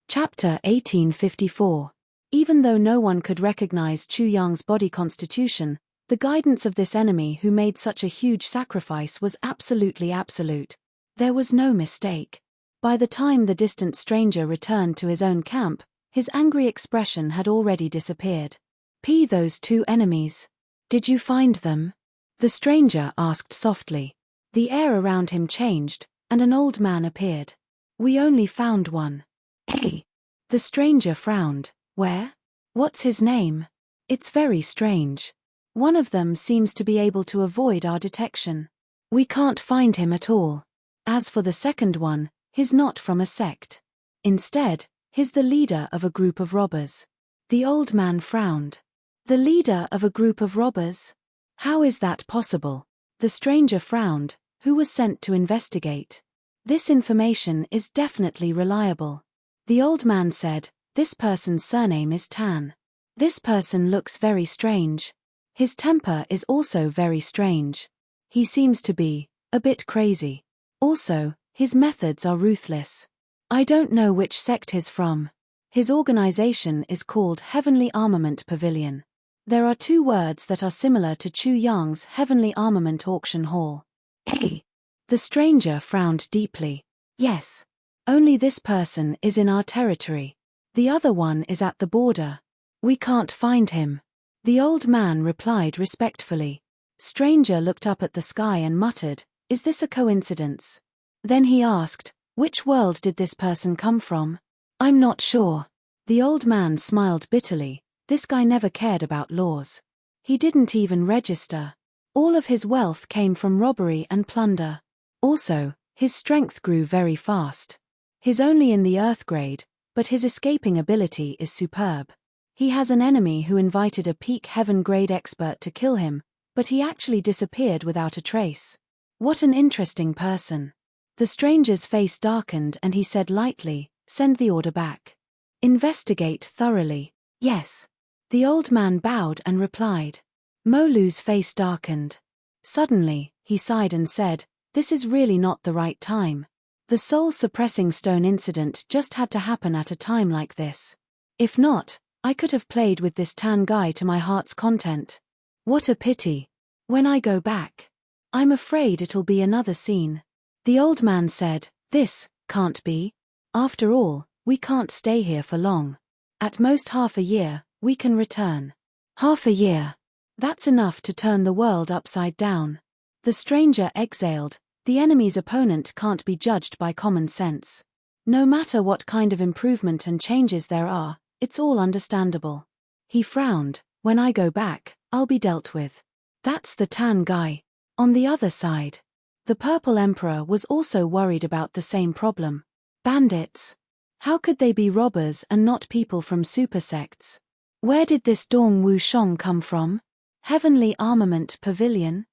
A: Chapter 1854. Even though no one could recognize Chu Yang's body constitution, the guidance of this enemy who made such a huge sacrifice was absolutely absolute. There was no mistake. By the time the distant stranger returned to his own camp, his angry expression had already disappeared. Those 2 enemies. Did you find them? The stranger asked softly. The air around him changed, and an old man appeared. We only found one. Hey! The stranger frowned. Where? What's his name? It's very strange. One of them seems to be able to avoid our detection. We can't find him at all. As for the second one, he's not from a sect. Instead, he's the leader of a group of robbers. The old man frowned. The leader of a group of robbers? How is that possible? The stranger frowned. Who was sent to investigate? This information is definitely reliable. The old man said, "This person's surname is Tan. This person looks very strange. His temper is also very strange. He seems to be a bit crazy. Also, his methods are ruthless. I don't know which sect he's from. His organization is called Heavenly Armament Pavilion. There are two words that are similar to Chu Yang's Heavenly Armament Auction Hall." Hey! The stranger frowned deeply. "Yes. Only this person is in our territory. The other one is at the border. We can't find him." The old man replied respectfully. Stranger looked up at the sky and muttered, "Is this a coincidence?" Then he asked, "Which world did this person come from?" "I'm not sure." The old man smiled bitterly. This guy never cared about laws. He didn't even register. All of his wealth came from robbery and plunder. Also, his strength grew very fast. He's only in the Earth grade, but his escaping ability is superb. He has an enemy who invited a peak heaven grade expert to kill him, but he actually disappeared without a trace. What an interesting person. The stranger's face darkened and he said lightly, "Send the order back. Investigate thoroughly." "Yes." The old man bowed and replied. Molu's face darkened. Suddenly, he sighed and said, "This is really not the right time. The soul-suppressing stone incident just had to happen at a time like this. If not, I could have played with this Tan guy to my heart's content. What a pity. When I go back, I'm afraid it'll be another scene." The old man said, "This can't be. After all, we can't stay here for long. At most half a year, we can return." "Half a year? That's enough to turn the world upside down." The stranger exhaled. The enemy's opponent can't be judged by common sense. No matter what kind of improvement and changes there are, it's all understandable. He frowned. "When I go back, I'll be dealt with." That's the Tan guy. On the other side, the Purple Emperor was also worried about the same problem. Bandits. How could they be robbers and not people from super sects? Where did this Dong Wushong come from? Heavenly Armament Pavilion?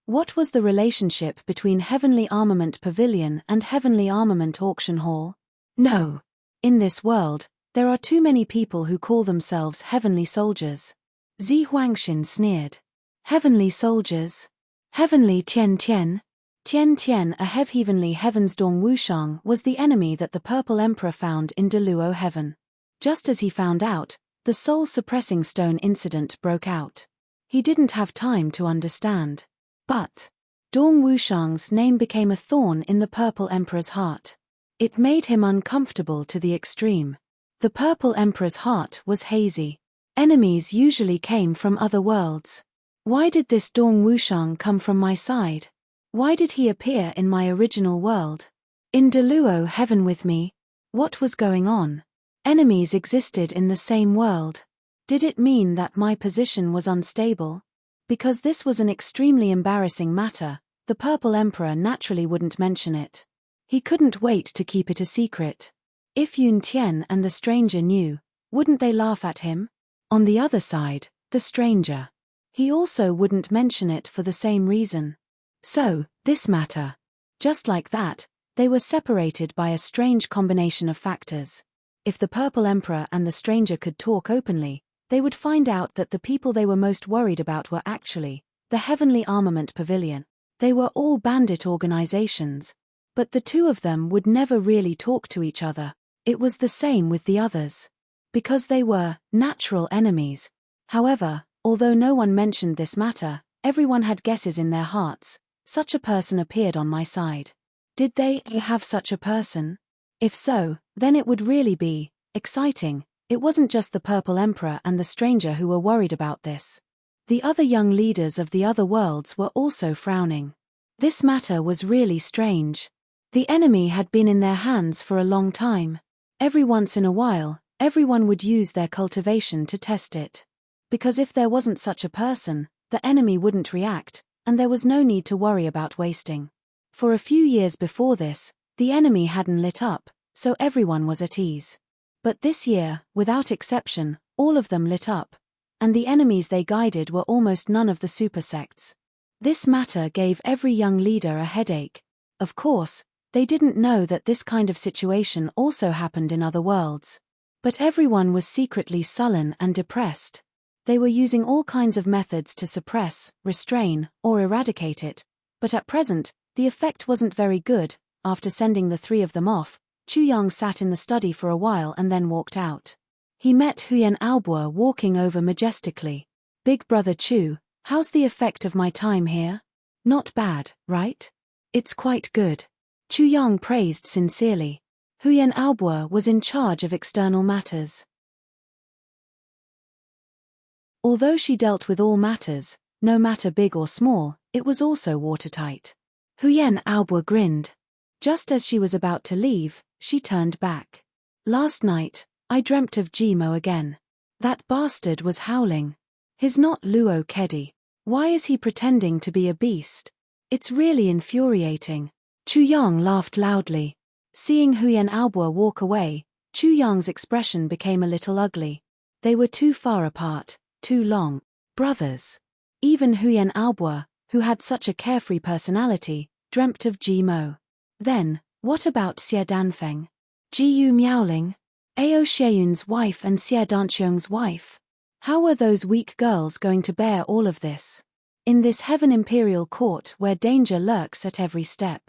A: What was the relationship between Heavenly Armament Pavilion and Heavenly Armament Auction Hall? No. In this world, there are too many people who call themselves Heavenly Soldiers. Zi Huangxin sneered. Heavenly Soldiers? Heavenly Tian Tian? Tian Tian, a heavenly heaven's Dong Wushang, was the enemy that the Purple Emperor found in Deluo Heaven. Just as he found out, the soul-suppressing stone incident broke out. He didn't have time to understand. But Dong Wushang's name became a thorn in the Purple Emperor's heart. It made him uncomfortable to the extreme. The Purple Emperor's heart was hazy. Enemies usually came from other worlds. Why did this Dong Wushang come from my side? Why did he appear in my original world? In Deluo Heaven with me? What was going on? Enemies existed in the same world. Did it mean that my position was unstable? Because this was an extremely embarrassing matter, the Purple Emperor naturally wouldn't mention it. He couldn't wait to keep it a secret. If Yun Tian and the stranger knew, wouldn't they laugh at him? On the other side, the stranger. He also wouldn't mention it for the same reason. So, this matter. Just like that, they were separated by a strange combination of factors. If the Purple Emperor and the stranger could talk openly, they would find out that the people they were most worried about were actually the Heavenly Armament Pavilion. They were all bandit organizations, but the two of them would never really talk to each other. It was the same with the others. Because they were natural enemies. However, although no one mentioned this matter, everyone had guesses in their hearts. Such a person appeared on my side. Did they have such a person? If so, then it would really be exciting. It wasn't just the Purple Emperor and the stranger who were worried about this. The other young leaders of the other worlds were also frowning. This matter was really strange. The enemy had been in their hands for a long time. Every once in a while, everyone would use their cultivation to test it. Because if there wasn't such a person, the enemy wouldn't react, and there was no need to worry about wasting. For a few years before this, the enemy hadn't lit up, so everyone was at ease. But this year, without exception, all of them lit up. And the enemies they guided were almost none of the super sects. This matter gave every young leader a headache. Of course, They didn't know that this kind of situation also happened in other worlds. But everyone was secretly sullen and depressed. They were using all kinds of methods to suppress, restrain, or eradicate it, but at present, the effect wasn't very good. After sending the three of them off, Chu Yang sat in the study for a while and then walked out. He met Huyen Aobo walking over majestically. Big brother Chu, how's the effect of my time here? Not bad, right? It's quite good. Chu Yang praised sincerely. Huyen Aobo was in charge of external matters. Although she dealt with all matters, no matter big or small, it was also watertight. Huyen Aobo grinned. Just as she was about to leave, she turned back. Last night, I dreamt of Jimo again. That bastard was howling. He's not Luo Kedi. Why is he pretending to be a beast? It's really infuriating. Chu Yang laughed loudly. Seeing Huyen Aobo walk away, Chu Yang's expression became a little ugly. They were too far apart, too long. Brothers. Even Huyen Aobo, who had such a carefree personality, dreamt of Jimo. Then, what about Xie Danfeng? Jiyu Miaoling? Ao Xieyun's wife and Xie Danqiong's wife? How were those weak girls going to bear all of this? In this heaven imperial court where danger lurks at every step.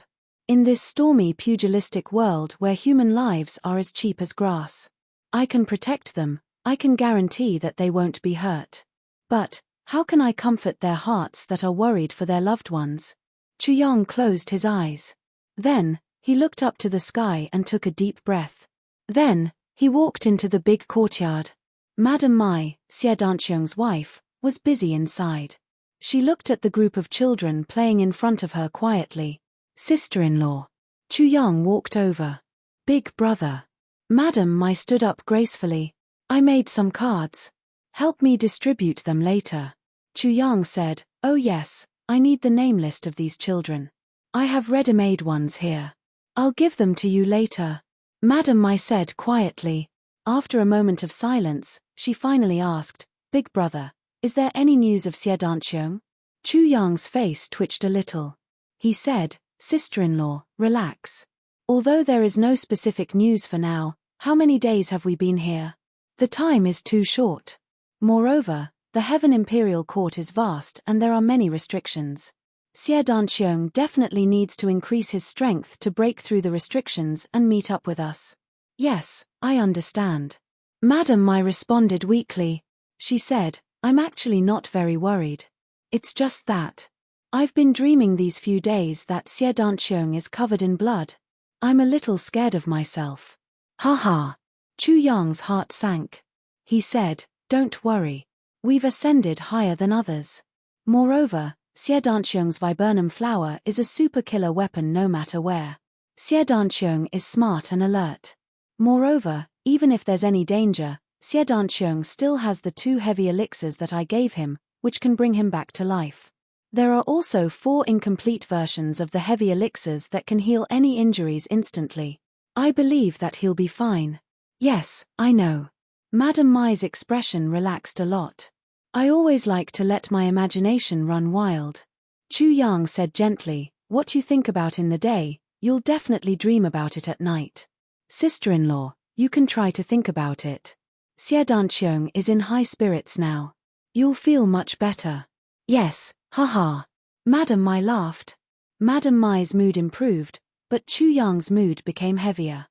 A: In this stormy pugilistic world where human lives are as cheap as grass. I can protect them, I can guarantee that they won't be hurt. But, how can I comfort their hearts that are worried for their loved ones? Chu Yang closed his eyes. Then, he looked up to the sky and took a deep breath. Then, he walked into the big courtyard. Madame Mai, Xie Danqiong's wife, was busy inside. She looked at the group of children playing in front of her quietly. Sister-in-law. Chu Yang walked over. Big brother. Madame Mai stood up gracefully. I made some cards. Help me distribute them later. Chu Yang said, oh yes, I need the name list of these children. I have ready-made ones here. I'll give them to you later. Madame Mai said quietly. After a moment of silence, she finally asked, Big brother, is there any news of Xie Danqiong? Chu Yang's face twitched a little. He said, sister-in-law, relax. Although there is no specific news for now, how many days have we been here? The time is too short. Moreover, the Heaven Imperial Court is vast and there are many restrictions. Xie Danqiong definitely needs to increase his strength to break through the restrictions and meet up with us. Yes, I understand. Madame Mai responded weakly. She said, I'm actually not very worried. It's just that. I've been dreaming these few days that Xie Danqiong is covered in blood. I'm a little scared of myself. Haha. Chu Yang's heart sank. He said, don't worry. We've ascended higher than others. Moreover, Xie Danqiong's viburnum flower is a super killer weapon no matter where. Xie Danqiong is smart and alert. Moreover, even if there's any danger, Xie Danqiong still has the 2 heavy elixirs that I gave him, which can bring him back to life. There are also 4 incomplete versions of the heavy elixirs that can heal any injuries instantly. I believe that he'll be fine. Yes, I know. Madame Mai's expression relaxed a lot. I always like to let my imagination run wild. Chu Yang said gently, what you think about in the day, you'll definitely dream about it at night. Sister-in-law, you can try to think about it. Xie Danqiong is in high spirits now. You'll feel much better. Yes, haha. Madame Mai laughed. Madame Mai's mood improved, but Chu Yang's mood became heavier.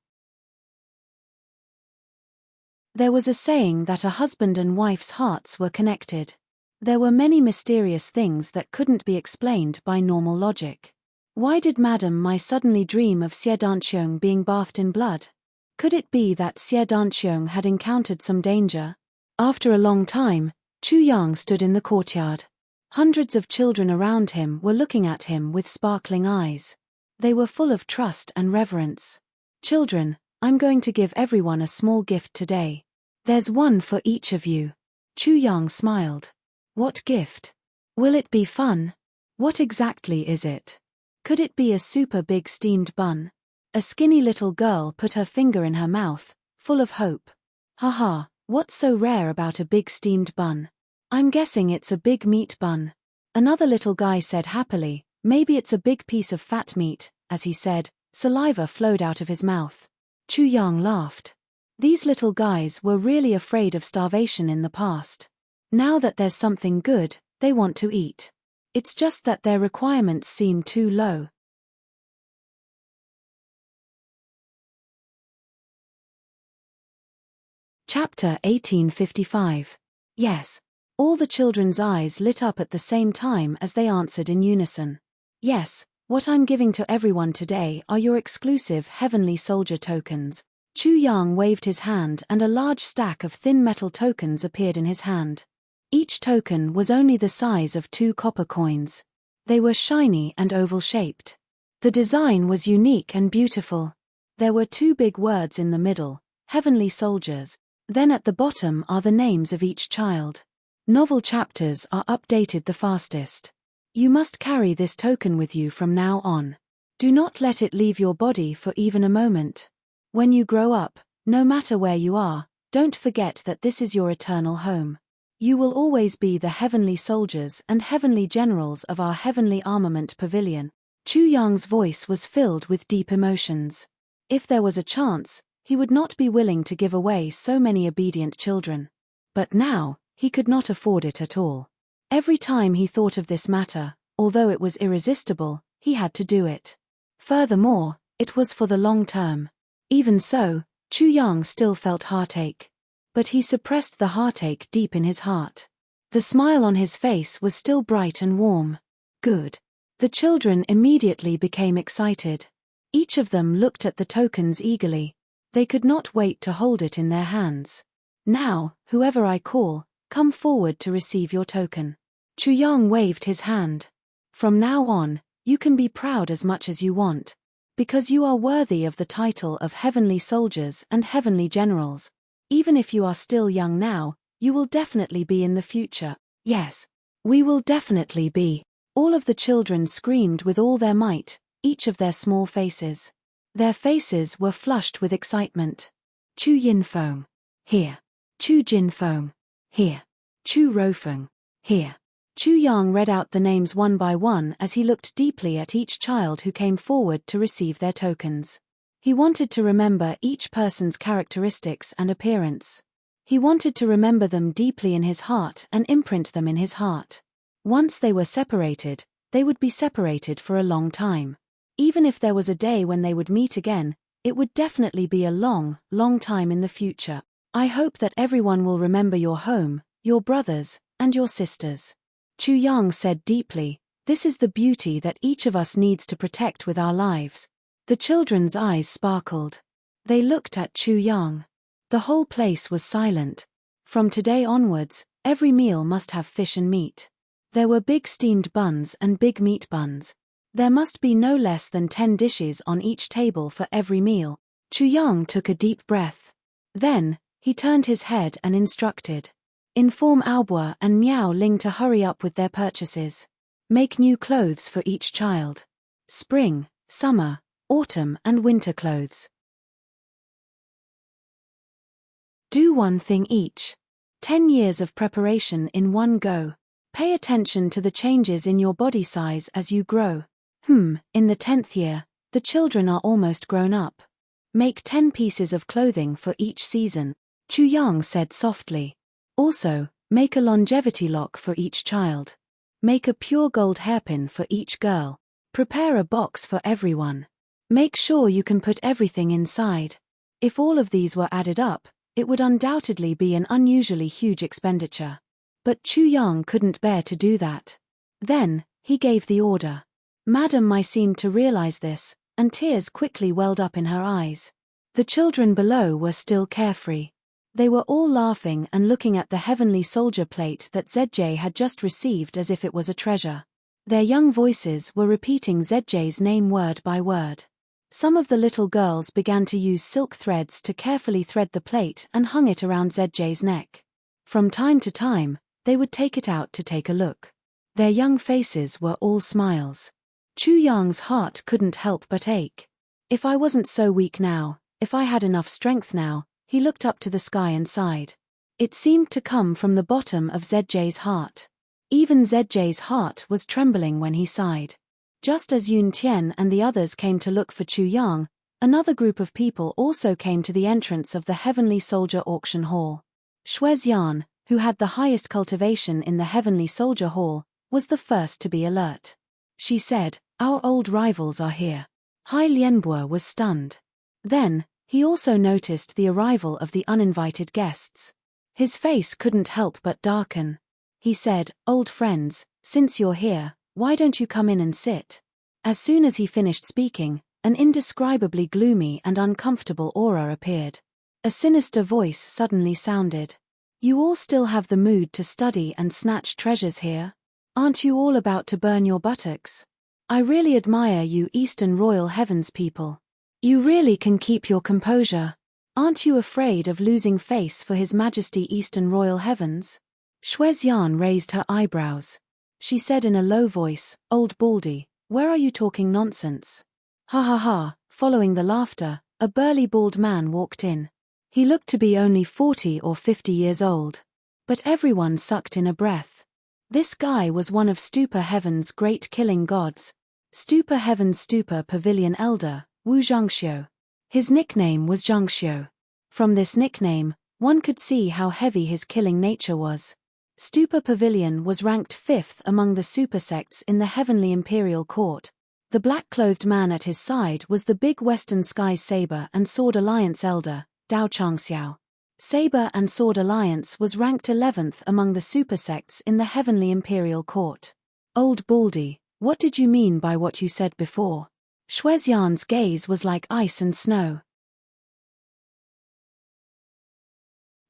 A: There was a saying that a husband and wife's hearts were connected. There were many mysterious things that couldn't be explained by normal logic. Why did Madame Mai suddenly dream of Xie Danqiong being bathed in blood? Could it be that Xie Danqiong had encountered some danger? After a long time, Chu Yang stood in the courtyard. Hundreds of children around him were looking at him with sparkling eyes. They were full of trust and reverence. Children, I'm going to give everyone a small gift today. There's one for each of you. Chu Yang smiled. What gift? Will it be fun? What exactly is it? Could it be a super big steamed bun? A skinny little girl put her finger in her mouth, full of hope. Haha, what's so rare about a big steamed bun? I'm guessing it's a big meat bun. Another little guy said happily, maybe it's a big piece of fat meat, as he said, Saliva flowed out of his mouth. Chu Yang laughed. These little guys were really afraid of starvation in the past. Now that there's something good, they want to eat. It's just that their requirements seem too low. Chapter 1855. Yes. All the children's eyes lit up at the same time as they answered in unison. Yes, what I'm giving to everyone today are your exclusive heavenly soldier tokens. Chu Yang waved his hand and a large stack of thin metal tokens appeared in his hand. Each token was only the size of 2 copper coins. They were shiny and oval-shaped. The design was unique and beautiful. There were 2 big words in the middle, heavenly soldiers. Then at the bottom are the names of each child. Novel chapters are updated the fastest. You must carry this token with you from now on. Do not let it leave your body for even a moment. When you grow up, no matter where you are, don't forget that this is your eternal home. You will always be the heavenly soldiers and heavenly generals of our heavenly armament pavilion. Chu Yang's voice was filled with deep emotions. If there was a chance, he would not be willing to give away so many obedient children. But now, he could not afford it at all. Every time he thought of this matter, although it was irresistible, he had to do it. Furthermore, it was for the long term. Even so, Chu Yang still felt heartache. But he suppressed the heartache deep in his heart. The smile on his face was still bright and warm. Good. The children immediately became excited. Each of them looked at the tokens eagerly. They could not wait to hold it in their hands. Now, whoever I call, come forward to receive your token. Chu Yang waved his hand. From now on, you can be proud as much as you want. Because you are worthy of the title of heavenly soldiers and heavenly generals. Even if you are still young now, you will definitely be in the future. Yes, we will definitely be. All of the children screamed with all their might, each of their small faces. Their faces were flushed with excitement. Chu Yinfeng. Here. Chu Jinfeng. Here. Chu Rofeng. Here. Chu Yang read out the names one by one as he looked deeply at each child who came forward to receive their tokens. He wanted to remember each person's characteristics and appearance. He wanted to remember them deeply in his heart and imprint them in his heart. Once they were separated, they would be separated for a long time. Even if there was a day when they would meet again, it would definitely be a long, long time in the future. I hope that everyone will remember your home, your brothers, and your sisters. Chu Yang said deeply, this is the beauty that each of us needs to protect with our lives. The children's eyes sparkled. They looked at Chu Yang. The whole place was silent. From today onwards, every meal must have fish and meat. There were big steamed buns and big meat buns. There must be no less than 10 dishes on each table for every meal. Chu Yang took a deep breath. Then, he turned his head and instructed. Inform Aobua and Miao Ling to hurry up with their purchases. Make new clothes for each child. Spring, summer, autumn and winter clothes. Do one thing each. 10 years of preparation in one go. Pay attention to the changes in your body size as you grow. In the 10th year, the children are almost grown up. Make 10 pieces of clothing for each season, Chu Yang said softly. Also, make a longevity lock for each child. Make a pure gold hairpin for each girl. Prepare a box for everyone. Make sure you can put everything inside. If all of these were added up, it would undoubtedly be an unusually huge expenditure. But Chu Yang couldn't bear to do that. Then, he gave the order. Madame Mai seemed to realize this, and tears quickly welled up in her eyes. The children below were still carefree. They were all laughing and looking at the heavenly soldier plate that ZJ had just received as if it was a treasure. Their young voices were repeating ZJ's name word by word. Some of the little girls began to use silk threads to carefully thread the plate and hung it around ZJ's neck. From time to time, they would take it out to take a look. Their young faces were all smiles. Chu Yang's heart couldn't help but ache. If I wasn't so weak now, if I had enough strength now, he looked up to the sky and sighed. It seemed to come from the bottom of ZJ's heart. Even ZJ's heart was trembling when he sighed. Just as Yun Tian and the others came to look for Chu Yang, another group of people also came to the entrance of the Heavenly Soldier Auction Hall. Xuezian, who had the highest cultivation in the Heavenly Soldier Hall, was the first to be alert. She said, "Our old rivals are here." Hai Lianbo was stunned. Then, he also noticed the arrival of the uninvited guests. His face couldn't help but darken. He said, "Old friends, since you're here, why don't you come in and sit?" As soon as he finished speaking, an indescribably gloomy and uncomfortable aura appeared. A sinister voice suddenly sounded. "You all still have the mood to study and snatch treasures here? Aren't you all about to burn your buttocks? I really admire you Eastern Royal Heavens people. You really can keep your composure. Aren't you afraid of losing face for His Majesty Eastern Royal Heavens?" Xuezian raised her eyebrows. She said in a low voice, "Old Baldy, where are you talking nonsense?" Ha ha ha. Following the laughter, a burly bald man walked in. He looked to be only 40 or 50 years old. But everyone sucked in a breath. This guy was one of Stupa Heaven's great killing gods. Stupa Heaven's Stupa Pavilion Elder, Wu Zhangxiu. His nickname was Zhangxiu. From this nickname, one could see how heavy his killing nature was. Stupa Pavilion was ranked 5th among the super sects in the Heavenly Imperial Court. The black-clothed man at his side was the big Western Skies Saber and Sword Alliance Elder, Dao Changxiao. Saber and Sword Alliance was ranked 11th among the super sects in the Heavenly Imperial Court. "Old Baldy, what did you mean by what you said before?" Xuezian's gaze was like ice and snow.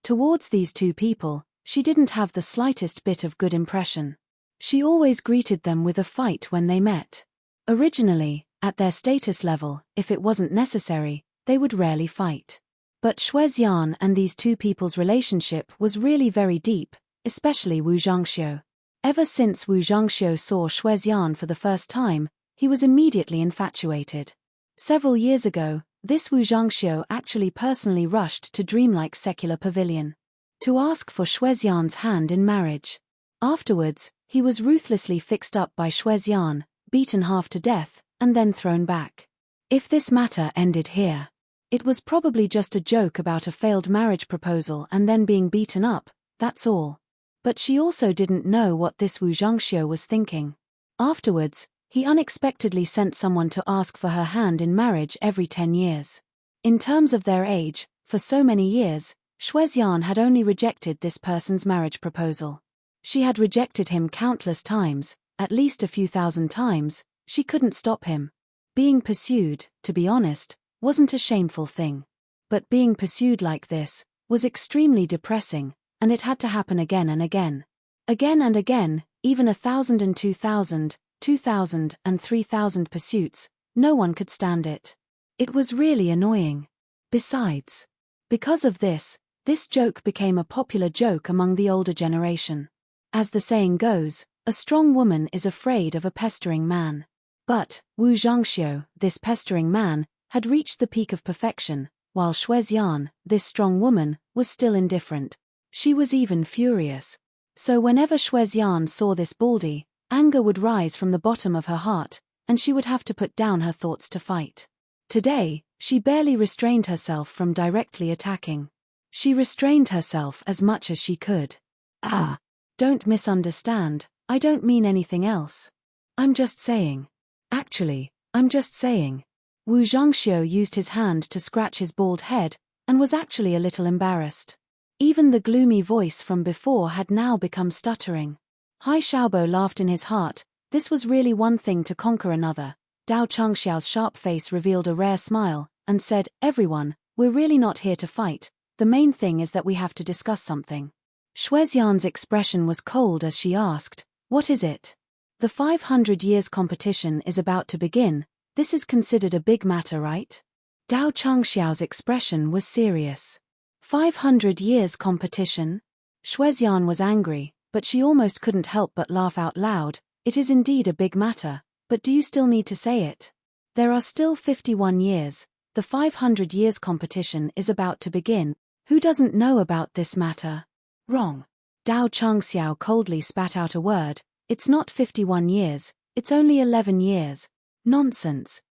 A: Towards these two people, she didn't have the slightest bit of good impression. She always greeted them with a fight when they met. Originally, at their status level, if it wasn't necessary, they would rarely fight. But Xuezian and these two people's relationship was really very deep, especially Wu Zhangxiu. Ever since Wu Zhangxiu saw Xuezian for the first time, he was immediately infatuated. Several years ago, this Wu Zhangxiu actually personally rushed to Dreamlike Secular Pavilion to ask for Xuezian's hand in marriage. Afterwards, he was ruthlessly fixed up by Xuezian, beaten half to death, and then thrown back. If this matter ended here, it was probably just a joke about a failed marriage proposal and then being beaten up, that's all. But she also didn't know what this Wu Zhangxiu was thinking. Afterwards, he unexpectedly sent someone to ask for her hand in marriage every 10 years. In terms of their age, for so many years, Xuezian had only rejected this person's marriage proposal. She had rejected him countless times, at least a few thousand times. She couldn't stop him. Being pursued, to be honest, wasn't a shameful thing. But being pursued like this was extremely depressing, and it had to happen again and again. Again and again, even 1,000 and 2,000, 2,000 and 3,000 pursuits, no one could stand it. It was really annoying. Besides, because of this joke became a popular joke among the older generation. As the saying goes, a strong woman is afraid of a pestering man. But Wu Zhangxiu, this pestering man, had reached the peak of perfection, while Xuezian, this strong woman, was still indifferent. She was even furious. So whenever Xuezian saw this Baldy, anger would rise from the bottom of her heart, and she would have to put down her thoughts to fight. Today, she barely restrained herself from directly attacking. She restrained herself as much as she could. "Ah, don't misunderstand, I don't mean anything else. I'm just saying. Actually, I'm just saying." Wu Zhangxiu used his hand to scratch his bald head, and was actually a little embarrassed. Even the gloomy voice from before had now become stuttering. Hai Xiaobo laughed in his heart. This was really one thing to conquer another. Dao Changxiao's sharp face revealed a rare smile, and said, "Everyone, we're really not here to fight. The main thing is that we have to discuss something." Xuezian's expression was cold as she asked, "What is it?" "The 500 years competition is about to begin. This is considered a big matter, right?" Dao Changxiao's expression was serious. 500 years competition? Xuezian was angry, but she almost couldn't help but laugh out loud. It is indeed a big matter, but do you still need to say it? There are still 51 years. The 500 years competition is about to begin. Who doesn't know about this matter? Wrong. Dao Changxiao coldly spat out a word. It's not 51 years, it's only 11 years. Nonsense.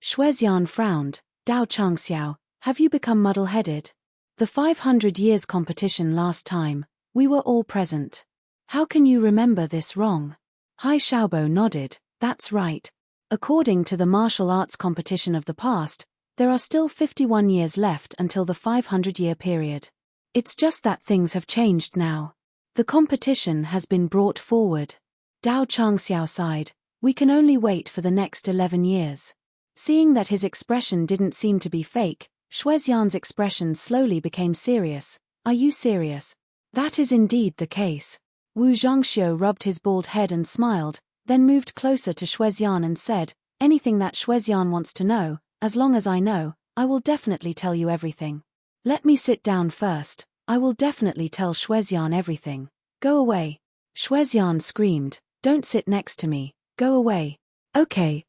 A: Shuexian frowned. Dao Changxiao, have you become muddle-headed? The 500 years competition last time, we were all present. How can you remember this wrong? Hai Xiaobo nodded. That's right. According to the martial arts competition of the past, there are still 51 years left until the 500-year period. It's just that things have changed now. The competition has been brought forward. Dao Changxiao sighed. We can only wait for the next 11 years. Seeing that his expression didn't seem to be fake, Shuexian's expression slowly became serious. Are you serious? That is indeed the case. Wu Zhongxiu rubbed his bald head and smiled, then moved closer to Shuexian and said, anything that Shuexian wants to know, as long as I know, I will definitely tell you everything. Let me sit down first. I will definitely tell Shuexian everything. Go away. Shuexian screamed, don't sit next to me, go away. Okay.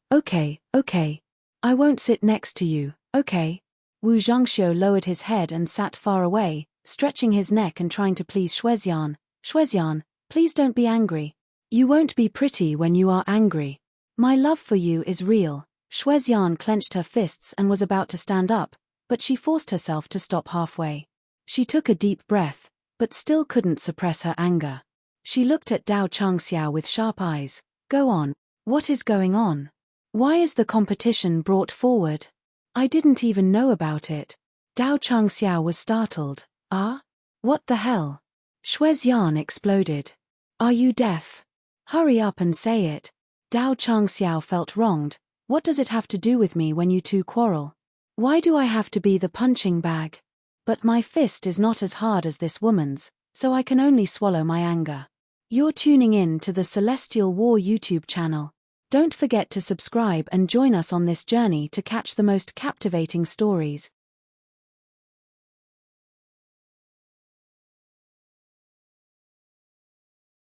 A: I won't sit next to you, okay? Wu Zhongxiu lowered his head and sat far away, stretching his neck and trying to please Shuexian. Shuexian, please don't be angry. You won't be pretty when you are angry. My love for you is real. Shuexian clenched her fists and was about to stand up, but she forced herself to stop halfway. She took a deep breath, but still couldn't suppress her anger. She looked at Dao Changxiao with sharp eyes. Go on. What is going on? Why is the competition brought forward? I didn't even know about it. Dao Changxiao was startled. Ah? What the hell? Shuexian exploded. Are you deaf? Hurry up and say it. Dao Changxiao felt wronged. What does it have to do with me when you two quarrel? Why do I have to be the punching bag? But my fist is not as hard as this woman's, so I can only swallow my anger. You're tuning in to the Celestial War YouTube channel. Don't forget to subscribe and join us on this journey to catch the most captivating stories.